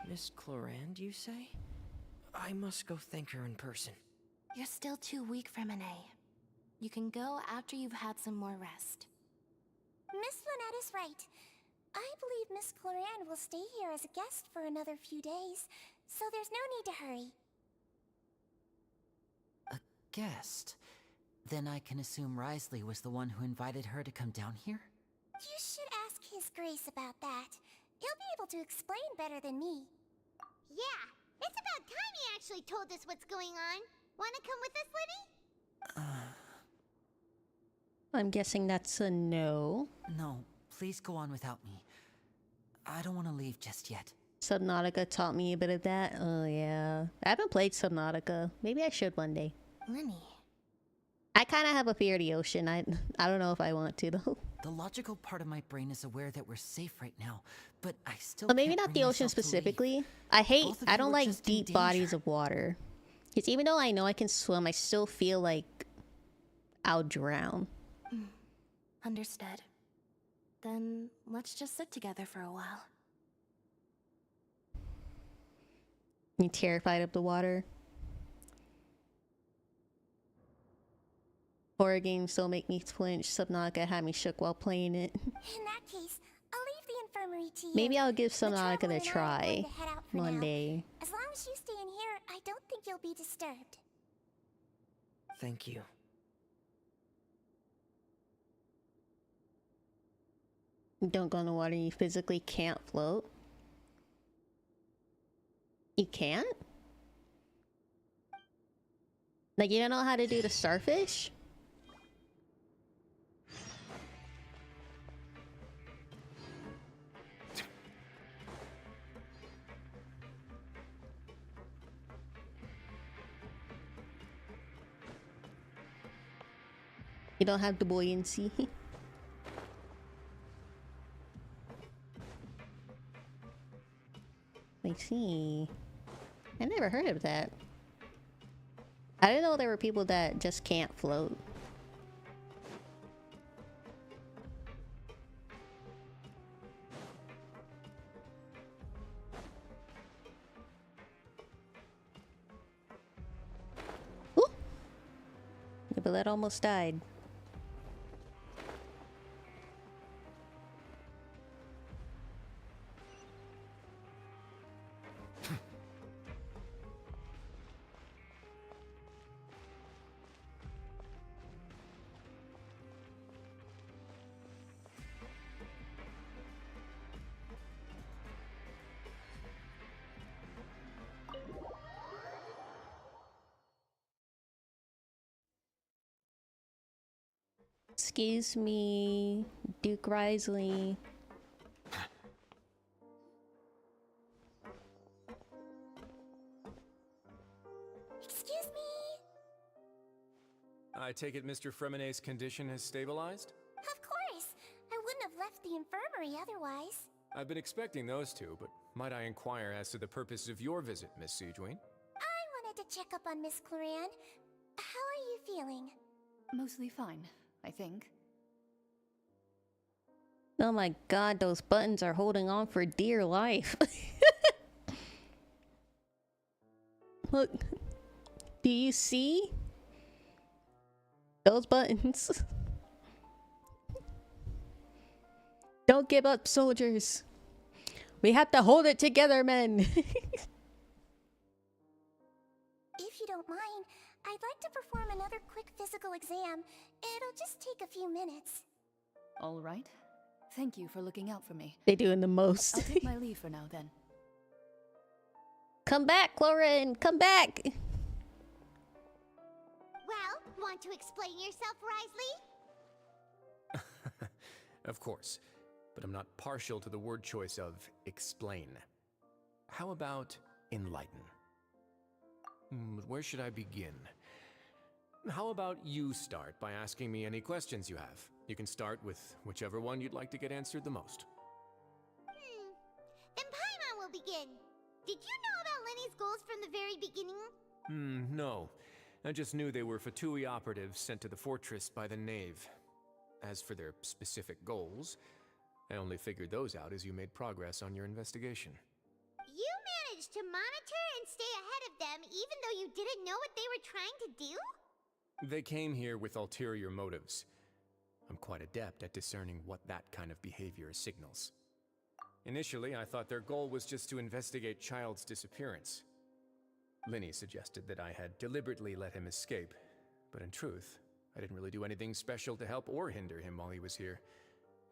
Miss Clarande, you say? I must go thank her in person. You're still too weak for Monet. You can go after you've had some more rest. Miss Lynette is right. I believe Miss Clarande will stay here as a guest for another few days, so there's no need to hurry. A guest? Then I can assume Risley was the one who invited her to come down here? You should ask His Grace about that. He'll be able to explain better than me. Yeah, it's about time he actually told us what's going on. Wanna come with us, Libby? I'm guessing that's a no. No, please go on without me. I don't want to leave just yet. Subnautica taught me a bit of that. Oh yeah. I haven't played Subnautica. Maybe I should one day. Lenny. I kind of have a fear of the ocean. I don't know if I want to though. The logical part of my brain is aware that we're safe right now, but I still Well, maybe can't not bring the ocean myself to specifically. leave. I don't are like just in deep danger. bodies of water. Because even though I know I can swim, I still feel like I'll drown. Understood. Then let's just sit together for a while. You terrified of the water? Horror games still make me flinch. Subnautica had me shook while playing it. In that case, I'll leave the infirmary to you. Maybe I'll give The Sonaka traveler a and I are try going to head out for one now. day. As long as you stay in here, I don't think you'll be disturbed. Thank you. Don't go in the water, you physically can't float. You can't? Like, you don't know how to do the starfish? You don't have the buoyancy. I see. I never heard of that. I didn't know there were people that just can't float. Ooh! Yeah, but that almost died. Excuse me, Duke Risley. Excuse me? I take it Mr. Fremenet's condition has stabilized? Of course. I wouldn't have left the infirmary otherwise. I've been expecting those two, but might I inquire as to the purpose of your visit, Miss Siegewien? I wanted to check up on Miss Cloran. How are you feeling? Mostly fine, I think. Oh my god, those buttons are holding on for dear life. Look, do you see? Those buttons. Don't give up, soldiers. We have to hold it together, men. If you don't mind, I'd like to perform another quick physical exam. It'll just take a few minutes. All right. Thank you for looking out for me. They doing the most. I'll take my leave for now, then. Come back, Cloran, come back. Well, want to explain yourself, Risley? Of course, but I'm not partial to the word choice of explain. How about enlighten? Where should I begin? How about you start by asking me any questions you have? You can start with whichever one you'd like to get answered the most. Then Paimon will begin. Did you know about Lenny's goals from the very beginning? No. I just knew they were Fatui operatives sent to the fortress by the Knave. As for their specific goals, I only figured those out as you made progress on your investigation. You managed to monitor and stay ahead of them even though you didn't know what they were trying to do? They came here with ulterior motives. I'm quite adept at discerning what that kind of behavior signals. Initially, I thought their goal was just to investigate Child's disappearance. Linny suggested that I had deliberately let him escape, but in truth, I didn't really do anything special to help or hinder him while he was here.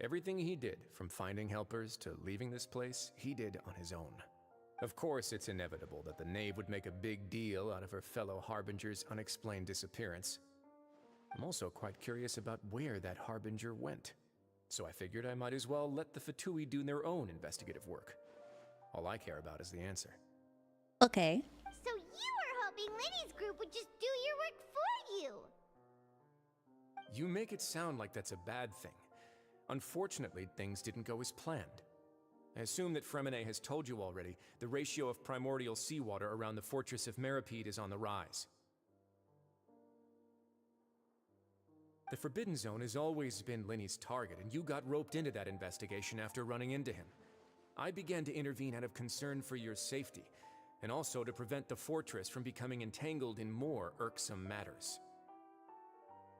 Everything he did, from finding helpers to leaving this place, he did on his own. Of course, it's inevitable that the Knave would make a big deal out of her fellow Harbinger's unexplained disappearance. I'm also quite curious about where that Harbinger went, so I figured I might as well let the Fatui do their own investigative work. All I care about is the answer. Okay. So you were hoping Lenny's group would just do your work for you? You make it sound like that's a bad thing. Unfortunately, things didn't go as planned. I assume that Fremenet has told you already, the ratio of primordial seawater around the fortress of Meripede is on the rise. The Forbidden Zone has always been Linny's target, and you got roped into that investigation after running into him. I began to intervene out of concern for your safety, and also to prevent the fortress from becoming entangled in more irksome matters.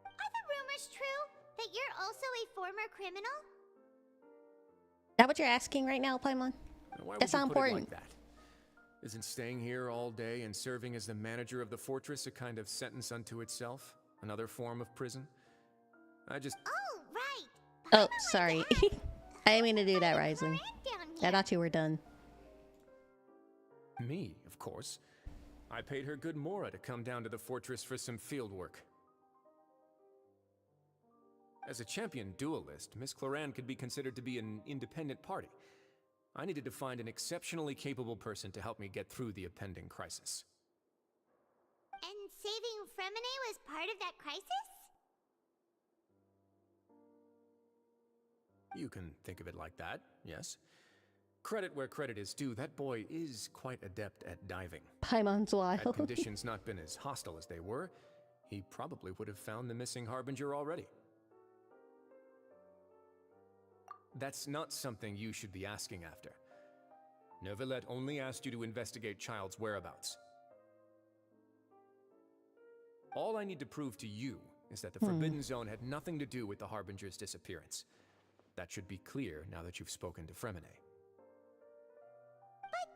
Are the rumors true that you're also a former criminal? that what you're asking right now, Paimon? Why That's would not you put it important. like that? Isn't staying here all day and serving as the manager of the fortress a kind of sentence unto itself? Another form of prison? I just... Oh, right. Oh, sorry. I didn't mean to do that, Risley. I thought you were done. Me, of course. I paid her good mora to come down to the fortress for some field work. As a champion duelist, Miss Cloran could be considered to be an independent party. I needed to find an exceptionally capable person to help me get through the impending crisis. And saving Fremine was part of that crisis? You can think of it like that, yes. Credit where credit is due, that boy is quite adept at diving. Paimon's wild. Had conditions not been as hostile as they were, he probably would have found the missing Harbinger already. That's not something you should be asking after. Neuvillette only asked you to investigate Child's whereabouts. All I need to prove to you is that the Forbidden Zone had nothing to do with the Harbinger's disappearance. That should be clear now that you've spoken to Fremine. But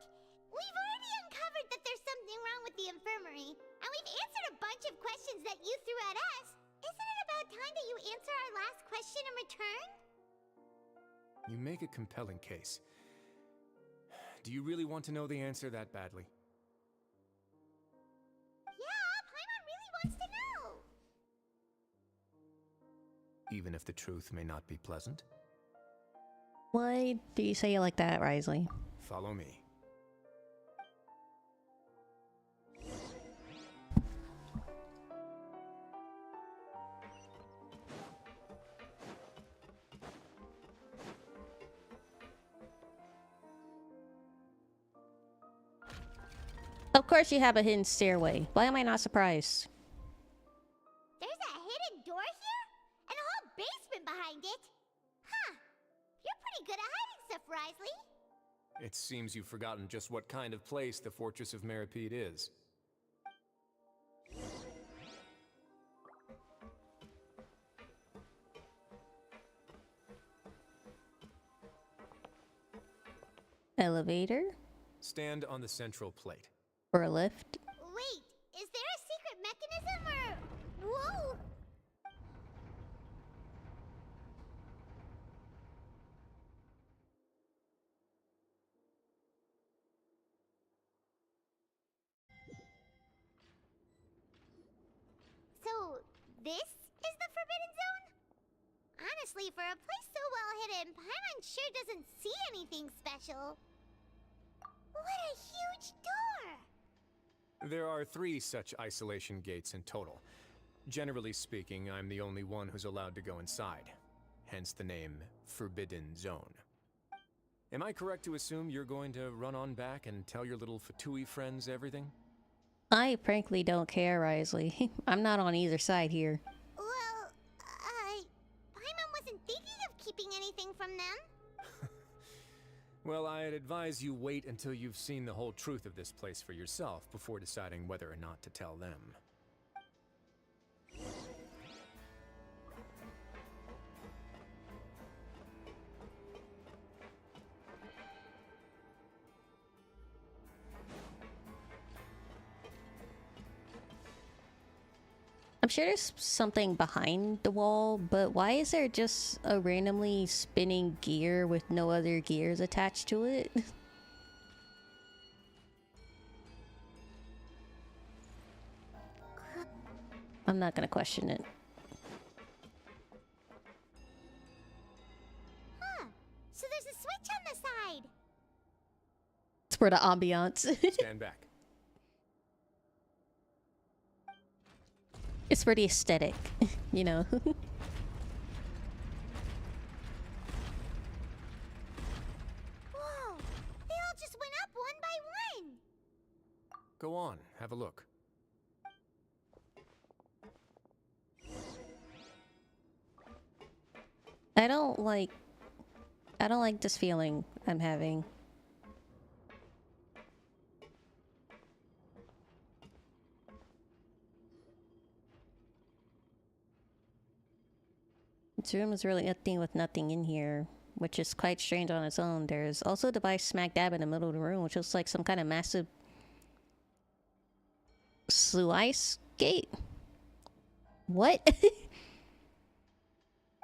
we've already uncovered that there's something wrong with the infirmary, and we've answered a bunch of questions that you threw at us. Isn't it about time that you answer our last question in return? You make a compelling case. Do you really want to know the answer that badly? Yeah, Paimon really wants to know. Even if the truth may not be pleasant? Why do you say it like that, Risley? Follow me. Of course you have a hidden stairway. Why am I not surprised? There's a hidden door here? And a whole basement behind it? Huh. You're pretty good at hiding stuff, Risley. It seems you've forgotten just what kind of place the Fortress of Meripede is. Elevator? Stand on the central plate. Or a lift? Wait, is there a secret mechanism or... Whoa! So, this is the Forbidden Zone? Honestly, for a place so well hidden, Paimon sure doesn't see anything special. What a huge door! There are 3 such isolation gates in total. Generally speaking, I'm the only one who's allowed to go inside. Hence the name Forbidden Zone. Am I correct to assume you're going to run on back and tell your little Fatui friends everything? I frankly don't care, Risley. I'm not on either side here. Well, Paimon wasn't thinking of keeping anything from them. Well, I'd advise you wait until you've seen the whole truth of this place for yourself before deciding whether or not to tell them. I'm sure there's something behind the wall, but why is there just a randomly spinning gear with no other gears attached to it? I'm not gonna question it. Huh. So there's a switch on the side. It's for the ambiance. Stand back. It's for the aesthetic, you know. Whoa! They all just went up one by one. Go on, have a look. I don't like this feeling I'm having. This room is really a thing with nothing in here. which is quite strange on its own. There's also a device smack dab in the middle of the room, which looks like some kind of massive sluice gate. What?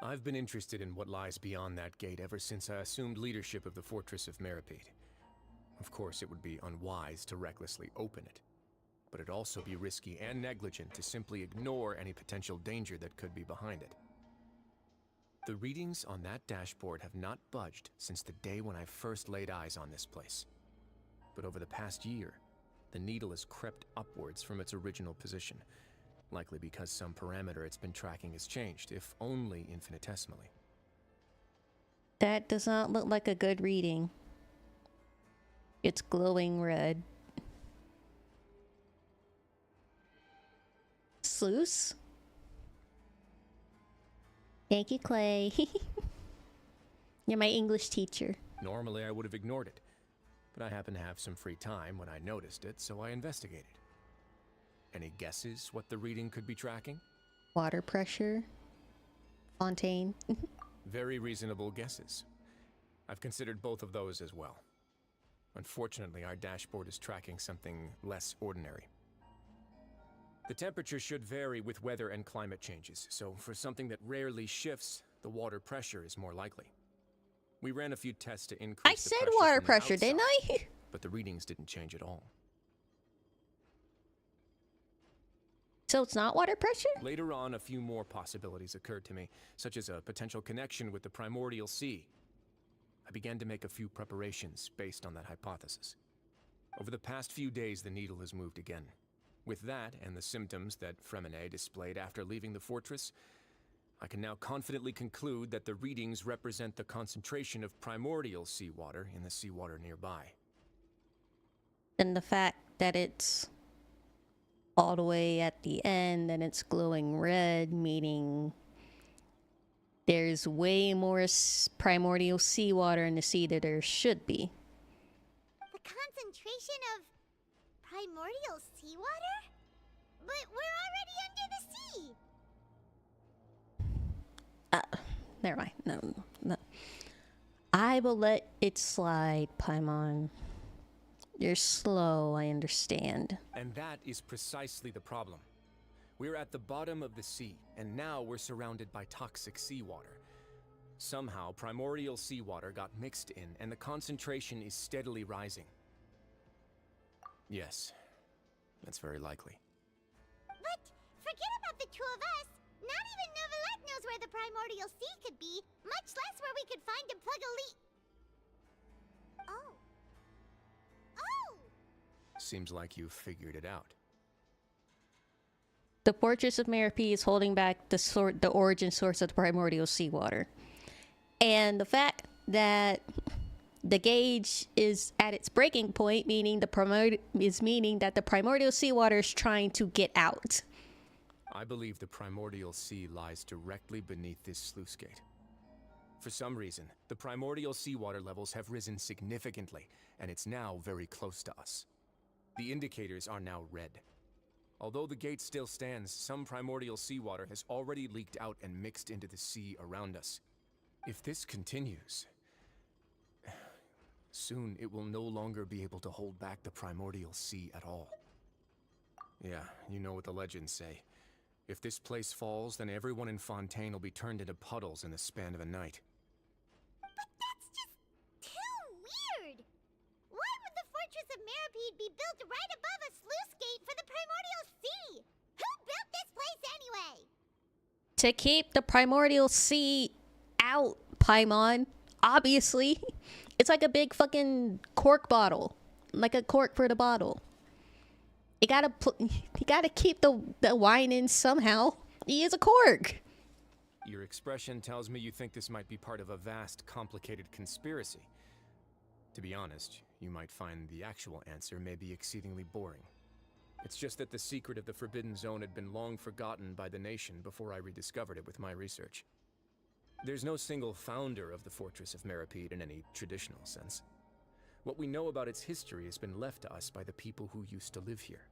I've been interested in what lies beyond that gate ever since I assumed leadership of the Fortress of Meripede. Of course, it would be unwise to recklessly open it, but it'd also be risky and negligent to simply ignore any potential danger that could be behind it. The readings on that dashboard have not budged since the day when I first laid eyes on this place. But over the past year, the needle has crept upwards from its original position, likely because some parameter it's been tracking has changed, if only infinitesimally. That does not look like a good reading. It's glowing red. Sluice? Thank you, Clay. You're my English teacher. Normally I would have ignored it, but I happened to have some free time when I noticed it, so I investigated. Any guesses what the reading could be tracking? Water pressure. Fontaine. Very reasonable guesses. I've considered both of those as well. Unfortunately, our dashboard is tracking something less ordinary. The temperature should vary with weather and climate changes, so for something that rarely shifts, the water pressure is more likely. We ran a few tests to increase I said water pressure, didn't I? But the readings didn't change at all. So it's not water pressure? Later on, a few more possibilities occurred to me, such as a potential connection with the primordial sea. I began to make a few preparations based on that hypothesis. Over the past few days, the needle has moved again. With that, and the symptoms that Fremine displayed after leaving the fortress, I can now confidently conclude that the readings represent the concentration of primordial seawater in the seawater nearby. And the fact that it's all the way at the end and it's glowing red, meaning there's way more primordial seawater in the sea than there should be. The concentration of primordial seawater? But we're already under the sea! Never mind. No. I will let it slide, Paimon. You're slow, I understand. And that is precisely the problem. We're at the bottom of the sea, and now we're surrounded by toxic seawater. Somehow, primordial seawater got mixed in, and the concentration is steadily rising. Yes, that's very likely. But forget about the two of us. Not even Neuvillette knows where the primordial sea could be, much less where we could find and plug a leak. Oh. Seems like you've figured it out. The Fortress of Meripede is holding back the origin source of the primordial seawater. And the fact that the gauge is at its breaking point, meaning that the primordial seawater is trying to get out. I believe the primordial sea lies directly beneath this sluice gate. For some reason, the primordial seawater levels have risen significantly, and it's now very close to us. The indicators are now red. Although the gate still stands, some primordial seawater has already leaked out and mixed into the sea around us. If this continues, soon it will no longer be able to hold back the primordial sea at all. Yeah, you know what the legends say. If this place falls, then everyone in Fontaine will be turned into puddles in the span of a night. But that's just too weird! Why would the Fortress of Meripede be built right above a sluice gate for the primordial sea? Who built this place anyway? To keep the primordial sea out, Paimon. Obviously. It's like a big fucking cork bottle. Like a cork for the bottle. You gotta keep the wine in somehow. He is a cork. Your expression tells me you think this might be part of a vast, complicated conspiracy. To be honest, you might find the actual answer may be exceedingly boring. It's just that the secret of the Forbidden Zone had been long forgotten by the nation before I rediscovered it with my research. There's no single founder of the Fortress of Meripede in any traditional sense. What we know about its history has been left to us by the people who used to live here.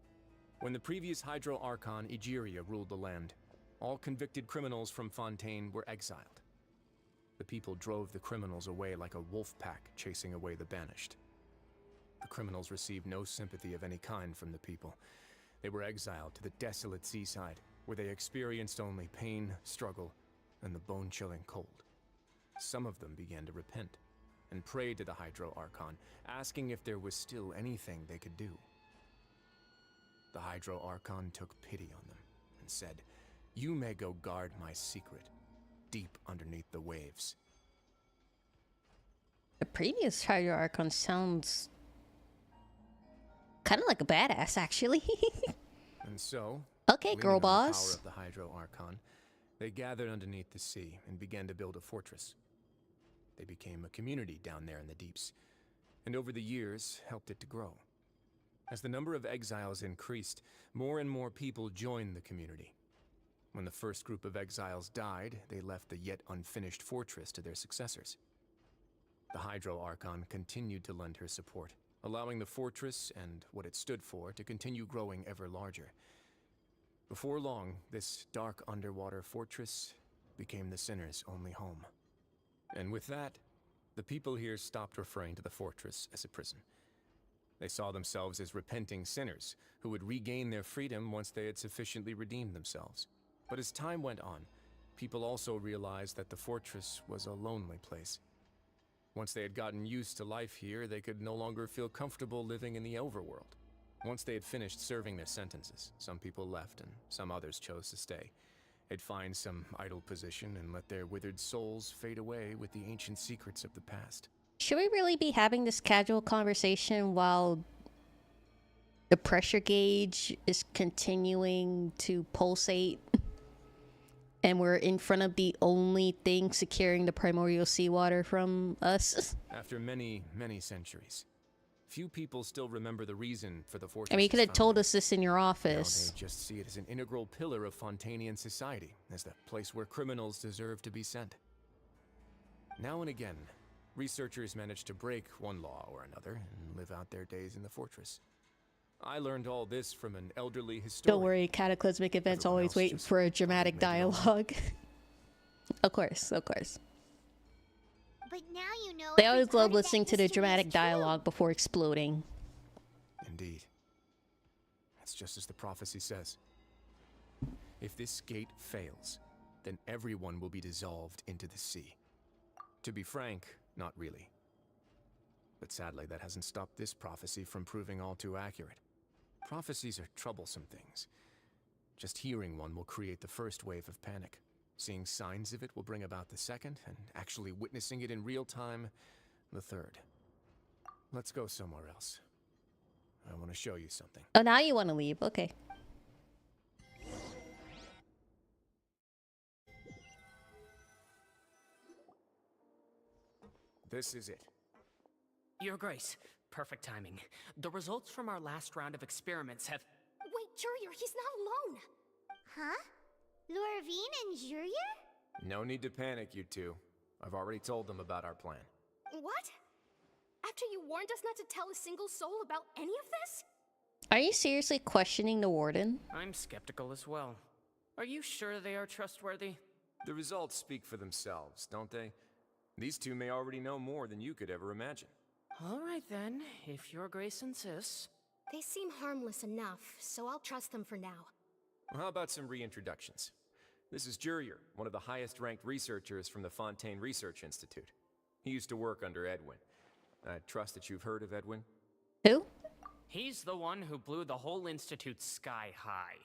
When the previous Hydro Archon Egeria ruled the land, all convicted criminals from Fontaine were exiled. The people drove the criminals away like a wolf pack chasing away the banished. The criminals received no sympathy of any kind from the people. They were exiled to the desolate seaside, where they experienced only pain, struggle, and the bone-chilling cold. Some of them began to repent and prayed to the Hydro Archon, asking if there was still anything they could do. The Hydro Archon took pity on them and said, "You may go guard my secret, deep underneath the waves." The previous Hydro Archon sounds kind of like a badass, actually. And so, okay, girl leaning on the boss. power of the Hydro Archon, they gathered underneath the sea and began to build a fortress. They became a community down there in the deeps, and over the years helped it to grow. As the number of exiles increased, more and more people joined the community. When the first group of exiles died, they left the yet unfinished fortress to their successors. The Hydro Archon continued to lend her support, allowing the fortress and what it stood for to continue growing ever larger. Before long, this dark underwater fortress became the sinner's only home. And with that, the people here stopped referring to the fortress as a prison. They saw themselves as repenting sinners who would regain their freedom once they had sufficiently redeemed themselves. But as time went on, people also realized that the fortress was a lonely place. Once they had gotten used to life here, they could no longer feel comfortable living in the overworld. Once they had finished serving their sentences, some people left and some others chose to stay. They'd find some idle position and let their withered souls fade away with the ancient secrets of the past. Should we really be having this casual conversation while the pressure gauge is continuing to pulsate and we're in front of the only thing securing the primordial seawater from us? After many, many centuries, few people still remember the reason for the fortress. I mean, you could have told us this in your office. Now they just see it as an integral pillar of Fontanian society, as the place where criminals deserve to be sent. Now and again, researchers manage to break one law or another and live out their days in the fortress. I learned all this from an elderly historian. Don't worry, cataclysmic events always wait for a dramatic dialogue. Of course, of course. But now you know. They always love listening to the dramatic dialogue before exploding. Indeed. That's just as the prophecy says. If this gate fails, then everyone will be dissolved into the sea. To be frank, not really. But sadly, that hasn't stopped this prophecy from proving all too accurate. Prophecies are troublesome things. Just hearing one will create the first wave of panic. Seeing signs of it will bring about the second, and actually witnessing it in real time, the third. Let's go somewhere else. I want to show you something. Oh, now you want to leave. Okay. This is it. Your Grace, perfect timing. The results from our last round of experiments have... Wait, Jurier, he's not alone! Huh? Lorvine and Jurier? No need to panic, you two. I've already told them about our plan. What? After you warned us not to tell a single soul about any of this? Are you seriously questioning the warden? I'm skeptical as well. Are you sure they are trustworthy? The results speak for themselves, don't they? These two may already know more than you could ever imagine. All right then, if Your Grace insists. They seem harmless enough, so I'll trust them for now. Well, how about some reintroductions? This is Jurier, one of the highest-ranked researchers from the Fontaine Research Institute. He used to work under Edwin. I trust that you've heard of Edwin? Who? He's the one who blew the whole institute sky high.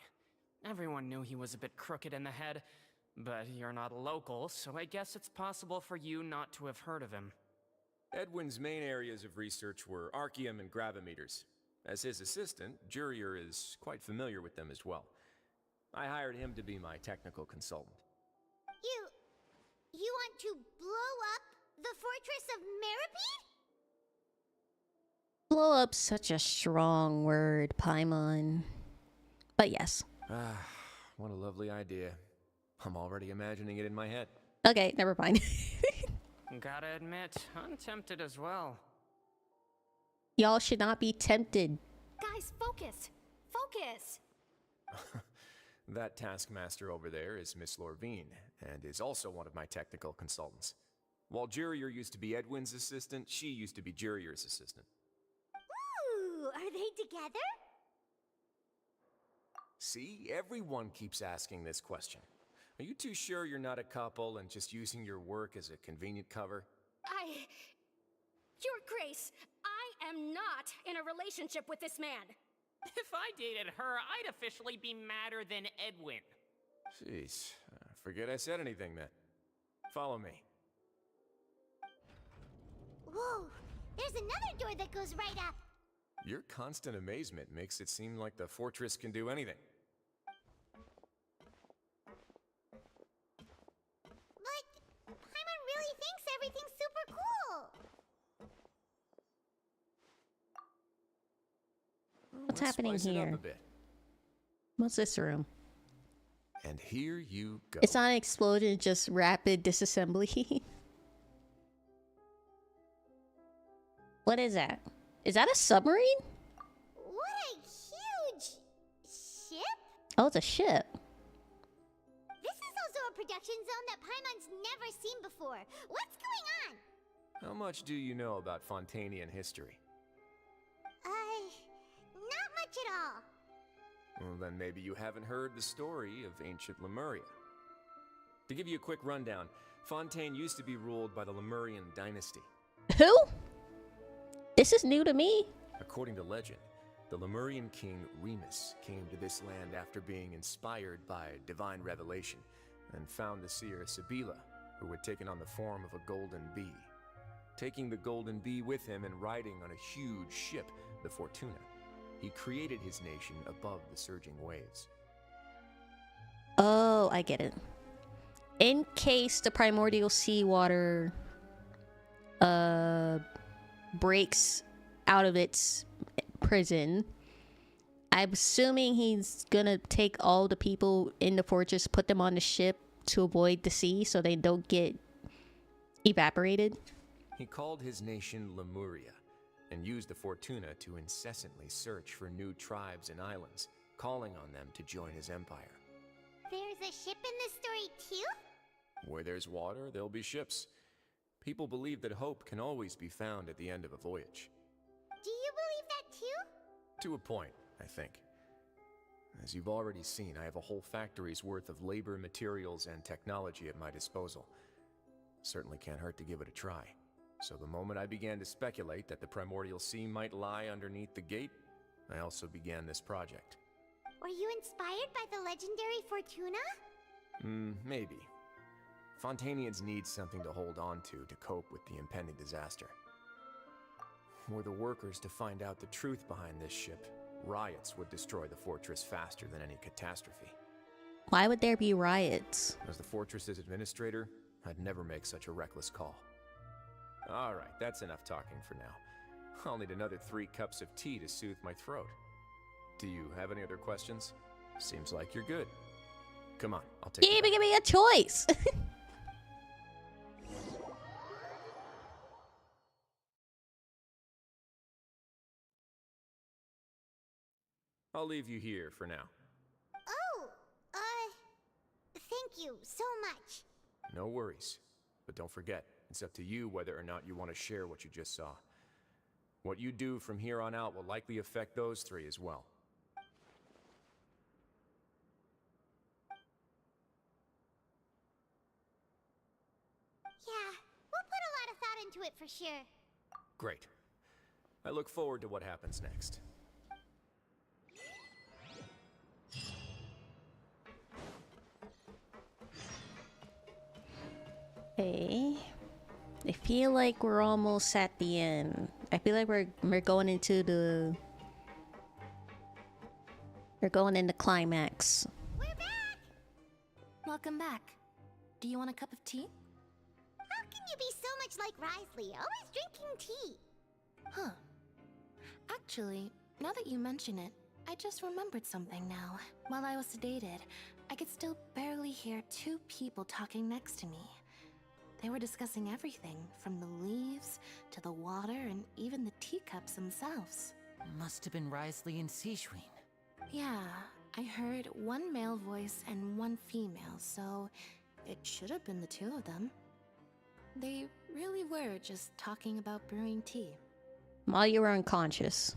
Everyone knew he was a bit crooked in the head, but you're not a local, so I guess it's possible for you not to have heard of him. Edwin's main areas of research were archaeum and gravimeters. As his assistant, Jurier is quite familiar with them as well. I hired him to be my technical consultant. You want to blow up the fortress of Meripede? Blow up such a strong word, Paimon. But yes. Ah, what a lovely idea. I'm already imagining it in my head. Okay, never mind. Gotta admit, I'm tempted as well. Y'all should not be tempted. Guys, focus! Focus! That taskmaster over there is Miss Lorvine, and is also one of my technical consultants. While Jurier used to be Edwin's assistant, she used to be Jurier's assistant. Ooh, are they together? See, everyone keeps asking this question. Are you too sure you're not a couple and just using your work as a convenient cover? Your Grace, I am not in a relationship with this man. If I dated her, I'd officially be madder than Edwin. Jeez, forget I said anything then. Follow me. Whoa, there's another door that goes right up. Your constant amazement makes it seem like the fortress can do anything. But Paimon really thinks everything's super cool. What's Let's happening spice it up here? a bit. What's this room? And here you go. It's not an explosion, just rapid disassembly. What is that? Is that a submarine? What a huge ship? Oh, it's a ship. This is also a production zone that Paimon's never seen before. What's going on? How much do you know about Fontanian history? Not much at all. Well, then maybe you haven't heard the story of ancient Lemuria. To give you a quick rundown, Fontaine used to be ruled by the Lemurian dynasty. Who? This is new to me. According to legend, the Lemurian king Remus came to this land after being inspired by divine revelation and found the seer Sibila, who had taken on the form of a golden bee. Taking the golden bee with him and riding on a huge ship, the Fortuna, he created his nation above the surging waves. Oh, I get it. In case the primordial seawater breaks out of its prison, I'm assuming he's gonna take all the people in the fortress, put them on the ship to avoid the sea so they don't get evaporated. He called his nation Lemuria and used the Fortuna to incessantly search for new tribes and islands, calling on them to join his empire. There's a ship in this story too? Where there's water, there'll be ships. People believe that hope can always be found at the end of a voyage. Do you believe that too? To a point, I think. As you've already seen, I have a whole factory's worth of labor, materials, and technology at my disposal. Certainly can't hurt to give it a try. So the moment I began to speculate that the primordial sea might lie underneath the gate, I also began this project. Were you inspired by the legendary Fortuna? Maybe. Fontanians need something to hold on to cope with the impending disaster. Were the workers to find out the truth behind this ship, riots would destroy the fortress faster than any catastrophe. Why would there be riots? As the fortress's administrator, I'd never make such a reckless call. Alright, that's enough talking for now. I'll need another 3 cups of tea to soothe my throat. Do you have any other questions? Seems like you're good. Come on, I'll take you back. Give me a choice. I'll leave you here for now. Oh, thank you so much. No worries. But don't forget, it's up to you whether or not you want to share what you just saw. What you do from here on out will likely affect those 3 as well. Yeah, we'll put a lot of thought into it for sure. Great. I look forward to what happens next. Okay. I feel like we're almost at the end. I feel like we're going into the... We're going into climax. Welcome back. Do you want a cup of tea? How can you be so much like Risley, always drinking tea? Huh. Actually, now that you mention it, I just remembered something now. While I was sedated, I could still barely hear 2 people talking next to me. They were discussing everything, from the leaves to the water and even the teacups themselves. Must have been Risley and Sijuin. Yeah, I heard 1 male voice and 1 female, so it should have been the 2 of them. They really were just talking about brewing tea. While you were unconscious.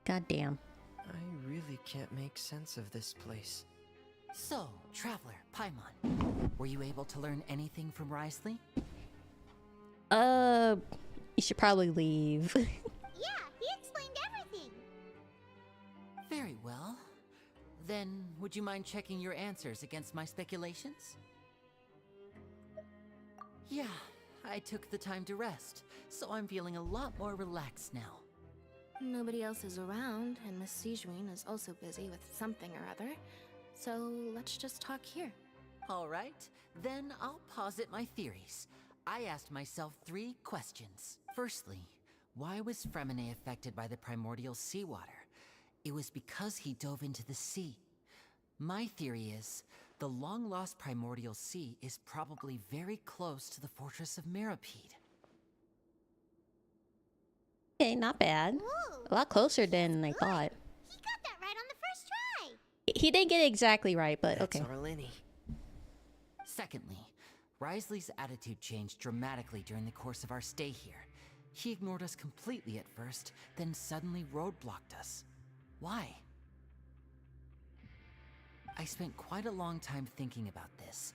God damn. I really can't make sense of this place. So, Traveler, Paimon, were you able to learn anything from Risley? You should probably leave. Yeah, he explained everything. Very well. Then, would you mind checking your answers against my speculations? Yeah, I took the time to rest, so I'm feeling a lot more relaxed now. Nobody else is around, and Miss Sijuin is also busy with something or other. So let's just talk here. All right, then I'll posit my theories. I asked myself 3 questions. Firstly, why was Fremine affected by the primordial seawater? It was because he dove into the sea. My theory is, the long-lost primordial sea is probably very close to the fortress of Mirapede. Okay, not bad. Ooh, A lot closer than I thought. he got that right on the first try. He didn't get it exactly right, but okay. That's our Linny. Secondly, Risley's attitude changed dramatically during the course of our stay here. He ignored us completely at first, then suddenly roadblocked us. Why? I spent quite a long time thinking about this.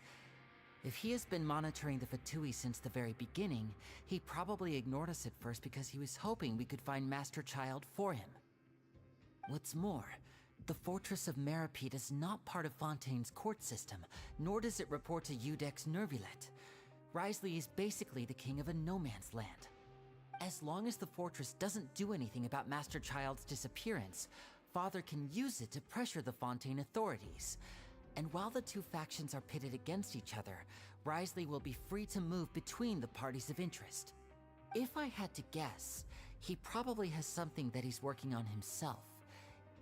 If he has been monitoring the Fatui since the very beginning, he probably ignored us at first because he was hoping we could find Master Child for him. What's more, the Fortress of Mirapede is not part of Fontaine's court system, nor does it report to Udex Nervulet. Risley is basically the king of a no-man's land. As long as the fortress doesn't do anything about Master Child's disappearance, Father can use it to pressure the Fontaine authorities. And while the 2 factions are pitted against each other, Risley will be free to move between the parties of interest. If I had to guess, he probably has something that he's working on himself.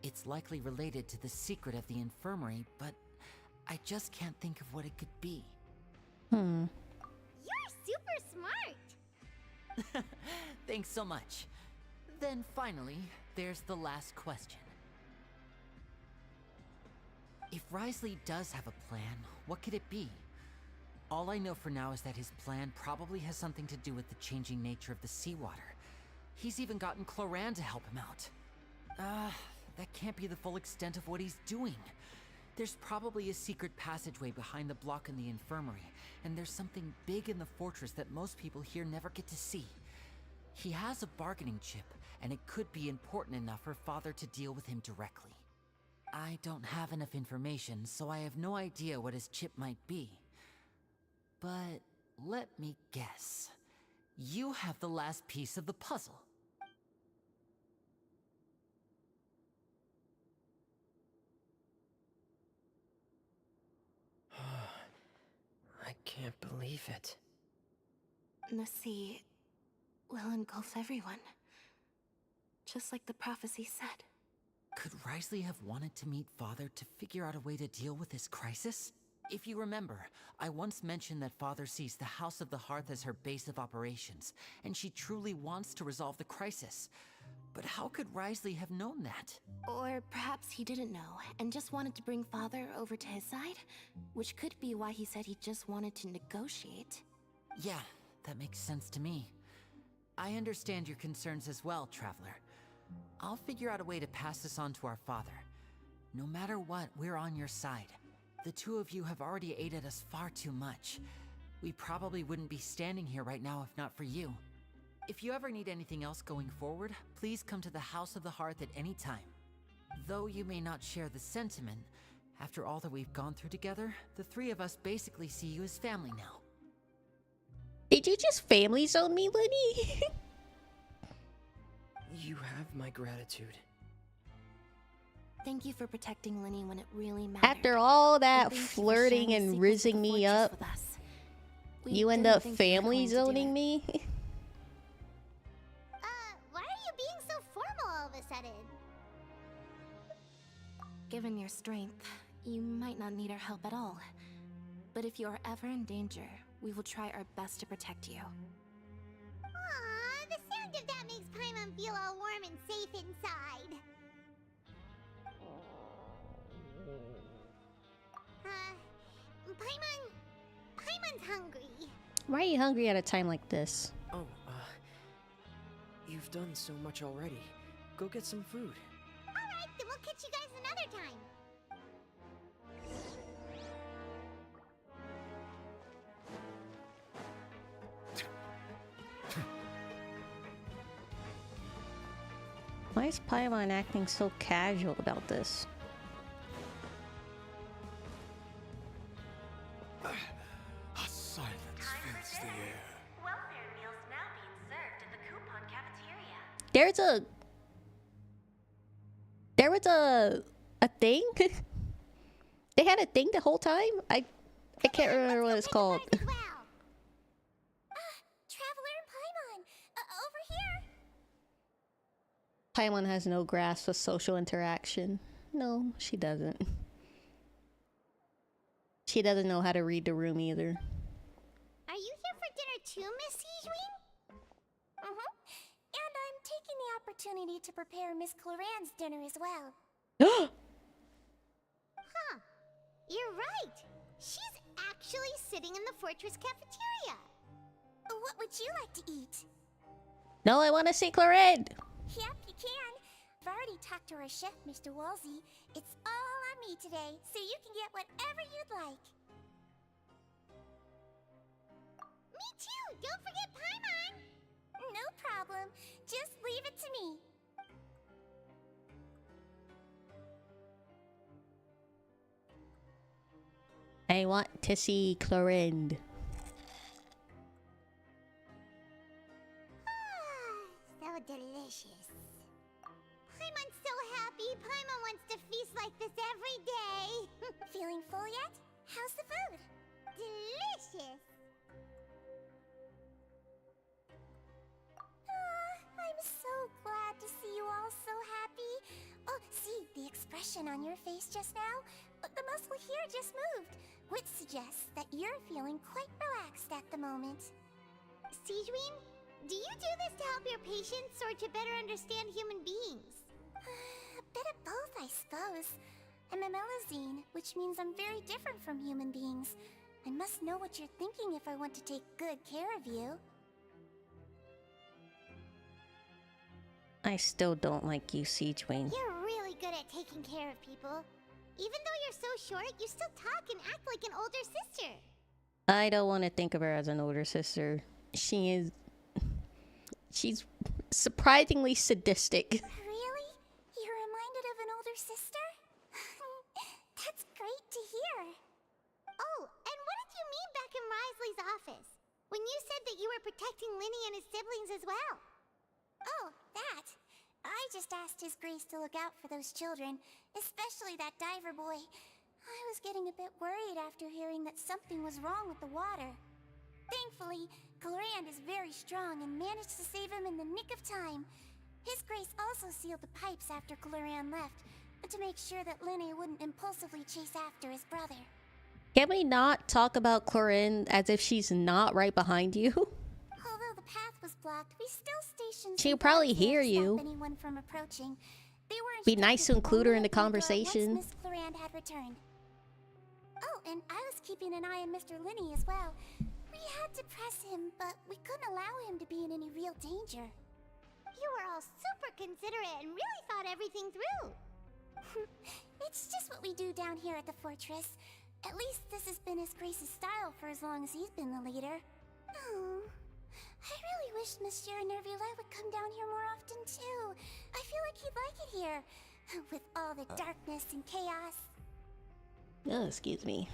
It's likely related to the secret of the infirmary, but I just can't think of what it could be. You're super smart. Thanks so much. Then finally, there's the last question. If Risley does have a plan, what could it be? All I know for now is that his plan probably has something to do with the changing nature of the seawater. He's even gotten Cloran to help him out. That can't be the full extent of what he's doing. There's probably a secret passageway behind the block in the infirmary, and there's something big in the fortress that most people here never get to see. He has a bargaining chip, and it could be important enough for Father to deal with him directly. I don't have enough information, so I have no idea what his chip might be. But let me guess. You have the last piece of the puzzle. I can't believe it. The sea will engulf everyone. Just like the prophecy said. Could Risley have wanted to meet Father to figure out a way to deal with this crisis? If you remember, I once mentioned that Father sees the House of the Hearth as her base of operations, and she truly wants to resolve the crisis. But how could Risley have known that? Or perhaps he didn't know, and just wanted to bring Father over to his side? Which could be why he said he just wanted to negotiate. Yeah, that makes sense to me. I understand your concerns as well, Traveler. I'll figure out a way to pass this on to our father. No matter what, we're on your side. The 2 of you have already aided us far too much. We probably wouldn't be standing here right now if not for you. If you ever need anything else going forward, please come to the House of the Hearth at any time. Though you may not share the sentiment, after all that we've gone through together, the 3 of us basically see you as family now. Did you just family zone me, Liddy? You have my gratitude. Thank you for protecting Linny when it really mattered. After all that And thank you for flirting sharing the and secrets of rizzing the me fortress up, with us. We you end didn't up think you were family going to do zoning it. me? Why are you being so formal all of a sudden? Given your strength, you might not need our help at all. But if you are ever in danger, we will try our best to protect you. Aww, the sound of that makes Paimon feel all warm and safe inside. Paimon's hungry. Why are you hungry at a time like this? Oh, you've done so much already. Go get some food. Alright, then we'll catch you guys another time. Why is Paimon acting so casual about this? A silence fills the air. Welfare meals now being served in the coupon cafeteria. There was a thing? They had a thing the whole time? I can't remember what it's called. Traveler and Paimon, over here. Paimon has no grasp of social interaction. No, she doesn't. She doesn't know how to read the room either. Are you here for dinner too, Miss Sijween? And I'm taking the opportunity to prepare Miss Cloran's dinner as well. Huh. You're right. She's actually sitting in the fortress cafeteria. What would you like to eat? No, I want to see Cloran! Yep, you can. I've already talked to our chef, Mr. Wolsey. It's all on me today, so you can get whatever you'd like. Me too! Don't forget Paimon! No problem. Just leave it to me. I want to see Cloran. So delicious. Paimon's so happy. Paimon wants to feast like this every day. Feeling full yet? How's the food? Delicious. I'm so glad to see you all so happy. Oh, see the expression on your face just now? The muscle here just moved, which suggests that you're feeling quite relaxed at the moment. Sijween, do you do this to help your patients or to better understand human beings? A bit of both, I suppose. I'm a Melusine, which means I'm very different from human beings. I must know what you're thinking if I want to take good care of you. I still don't like you, Sijween. You're really good at taking care of people. Even though you're so short, you still talk and act like an older sister. I don't want to think of her as an older sister. She's surprisingly sadistic. Really? You're reminded of an older sister? That's great to hear. Oh, and what did you mean back in Risley's office? When you said that you were protecting Linny and his siblings as well? Oh, that. I just asked His Grace to look out for those children, especially that diver boy. I was getting a bit worried after hearing that something was wrong with the water. Thankfully, Cloran is very strong and managed to save him in the nick of time. His Grace also sealed the pipes after Cloran left, to make sure that Linny wouldn't impulsively chase after his brother. Can we not talk about Cloran as if she's not right behind you? Although the path was blocked, we still stationed. She'll probably hear you. Anyone from approaching. They were Be nice to include her in the once conversation. Miss Cloran had returned. Oh, and I was keeping an eye on Mr. Linny as well. We had to press him, but we couldn't allow him to be in any real danger. You were all super considerate and really thought everything through. It's just what we do down here at the fortress. At least this has been His Grace's style for as long as he's been the leader. Oh, I really wish Monsieur Nervula would come down here more often too. I feel like he'd like it here, with all the darkness and chaos. Oh, excuse me.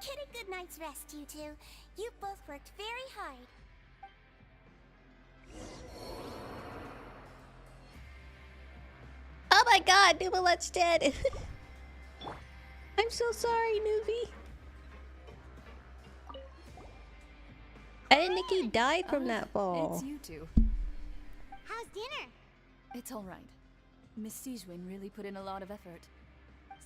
Get a good night's rest, you two. You both worked very hard. Oh my god, Nubalet's dead. I'm so sorry, Nubi. I didn't think he died from that fall. It's you two. How's dinner? It's all right. Miss Sijwin really put in a lot of effort.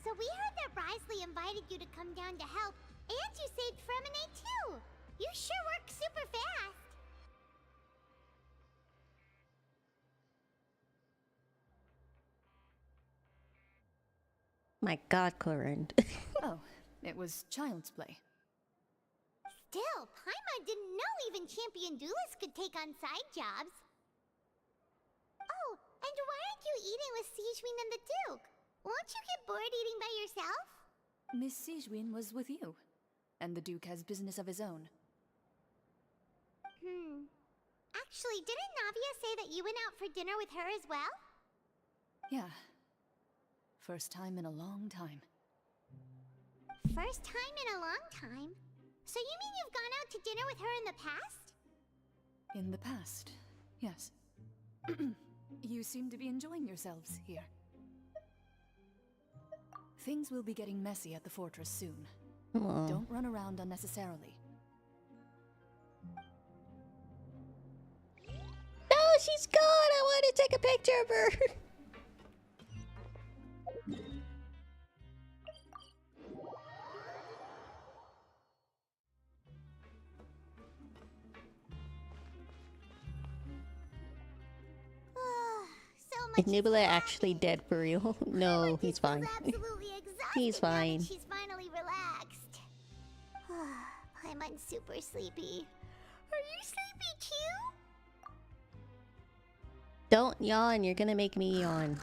So we heard that Risley invited you to come down to help, and you saved Fremine too. You sure work super fast. My god, Cloran. Oh, it was child's play. Still, Paimon didn't know even champion duelists could take on side jobs. Oh, and why aren't you eating with Sigewin and the Duke? Won't you get bored eating by yourself? Miss Sigewin was with you, and the Duke has business of his own. Actually, didn't Navia say that you went out for dinner with her as well? Yeah. First time in a long time. First time in a long time? So you mean you've gone out to dinner with her in the past? In the past, yes. You seem to be enjoying yourselves here. Things will be getting messy at the fortress soon. Don't run around unnecessarily. No, she's gone! I want to take a picture of her! Is Nubila actually dead for real? No, he's fine. He's fine. She's finally relaxed. Paimon's super sleepy. Are you sleepy too? Don't yawn, you're gonna make me yawn.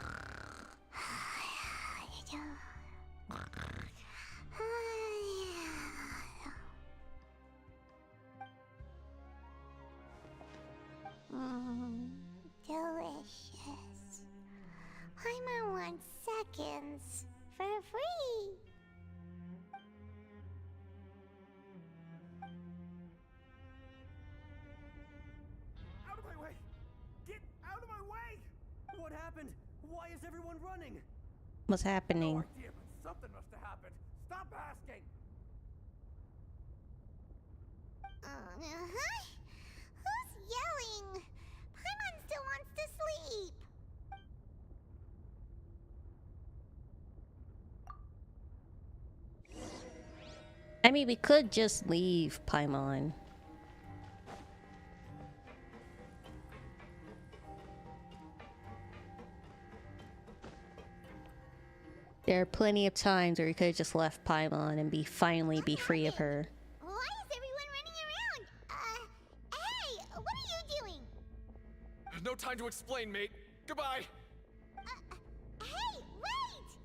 Delicious. Paimon wants seconds for free. Out of my way! Get out of my way! What happened? Why is everyone running? What's happening? No idea, but something must have happened. Stop asking! Who's yelling? Paimon still wants to sleep. I mean, we could just leave Paimon. There are plenty of times where we could have just left Paimon and finally be free of her. Why is everyone running around? Hey, what are you doing? No time to explain, mate. Goodbye. Hey, wait!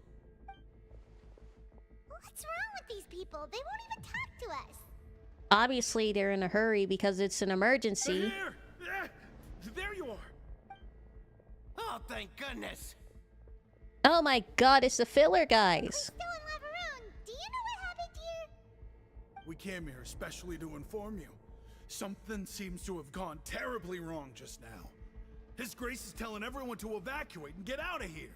What's wrong with these people? They won't even talk to us. Obviously, they're in a hurry because it's an emergency. Here! There you are! Oh, thank goodness! Oh my god, it's the filler guys. Still in Lavaroon. Do you know what happened here? We came here especially to inform you. Something seems to have gone terribly wrong just now. His Grace is telling everyone to evacuate and get out of here.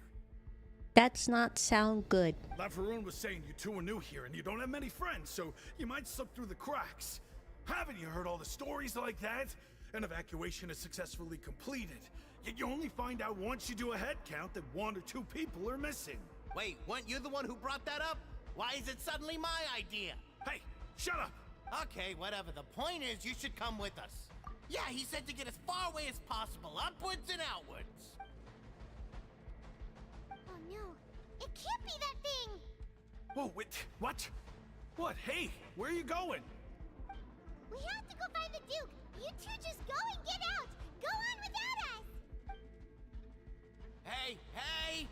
That's not sound good. Lavaroon was saying you two are new here and you don't have many friends, so you might slip through the cracks. Haven't you heard all the stories like that? An evacuation is successfully completed, yet you only find out once you do a head count that 1 or 2 people are missing. Wait, weren't you the one who brought that up? Why is it suddenly my idea? Hey, shut up! Okay, whatever. The point is, you should come with us. Yeah, he said to get as far away as possible, upwards and outwards. Oh no, it can't be that thing! Whoa, wait, what? What? Hey, where are you going? We have to go find the Duke! You two just go and get out! Go on without us! Hey, hey!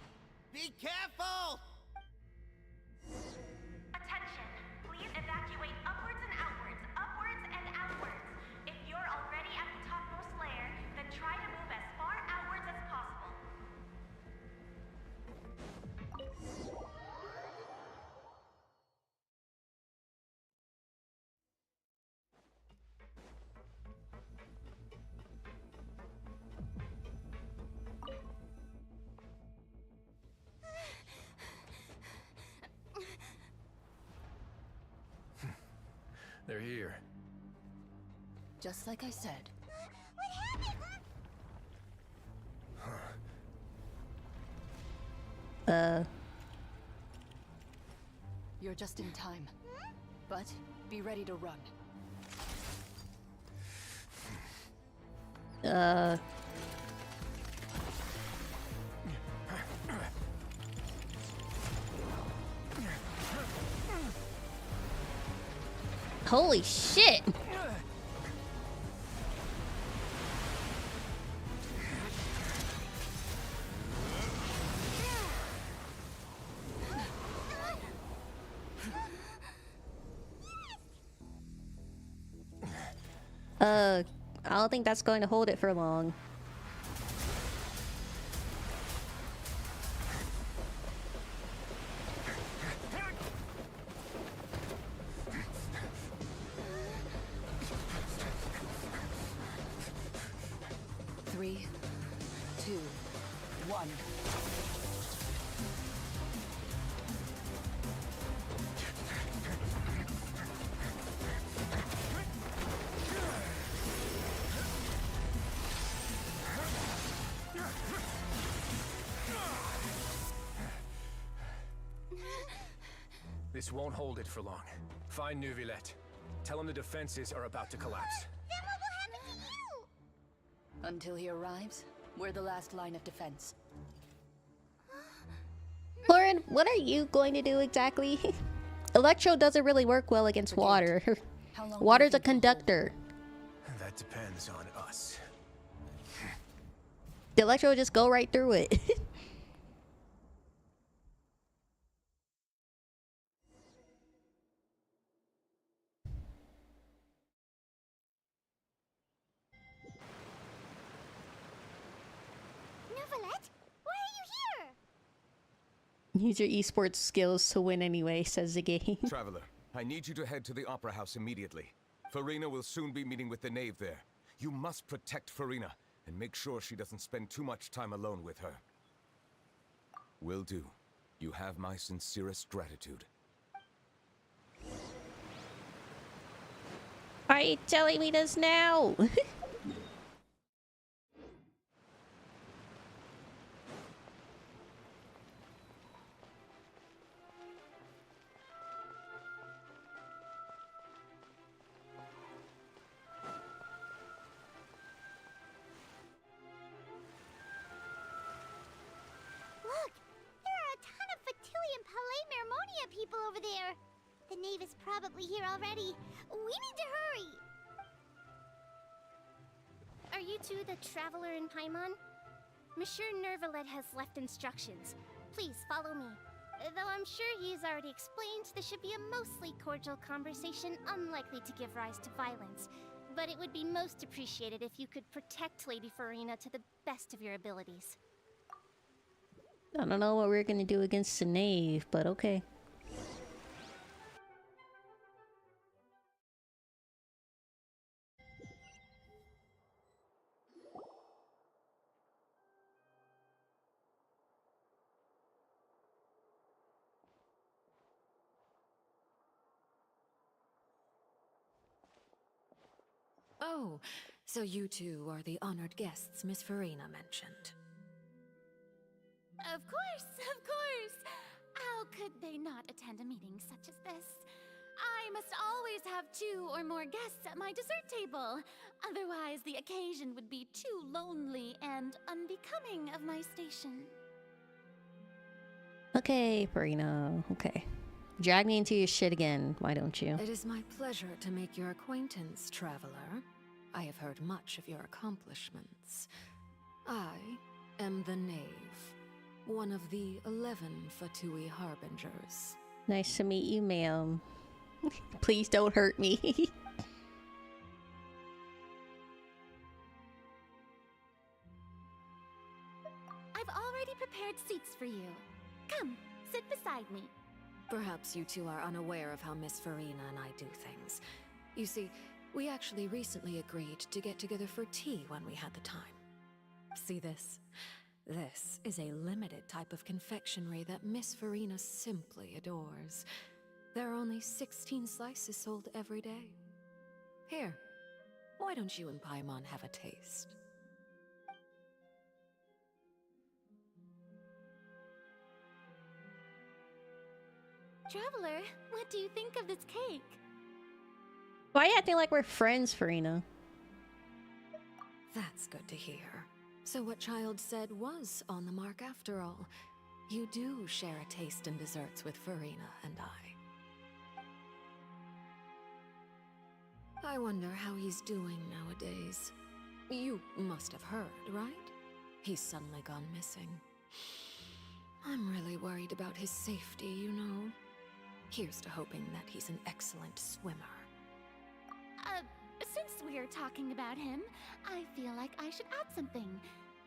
Be careful! Attention! Please evacuate upwards and outwards, upwards and outwards. If you're already at the topmost layer, then try to move as far outwards as possible. They're here. Just like I said. What happened? You're just in time. But be ready to run. Holy shit! I don't think that's going to hold it for long. Three, two, one. This won't hold it for long. Find Neuvillette. Tell him the defenses are about to collapse. Then what will happen to you? Until he arrives, we're the last line of defense. Lauren, what are you going to do exactly? Electro doesn't really work well against water. Water's a conductor. That depends on us. The Electro will just go right through it. Neuvillette, why are you here? Use your esports skills to win anyway, says the game. Traveler, I need you to head to the Opera House immediately. Farina will soon be meeting with the knave there. You must protect Farina, and make sure she doesn't spend too much time alone with her. Will do. You have my sincerest gratitude. Are you telling me this now? Look, there are a ton of Fatilian Palais Mermonia people over there. The knave is probably here already. We need to hurry. Are you two the traveler in Paimon? Monsieur Neuvillette has left instructions. Please follow me. Though I'm sure he's already explained, this should be a mostly cordial conversation, unlikely to give rise to violence. But it would be most appreciated if you could protect Lady Farina to the best of your abilities. I don't know what we're gonna do against the knave, but okay. Oh, so you two are the honored guests Miss Farina mentioned. Of course, of course! How could they not attend a meeting such as this? I must always have 2 or more guests at my dessert table. Otherwise, the occasion would be too lonely and unbecoming of my station. Okay, Farina. Okay. Drag me into your shit again, why don't you? It is my pleasure to make your acquaintance, traveler. I have heard much of your accomplishments. I am the Knave, one of the 11 Fatui Harbingers. Nice to meet you, ma'am. Please don't hurt me. I've already prepared seats for you. Come, sit beside me. Perhaps you two are unaware of how Miss Farina and I do things. You see, we actually recently agreed to get together for tea when we had the time. See this? This is a limited type of confectionery that Miss Farina simply adores. There are only 16 slices sold every day. Here, why don't you and Paimon have a taste? Traveler, what do you think of this cake? Why are you acting like we're friends, Farina? That's good to hear. So what Child said was on the mark after all. You do share a taste in desserts with Farina and I. I wonder how he's doing nowadays. You must have heard, right? He's suddenly gone missing. I'm really worried about his safety, you know. Here's to hoping that he's an excellent swimmer. Since we're talking about him, I feel like I should add something.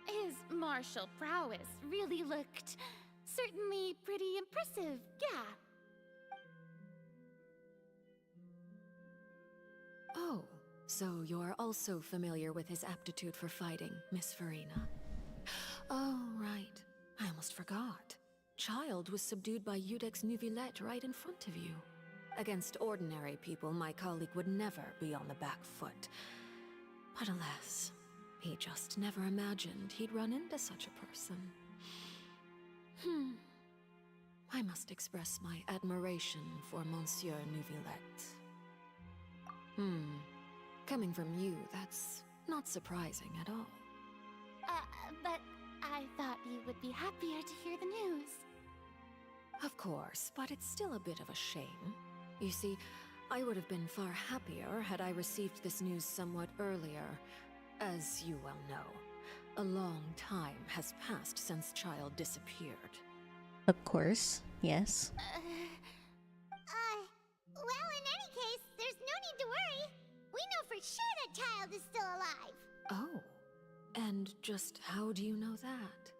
His martial prowess really looked certainly pretty impressive, yeah. Oh, so you're also familiar with his aptitude for fighting, Miss Farina. Oh, right. I almost forgot. Child was subdued by Udex Nuvillette right in front of you. Against ordinary people, my colleague would never be on the back foot. But alas, he just never imagined he'd run into such a person. I must express my admiration for Monsieur Nuvillette. Coming from you, that's not surprising at all. But I thought you would be happier to hear the news. Of course, but it's still a bit of a shame. You see, I would have been far happier had I received this news somewhat earlier. As you well know, a long time has passed since Child disappeared. Of course, yes. Well, in any case, there's no need to worry. We know for sure that Child is still alive. Oh, and just how do you know that?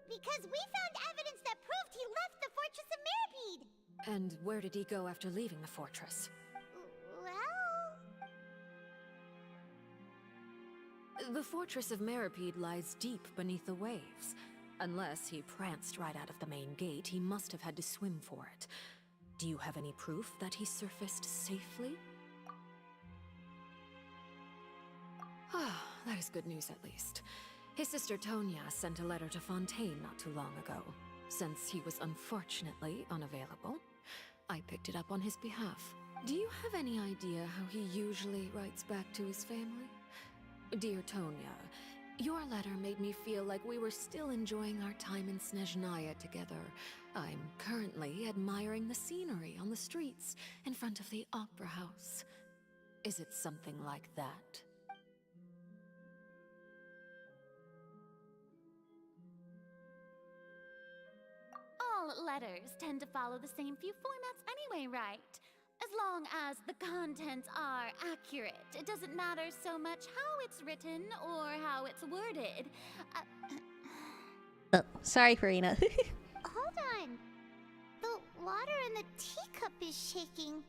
Because we found evidence that proved he left the Fortress of Mirapede. And where did he go after leaving the fortress? Well... The Fortress of Mirapede lies deep beneath the waves. Unless he pranced right out of the main gate, he must have had to swim for it. Do you have any proof that he surfaced safely? Ah, that is good news at least. His sister Tonya sent a letter to Fontaine not too long ago. Since he was unfortunately unavailable, I picked it up on his behalf. Do you have any idea how he usually writes back to his family? Dear Tonya, your letter made me feel like we were still enjoying our time in Snezhnaya together. I'm currently admiring the scenery on the streets in front of the Opera House. Is it something like that? All letters tend to follow the same few formats anyway, right? As long as the contents are accurate, it doesn't matter so much how it's written or how it's worded. Oh, sorry, Farina. Hold on. The water in the teacup is shaking.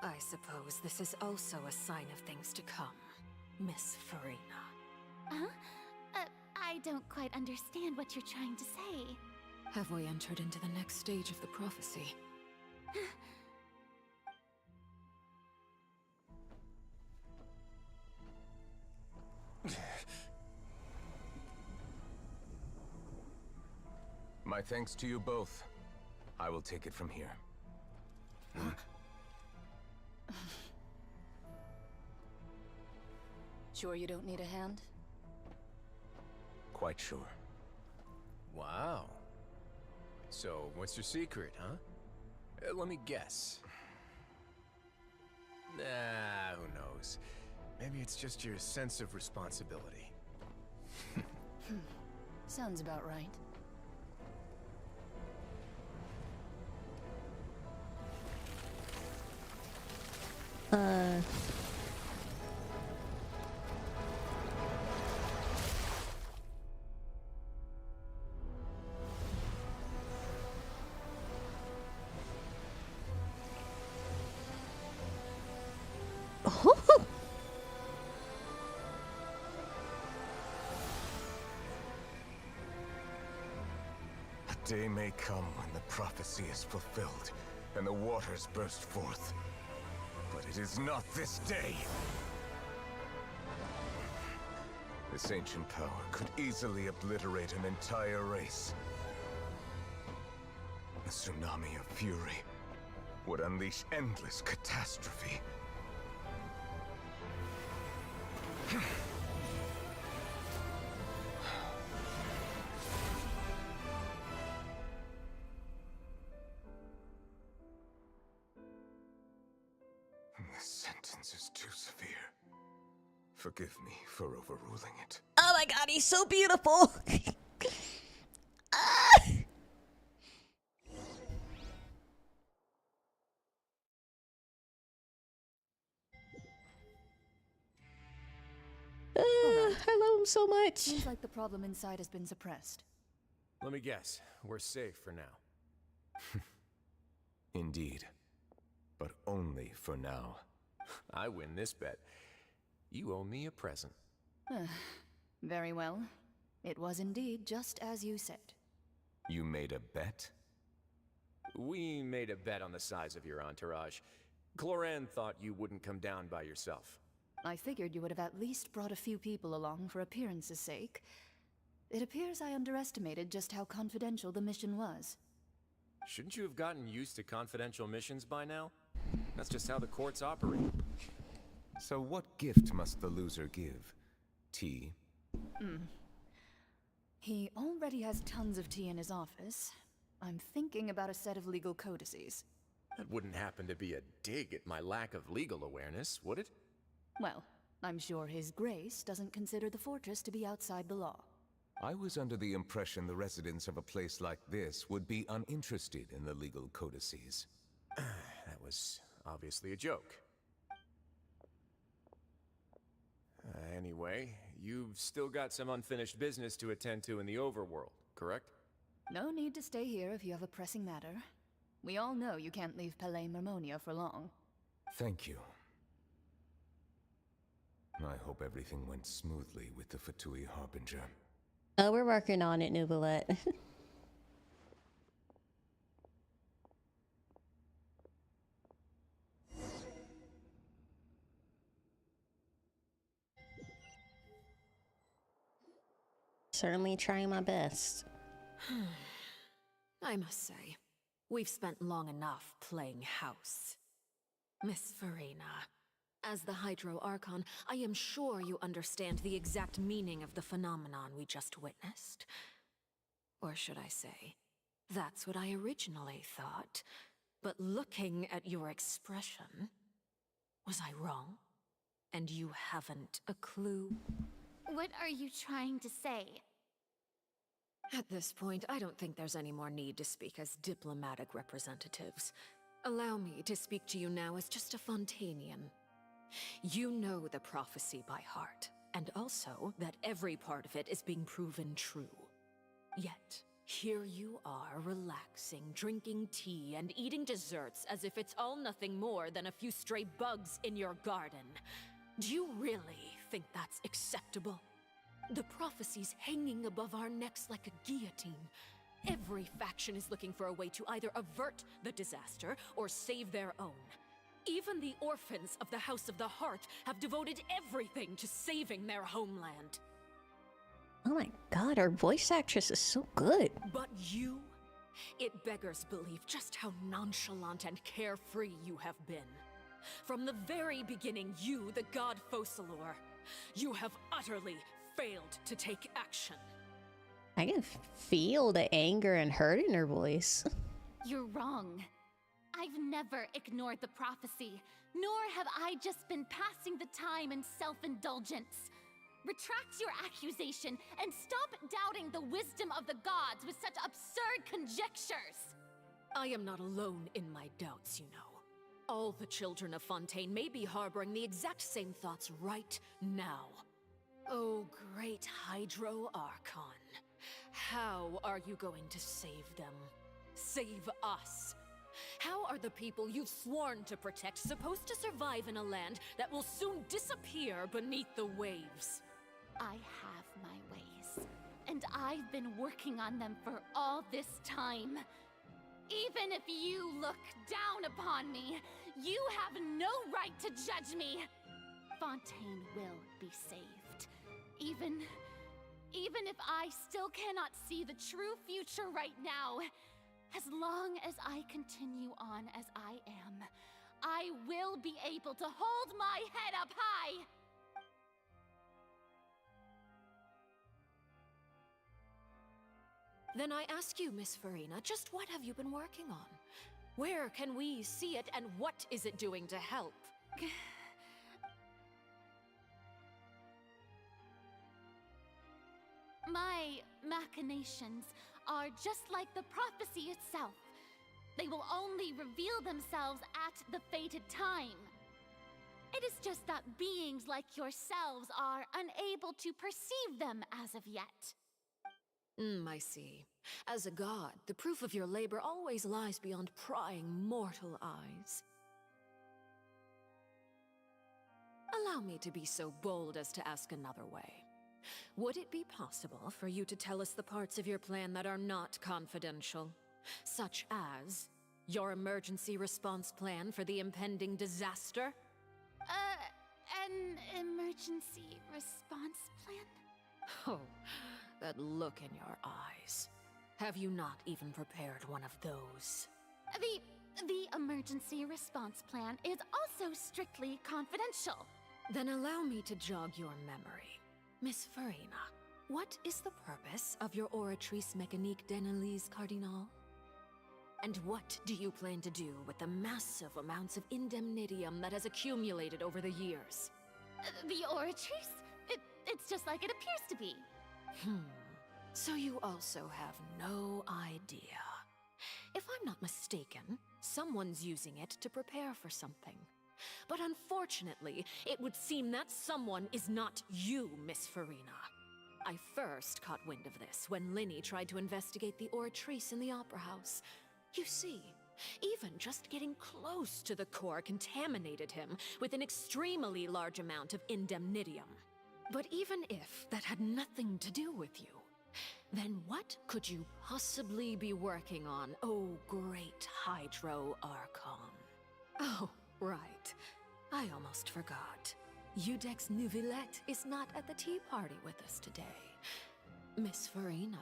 I suppose this is also a sign of things to come, Miss Farina. Huh? I don't quite understand what you're trying to say. Have we entered into the next stage of the prophecy? My thanks to you both. I will take it from here. Sure you don't need a hand? Quite sure. Wow. So, what's your secret, huh? Let me guess. Nah, who knows? Maybe it's just your sense of responsibility. Sounds about right. A day may come when the prophecy is fulfilled, and the waters burst forth. But it is not this day! This ancient power could easily obliterate an entire race. A tsunami of fury would unleash endless catastrophe. sentence is too severe. Forgive me for overruling it. Oh my god, he's so beautiful! I love him so much. Seems like the problem inside has been suppressed. Let me guess, we're safe for now. Indeed. But only for now. I win this bet. You owe me a present. Very well. It was indeed just as you said. You made a bet? We made a bet on the size of your entourage. Cloran thought you wouldn't come down by yourself. I figured you would have at least brought a few people along for appearance's sake. It appears I underestimated just how confidential the mission was. Shouldn't you have gotten used to confidential missions by now? That's just how the courts operate. So what gift must the loser give? Tea? He already has tons of tea in his office. I'm thinking about a set of legal codices. That wouldn't happen to be a dig at my lack of legal awareness, would it? Well, I'm sure His Grace doesn't consider the fortress to be outside the law. I was under the impression the residents of a place like this would be uninterested in the legal codices. That was obviously a joke. Anyway, you've still got some unfinished business to attend to in the overworld, correct? No need to stay here if you have a pressing matter. We all know you can't leave Palais Mermonia for long. Thank you. I hope everything went smoothly with the Fatui Harbinger. Oh, we're working on it, Nubilet. Certainly trying my best. I must say, we've spent long enough playing house. Miss Farina, as the Hydro Archon, I am sure you understand the exact meaning of the phenomenon we just witnessed. Or should I say, that's what I originally thought. But looking at your expression, was I wrong? And you haven't a clue? What are you trying to say? At this point, I don't think there's any more need to speak as diplomatic representatives. Allow me to speak to you now as just a Fontanian. You know the prophecy by heart, and also that every part of it is being proven true. Yet, here you are relaxing, drinking tea, and eating desserts as if it's all nothing more than a few stray bugs in your garden. Do you really think that's acceptable? The prophecy's hanging above our necks like a guillotine. Every faction is looking for a way to either avert the disaster or save their own. Even the orphans of the House of the Heart have devoted everything to saving their homeland. Oh my god, our voice actress is so good. But you? It beggars belief just how nonchalant and carefree you have been. From the very beginning, you, the god Focalor, you have utterly failed to take action. I can feel the anger and hurt in her voice. You're wrong. I've never ignored the prophecy, nor have I just been passing the time in self-indulgence. Retract your accusation and stop doubting the wisdom of the gods with such absurd conjectures. I am not alone in my doubts, you know. All the children of Fontaine may be harboring the exact same thoughts right now. Oh, great Hydro Archon. How are you going to save them? Save us? How are the people you've sworn to protect supposed to survive in a land that will soon disappear beneath the waves? I have my ways, and I've been working on them for all this time. Even if you look down upon me, you have no right to judge me. Fontaine will be saved. Even if I still cannot see the true future right now, as long as I continue on as I am, I will be able to hold my head up high. Then I ask you, Miss Farina, just what have you been working on? Where can we see it, and what is it doing to help? machinations are just like the prophecy itself. They will only reveal themselves at the fated time. It is just that beings like yourselves are unable to perceive them as of yet. I see. As a god, the proof of your labor always lies beyond prying mortal eyes. Allow me to be so bold as to ask another way. Would it be possible for you to tell us the parts of your plan that are not confidential? Such as your emergency response plan for the impending disaster? An emergency response plan? Oh, that look in your eyes. Have you not even prepared one of those? The emergency response plan is also strictly confidential. Then allow me to jog your memory. Miss Farina, what is the purpose of your Oratrice Mécanique d'Analyse Cardinal? And what do you plan to do with the massive amounts of indemnitium that has accumulated over the years? The Oratrice? It's just like it appears to be. So you also have no idea. If I'm not mistaken, someone's using it to prepare for something. But unfortunately, it would seem that someone is not you, Miss Farina. I first caught wind of this when Linny tried to investigate the Oratrice in the Opera House. You see, even just getting close to the core contaminated him with an extremely large amount of indemnitium. But even if that had nothing to do with you, then what could you possibly be working on, oh great Hydro Archon? Oh, right. I almost forgot. Udex Neuvillette is not at the tea party with us today. Miss Farina,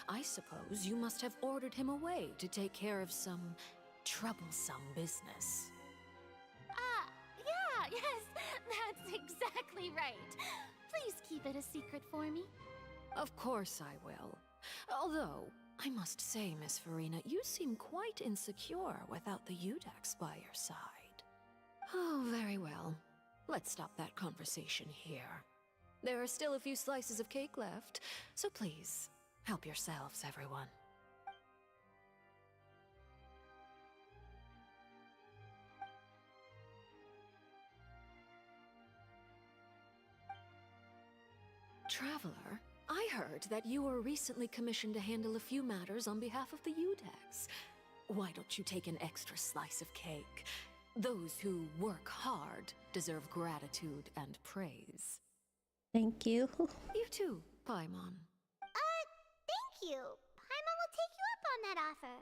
I suppose you must have ordered him away to take care of some troublesome business. Yeah, yes, that's exactly right. Please keep it a secret for me. Of course I will. Although, I must say, Miss Farina, you seem quite insecure without the Udex by your side. Oh, very well. Let's stop that conversation here. There are still a few slices of cake left, so please, help yourselves, everyone. Traveler, I heard that you were recently commissioned to handle a few matters on behalf of the Udex. Why don't you take an extra slice of cake? Those who work hard deserve gratitude and praise. Thank you. You too, Paimon. Thank you. Paimon will take you up on that offer.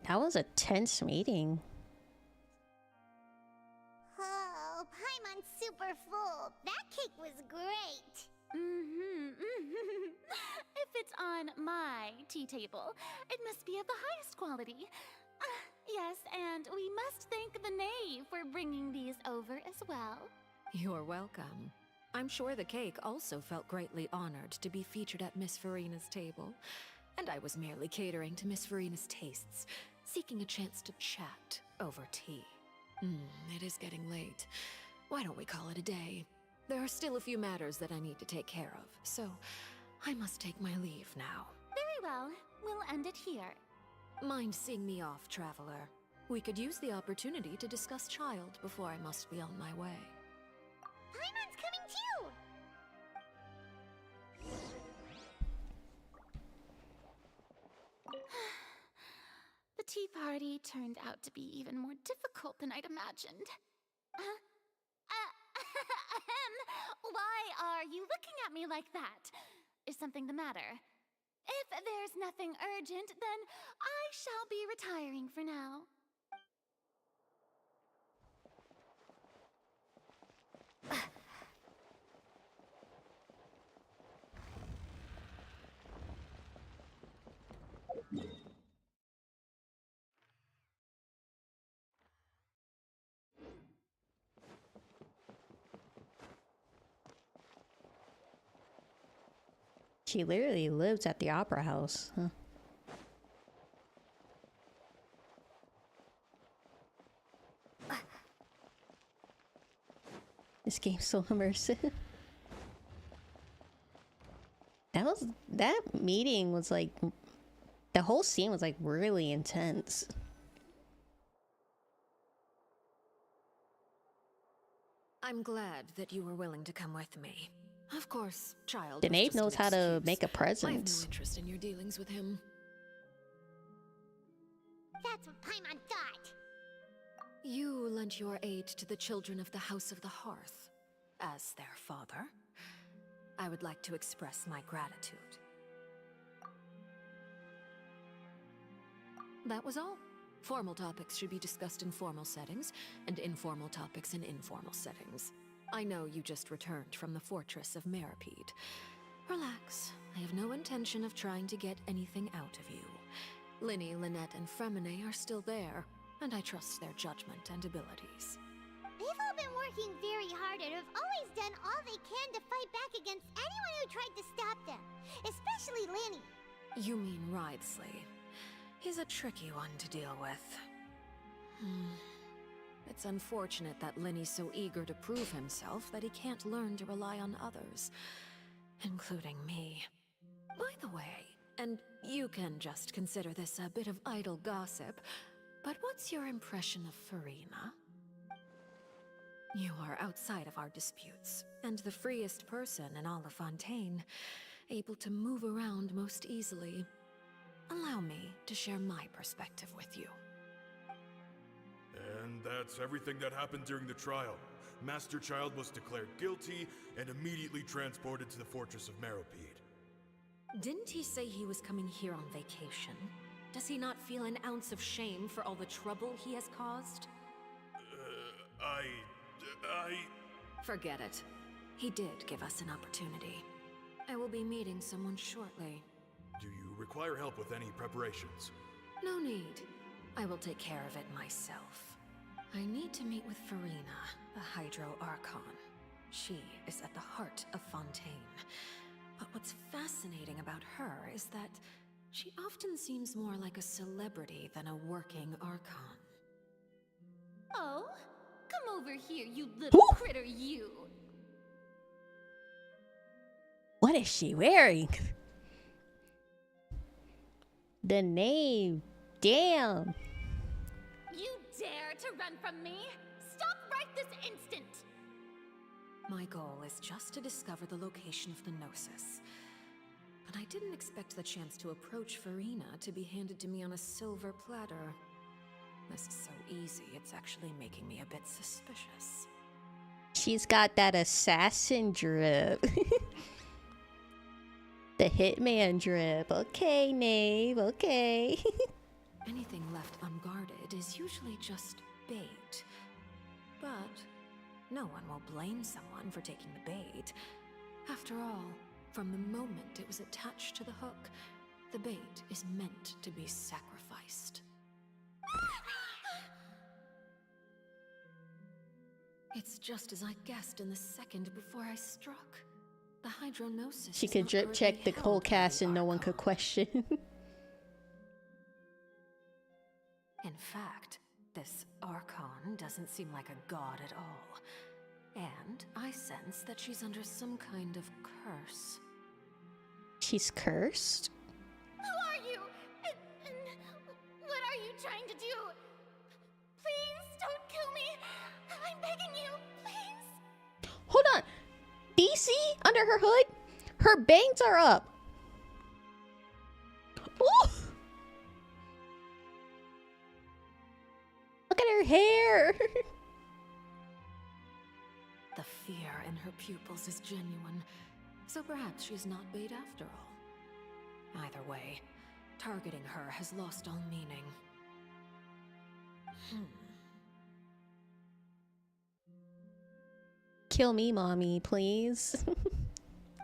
That was a tense meeting. Oh, Paimon's super full. That cake was great. If it's on my tea table, it must be of the highest quality. Yes, and we must thank the knave for bringing these over as well. You're welcome. I'm sure the cake also felt greatly honored to be featured at Miss Farina's table. And I was merely catering to Miss Farina's tastes, seeking a chance to chat over tea. It is getting late. Why don't we call it a day? There are still a few matters that I need to take care of, so I must take my leave now. Very well. We'll end it here. Mind seeing me off, Traveler? We could use the opportunity to discuss Child before I must be on my way. Paimon's coming too! The tea party turned out to be even more difficult than I'd imagined. Why are you looking at me like that? Is something the matter? If there's nothing urgent, then I shall be retiring for now. She literally lives at the Opera House, huh? This game's so immersive. That meeting was like, the whole scene was like really intense. I'm glad that you were willing to come with me. Of course, child. Danae knows how to make a presence. I have no interest in your dealings with him. That's what Paimon thought. You lent your aid to the children of the House of the Hearth. As their father, I would like to express my gratitude. That was all. Formal topics should be discussed in formal settings, and informal topics in informal settings. I know you just returned from the fortress of Meripede. Relax. I have no intention of trying to get anything out of you. Linny, Lynette, and Fremine are still there, and I trust their judgment and abilities. They've all been working very hard and have always done all they can to fight back against anyone who tried to stop them. Especially Linny. You mean Wriothesley. He's a tricky one to deal with. It's unfortunate that Linny's so eager to prove himself that he can't learn to rely on others, including me. By the way, and you can just consider this a bit of idle gossip, but what's your impression of Furina? You are outside of our disputes, and the freest person in all of Fontaine, able to move around most easily. Allow me to share my perspective with you. And that's everything that happened during the trial. Master Child was declared guilty and immediately transported to the Fortress of Meripede. Didn't he say he was coming here on vacation? Does he not feel an ounce of shame for all the trouble he has caused? Forget it. He did give us an opportunity. I will be meeting someone shortly. Do you require help with any preparations? No need. I will take care of it myself. I need to meet with Furina, the Hydro Archon. She is at the heart of Fontaine. But what's fascinating about her is that she often seems more like a celebrity than a working Archon. Oh, come over here, you little critter, you. What is she wearing? The name. Damn. You dare to run from me? Stop right this instant! My goal is just to discover the location of the Gnosis. But I didn't expect the chance to approach Furina to be handed to me on a silver platter. This is so easy, it's actually making me a bit suspicious. She's got that assassin drip. The hitman drip. Okay, Nave, okay. Anything left unguarded is usually just bait. But no one will blame someone for taking the bait. After all, from the moment it was attached to the hook, the bait is meant to be sacrificed. It's just as I guessed in the second before I struck. The Hydronosis. She could drip check the whole cast and no one could question. In fact, this Archon doesn't seem like a god at all. And I sense that she's under some kind of curse. She's cursed? Who are you? And what are you trying to do? Please don't kill me. I'm begging you, please. Hold on. DC under her hood? Her bangs are up. Ooh. Look at her hair. The fear in her pupils is genuine, so perhaps she's not bait after all. Either way, targeting her has lost all meaning. Kill me, mommy, please.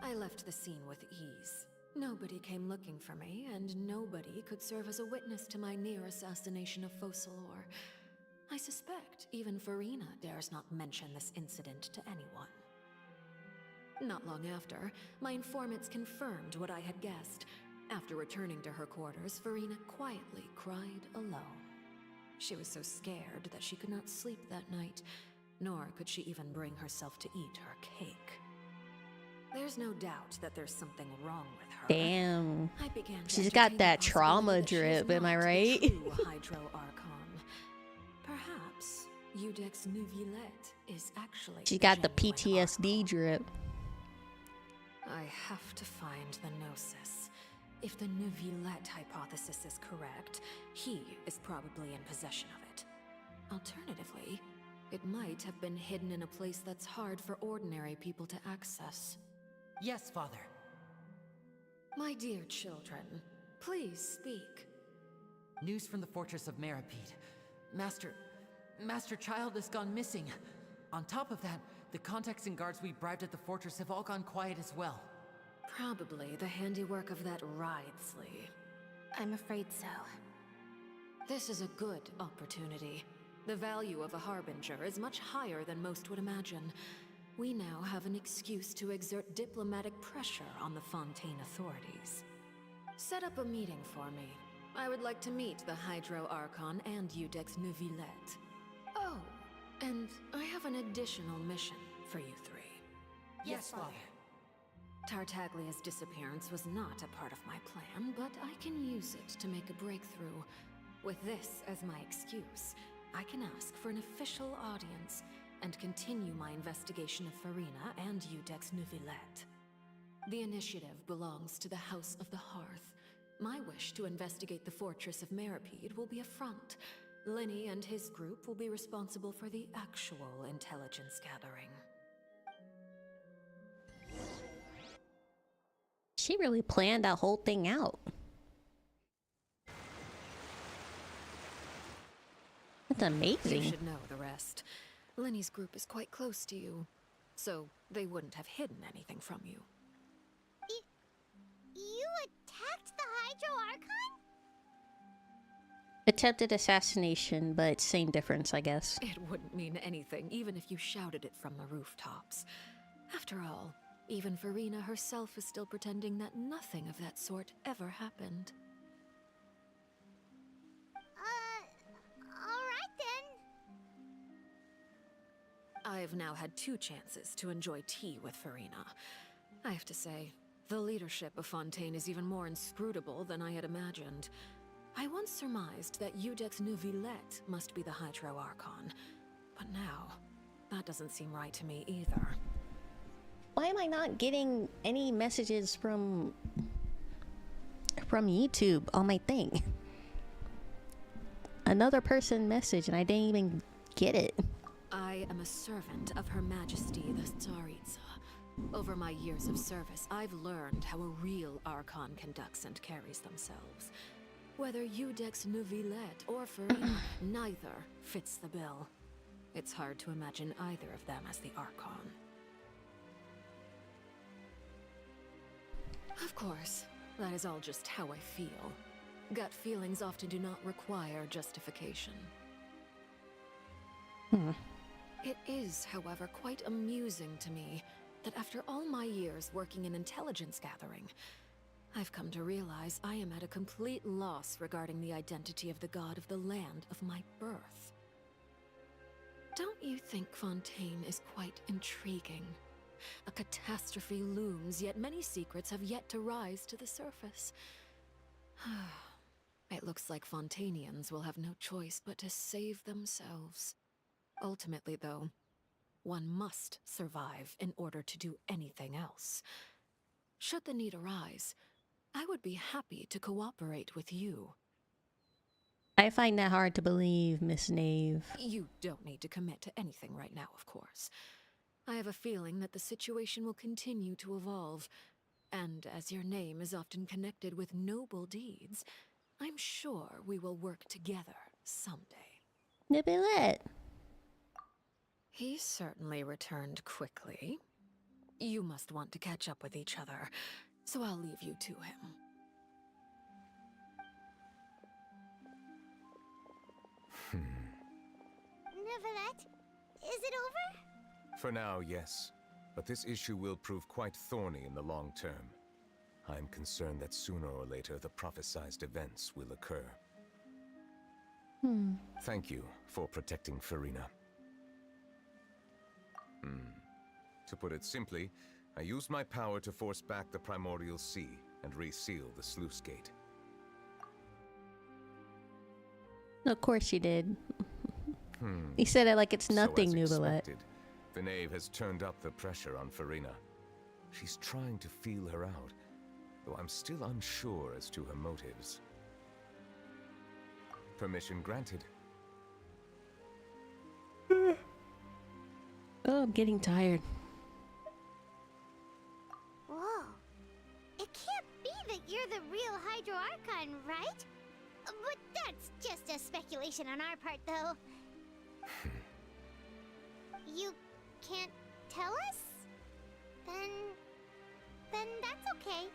I left the scene with ease. Nobody came looking for me, and nobody could serve as a witness to my near assassination of Focalor. I suspect even Furina dares not mention this incident to anyone. Not long after, my informants confirmed what I had guessed. After returning to her quarters, Furina quietly cried alone. She was so scared that she could not sleep that night, nor could she even bring herself to eat her cake. There's no doubt that there's something wrong with her. Damn. I began to She's got entertain that the trauma possibility that she is drip, am I not the right? true Hydro Archon. Perhaps Udex Neuvillette is actually She got the genuine PTSD drip. I have to find the Gnosis. If the Neuvillette hypothesis is correct, he is probably in possession of it. Alternatively, it might have been hidden in a place that's hard for ordinary people to access. Yes, Father. My dear children, please speak. News from the Fortress of Meripede. Master Child has gone missing. On top of that, the contacts and guards we bribed at the fortress have all gone quiet as well. Probably the handiwork of that Wriothesley. I'm afraid so. This is a good opportunity. The value of a Harbinger is much higher than most would imagine. We now have an excuse to exert diplomatic pressure on the Fontaine authorities. Set up a meeting for me. I would like to meet the Hydro Archon and Udex Neuvillette. Oh, and I have an additional mission for you three. Yes, Father. Tartaglia's disappearance was not a part of my plan, but I can use it to make a breakthrough. With this as my excuse, I can ask for an official audience and continue my investigation of Farina and Udex Neuvillette. The initiative belongs to the House of the Hearth. My wish to investigate the Fortress of Meripede will be a front. Lenny and his group will be responsible for the actual intelligence gathering. She really planned that whole thing out. That's amazing. You should know the rest. Lenny's group is quite close to you, so they wouldn't have hidden anything from you. You attacked the Hydro Archon? Attempted assassination, but same difference, I guess. It wouldn't mean anything, even if you shouted it from the rooftops. After all, even Farina herself is still pretending that nothing of that sort ever happened. Alright then. I've now had 2 chances to enjoy tea with Farina. I have to say, the leadership of Fontaine is even more inscrutable than I had imagined. I once surmised that Udex Neuvillette must be the Hydro Archon, but now, that doesn't seem right to me either. Why am I not getting any messages from YouTube on my thing? Another person messaged and I didn't even get it. I am a servant of Her Majesty the Tsaritsa. Over my years of service, I've learned how a real Archon conducts and carries themselves. Whether Udex Neuvillette or Farina, neither fits the bill. It's hard to imagine either of them as the Archon. Of course, that is all just how I feel. Gut feelings often do not require justification. It is, however, quite amusing to me that after all my years working in intelligence gathering, I've come to realize I am at a complete loss regarding the identity of the god of the land of my birth. Don't you think Fontaine is quite intriguing? A catastrophe looms, yet many secrets have yet to rise to the surface. It looks like Fontainians will have no choice but to save themselves. Ultimately, though, one must survive in order to do anything else. Should the need arise, I would be happy to cooperate with you. I find that hard to believe, Miss Nave. You don't need to commit to anything right now, of course. I have a feeling that the situation will continue to evolve, and as your name is often connected with noble deeds, I'm sure we will work together someday. Neuvillette. He certainly returned quickly. You must want to catch up with each other, so I'll leave you to him. Neuvillette, is it over? For now, yes. But this issue will prove quite thorny in the long term. I'm concerned that sooner or later the prophesized events will occur. Thank you for protecting Farina. To put it simply, I used my power to force back the primordial sea and reseal the sluice gate. Of course you did. He said it like it's nothing, so, as Nubilet. expected, the knave has turned up the pressure on Farina. She's trying to feel her out, though I'm still unsure as to her motives. Permission granted. Oh, I'm getting tired. Whoa. It can't be that you're the real Hydro Archon, right? But that's just a speculation on our part, though. You can't tell us? Then that's okay.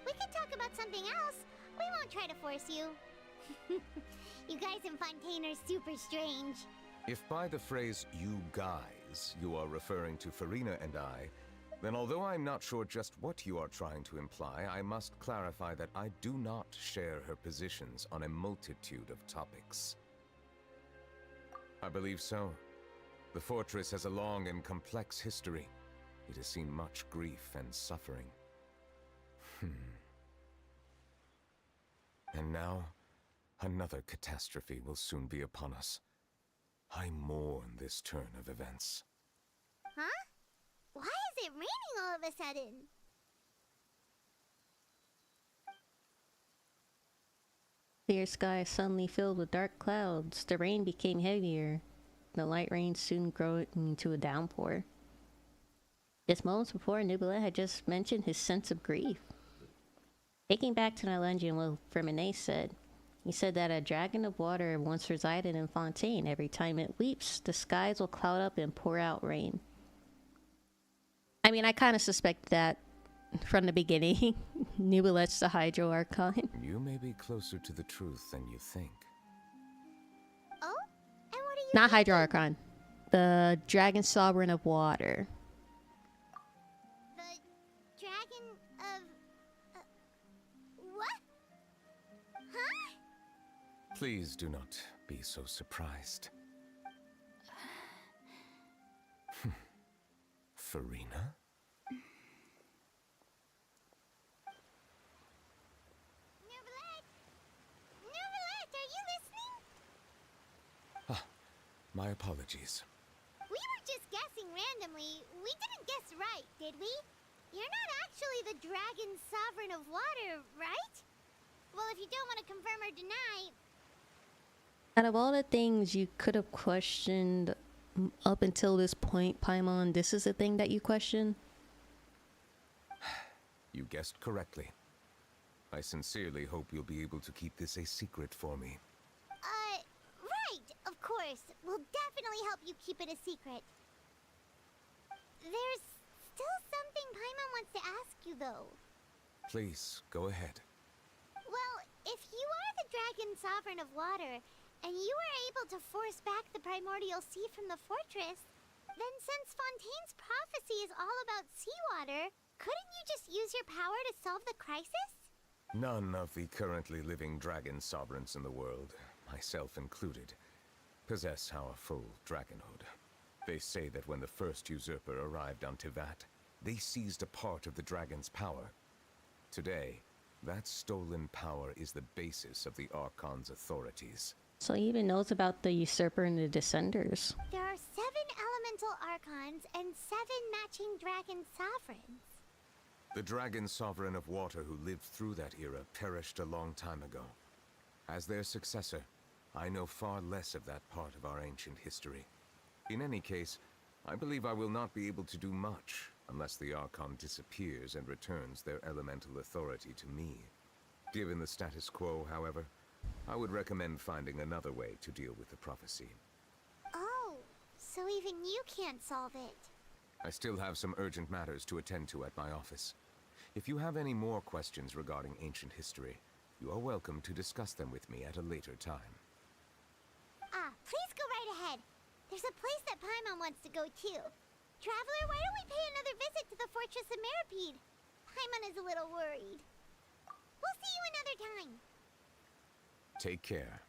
We can talk about something else. We won't try to force you. You guys in Fontaine are super strange. If by the phrase, you guys, you are referring to Farina and I, then although I'm not sure just what you are trying to imply, I must clarify that I do not share her positions on a multitude of topics. I believe so. The fortress has a long and complex history. It has seen much grief and suffering. And now, another catastrophe will soon be upon us. I mourn this turn of events. Huh? Why is it raining all of a sudden? Clear sky suddenly filled with dark clouds. The rain became heavier. The light rain soon grew into a downpour. Just moments before, Nubilet had just mentioned his sense of grief. Taking back to Nylandian what Firmine said, he said that a dragon of water once resided in Fontaine. Every time it weeps, the skies will cloud up and pour out rain. I mean, I kind of suspect that from the beginning. Nubilet's the Hydro Archon. You may be closer to the truth than you think. Oh? And what are you Not Hydro Archon. The Dragon Sovereign of Water. The dragon of... what? Huh? Please do not be so surprised. Farina? Nubilet, are you listening? My apologies. We were just guessing randomly. We didn't guess right, did we? You're not actually the Dragon Sovereign of Water, right? Well, if you don't want to confirm or deny... Out of all the things you could have questioned up until this point, Paimon, this is the thing that you question? You guessed correctly. I sincerely hope you'll be able to keep this a secret for me. Right, of course. We'll definitely help you keep it a secret. There's still something Paimon wants to ask you, though. Please, go ahead. Well, if you are the Dragon Sovereign of Water, and you were able to force back the primordial sea from the fortress, then since Fontaine's prophecy is all about seawater, couldn't you just use your power to solve the crisis? None of the currently living dragon sovereigns in the world, myself included, possess our full dragonhood. They say that when the first usurper arrived on Tivat, they seized a part of the dragon's power. Today, that stolen power is the basis of the Archon's authorities. So he even knows about the usurper and the descenders. There are 7 elemental archons and 7 matching dragon sovereigns. The dragon sovereign of water who lived through that era perished a long time ago. As their successor, I know far less of that part of our ancient history. In any case, I believe I will not be able to do much unless the Archon disappears and returns their elemental authority to me. Given the status quo, however, I would recommend finding another way to deal with the prophecy. Oh, so even you can't solve it. I still have some urgent matters to attend to at my office. If you have any more questions regarding ancient history, you are welcome to discuss them with me at a later time. Please go right ahead. There's a place that Paimon wants to go too. Traveler, why don't we pay another visit to the Fortress of Meripede? Paimon is a little worried. We'll see you another time. Take care.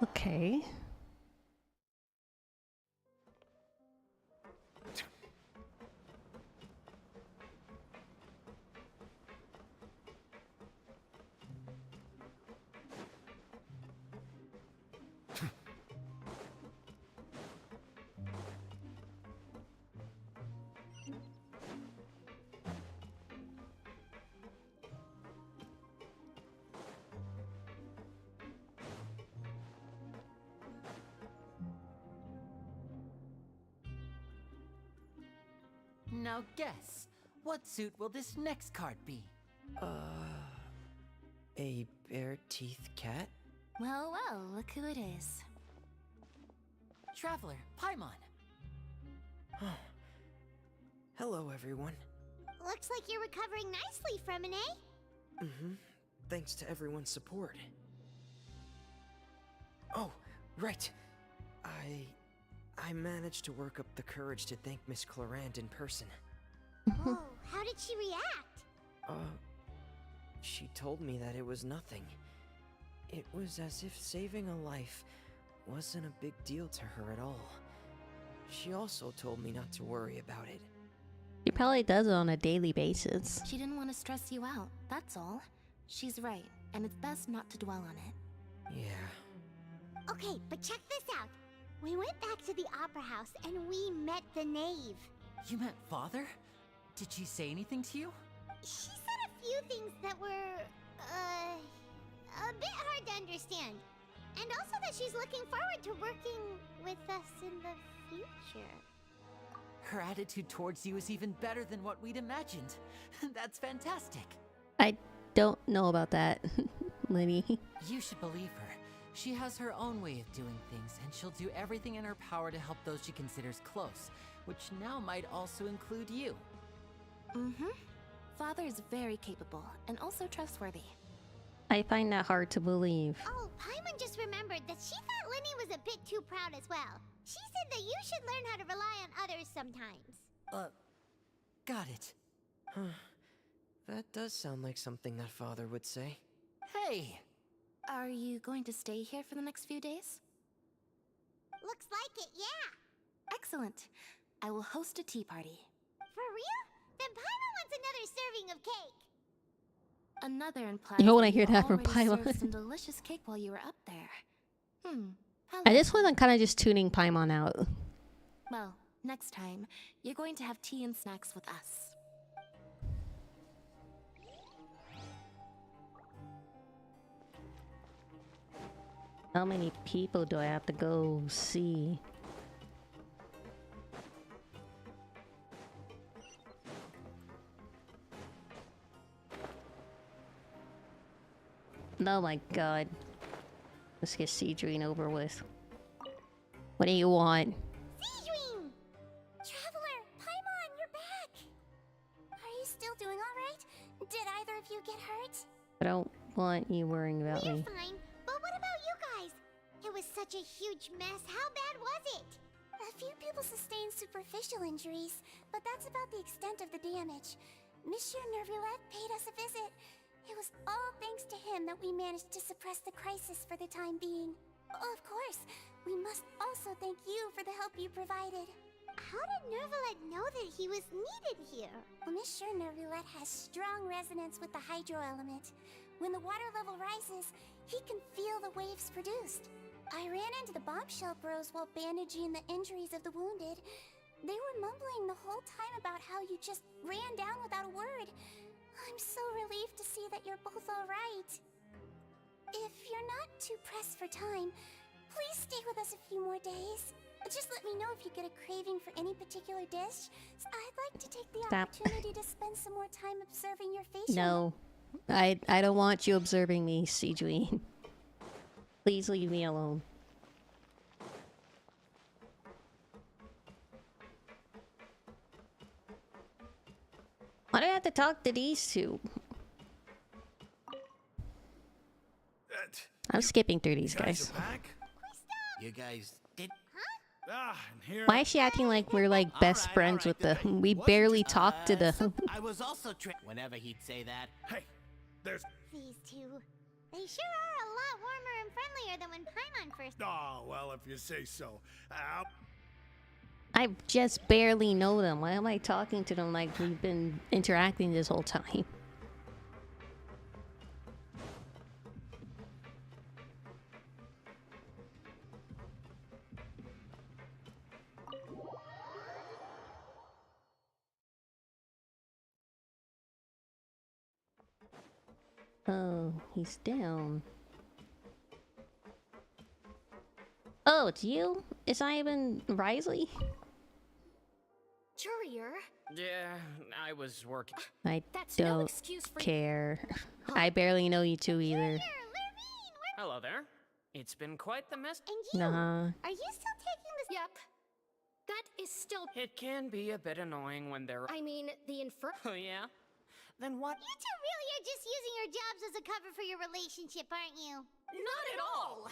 Okay. Now guess, what suit will this next card be? A bare-teethed cat? Well, well, look who it is. Traveler, Paimon. Hello, everyone. Looks like you're recovering nicely from it, eh? Mm-hmm. Thanks to everyone's support. Oh, right. I managed to work up the courage to thank Miss Clarant in person. Whoa, how did she react? She told me that it was nothing. It was as if saving a life wasn't a big deal to her at all. She also told me not to worry about it. She probably does it on a daily basis. She didn't want to stress you out, that's all. She's right, and it's best not to dwell on it. Yeah. Okay, but check this out. We went back to the Opera House and we met the knave. You met Father? Did she say anything to you? She said a few things that were, a bit hard to understand. And also that she's looking forward to working with us in the future. Her attitude towards you is even better than what we'd imagined. That's fantastic. I don't know about that, Liddy. You should believe her. She has her own way of doing things, and she'll do everything in her power to help those she considers close, which now might also include you. Mm-hmm. Father is very capable, and also trustworthy. I find that hard to believe. Oh, Paimon just remembered that she thought Lenny was a bit too proud as well. She said that you should learn how to rely on others sometimes. Got it. That does sound like something that Father would say. Hey! Are you going to stay here for the next few days? Looks like it, yeah. Excellent. I will host a tea party. For real? Then Paimon wants another serving of cake. Another implies You don't want to that hear that from already served Paimon. some delicious cake while you were up there. At this point, I'm kind of just tuning Paimon out. Well, next time, you're going to have tea and snacks with us. How many people do I have to go see? Oh my god. Let's get Seedream over with. What do you want? Seedream! Traveler, Paimon, you're back! Are you still doing alright? Did either of you get hurt? I don't want you worrying about We're me. fine, but what about you guys? It was such a huge mess. How bad was it? A few people sustained superficial injuries, but that's about the extent of the damage. Monsieur Nervulette paid us a visit. It was all thanks to him that we managed to suppress the crisis for the time being. Of course, we must also thank you for the help you provided. How did Nervulette know that he was needed here? Well, Monsieur Nervulette has strong resonance with the hydro element. When the water level rises, he can feel the waves produced. I ran into the bombshell bros while bandaging the injuries of the wounded. They were mumbling the whole time about how you just ran down without a word. I'm so relieved to see that you're both alright. If you're not too pressed for time, please stay with us a few more days. Just let me know if you get a craving for any particular dish. I'd like to take the opportunity to spend some more time observing your facial. No. I don't want you observing me, Seedream. Please leave me alone. Why do I have to talk to these two? I'm skipping through these guys. You guys did. Why is she acting like we're like best friends with the... We barely talk to the... I was also whenever he'd say that. Hey, there's... These two. They sure are a lot warmer and friendlier than when Paimon first. Oh, well, if you say so. I just barely know them. Why am I talking to them like we've been interacting this whole time? Oh, he's down. Oh, it's you? It's not even Risley? Courier? Yeah, I was working. I That's no don't excuse for care. I barely know you two either. Hello there. It's been quite the mess. And you? Nah. Are you still taking this? Yep. That is still. It can be a bit annoying when they're. I mean, the Oh, yeah? Then what? You two really are just using your jobs as a cover for your relationship, aren't you? Not at all!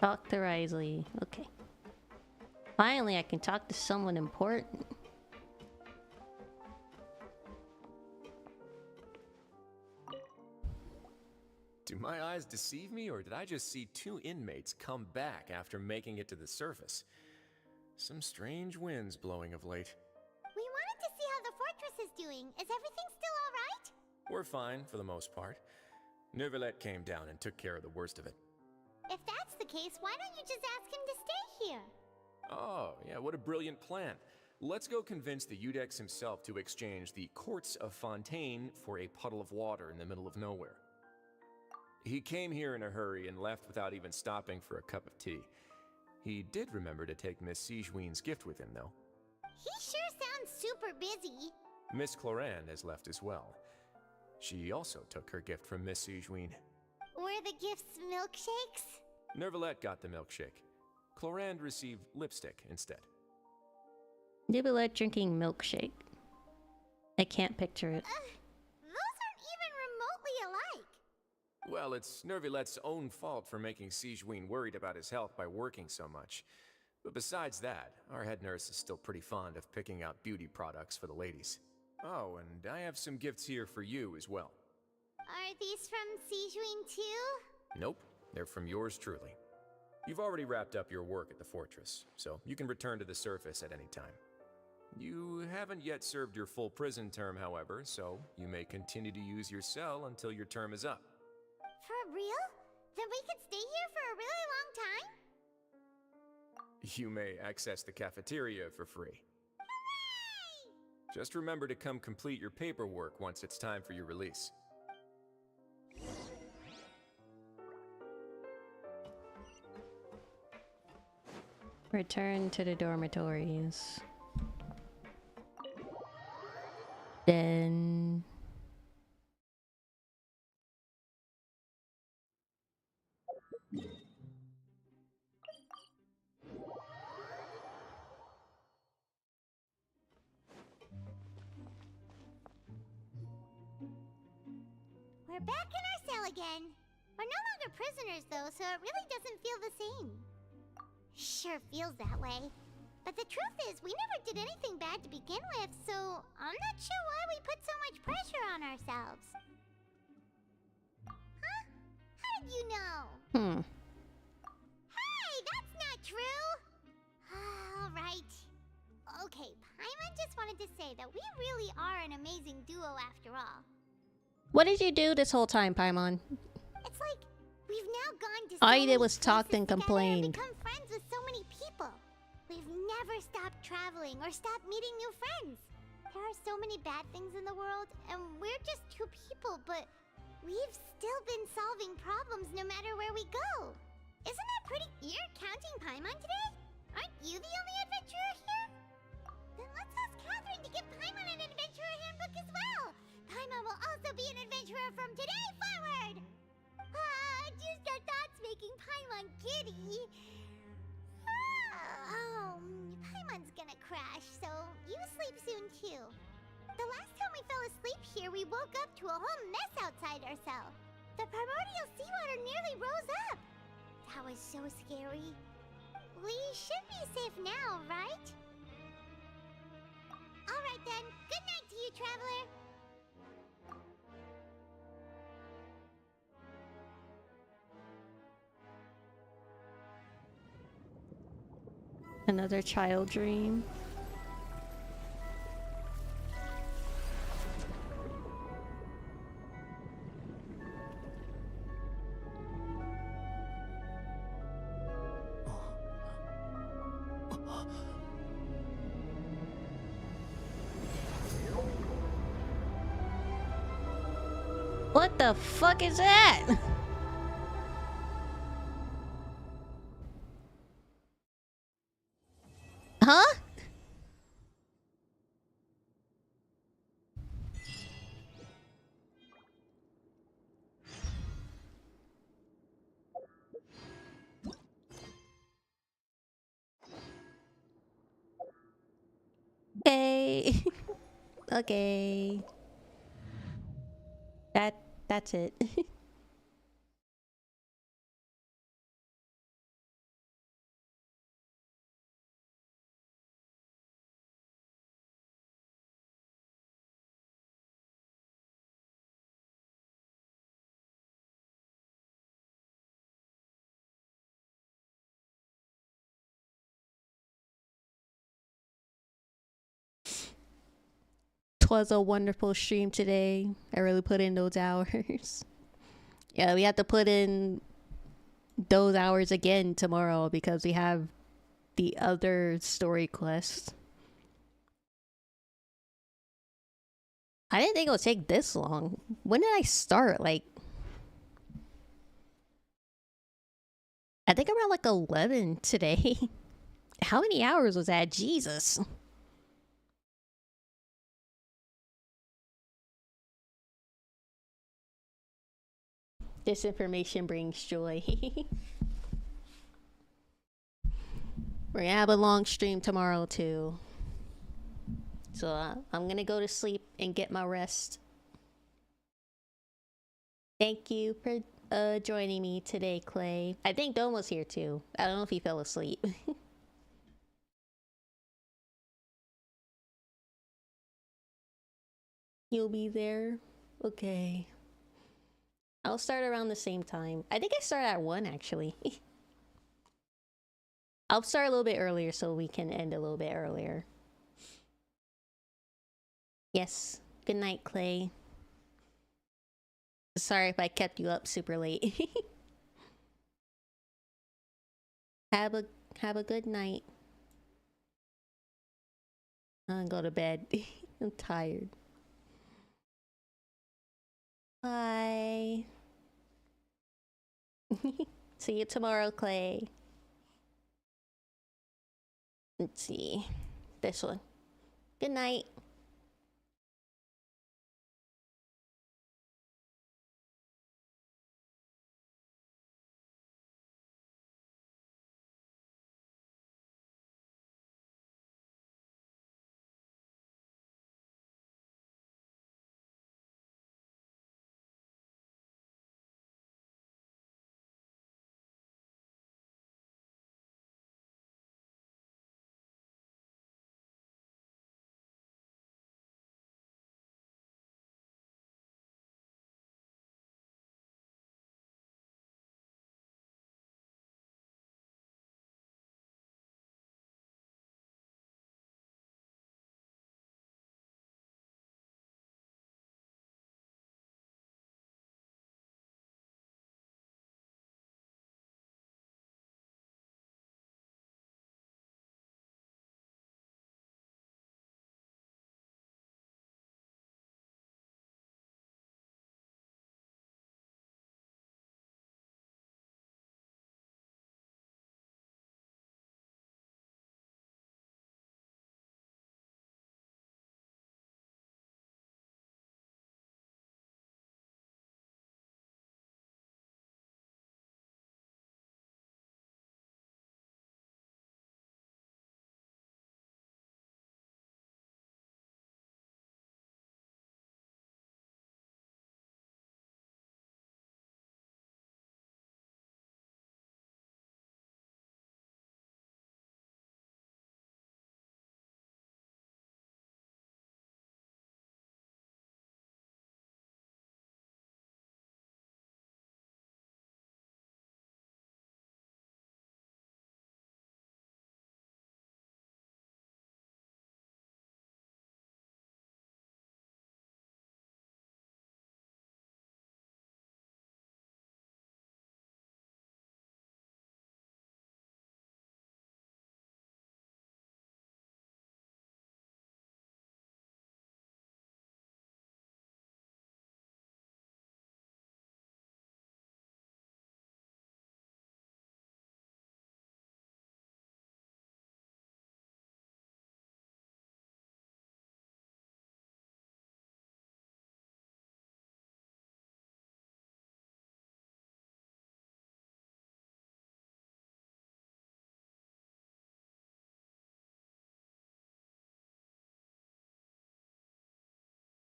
Talk to Risley. Okay. Finally, I can talk to someone important. Do my eyes deceive me, or did I just see two inmates come back after making it to the surface? Some strange winds blowing of late. We wanted to see how the fortress is doing. Is everything still alright? We're fine, for the most part. Neuvillette came down and took care of the worst of it. If that's the case, why don't you just ask him to stay here? Oh, yeah, what a brilliant plan. Let's go convince the Udex himself to exchange the Courts of Fontaine for a puddle of water in the middle of nowhere. He came here in a hurry and left without even stopping for a cup of tea. He did remember to take Miss Sigewinne's gift with him, though. He sure sounds super busy. Miss Clorande has left as well. She also took her gift from Miss Sigewinne. Were the gifts milkshakes? Neuvillette got the milkshake. Clorande received lipstick instead. Neuvillette drinking milkshake. I can't picture it. Those aren't even remotely alike. Well, it's Neuvillette's own fault for making Sigewinne worried about his health by working so much. But besides that, our head nurse is still pretty fond of picking out beauty products for the ladies. Oh, and I have some gifts here for you as well. Are these from Sigewinne too? Nope, they're from yours truly. You've already wrapped up your work at the fortress, so you can return to the surface at any time. You haven't yet served your full prison term, however, so you may continue to use your cell until your term is up. For real? Then we could stay here for a really long time? You may access the cafeteria for free. Just remember to come complete your paperwork once it's time for your release. Return to the dormitories. Then... We're back in our cell again. We're no longer prisoners though, so it really doesn't feel the same. Sure feels that way. But the truth is, we never did anything bad to begin with, so I'm not sure why we put so much pressure on ourselves. Huh? How did you know? Hey, that's not true! Alright. Okay, Paimon just wanted to say that we really are an amazing duo after all. What did you do this whole time, Paimon? It's like we've now gone to All so you did many was talk places and together complain. and become friends with so many people. We've never stopped traveling or stopped meeting new friends. There are so many bad things in the world, and we're just two people, but we've still been solving problems no matter where we go. Isn't that pretty? You're counting Paimon today? Aren't you the only adventurer here? Then let's ask Catherine to give Paimon an adventurer handbook as well. Paimon will also be an adventurer from today forward. Just our thoughts making Paimon giddy. Paimon's gonna crash, so you sleep soon too. The last time we fell asleep here, we woke up to a whole mess outside our cell. The primordial seawater nearly rose up. That was so scary. We should be safe now, right? then. Good night to you, traveler. Another child dream. What the fuck is that? Huh? Okay. Okay. That's it. Twas a wonderful stream today. I really put in those hours. Yeah, we have to put in those hours again tomorrow because we have the other story quest. I didn't think it would take this long. When did I start? Like, I think around like 11 today. How many hours was that? Jesus. This information brings joy. We're gonna have a long stream tomorrow too. So I'm gonna go to sleep and get my rest. Thank you for joining me today, Clay. I think Dome was here too. I don't know if he fell asleep. You'll be there? Okay. I'll start around the same time. I think I start at 1 actually. I'll start a little bit earlier so we can end a little bit earlier. Yes. Good night, Clay. Sorry if I kept you up super late. Have a good night. I'm gonna go to bed. I'm tired. Bye. See you tomorrow, Clay. Let's see. This one. Good night.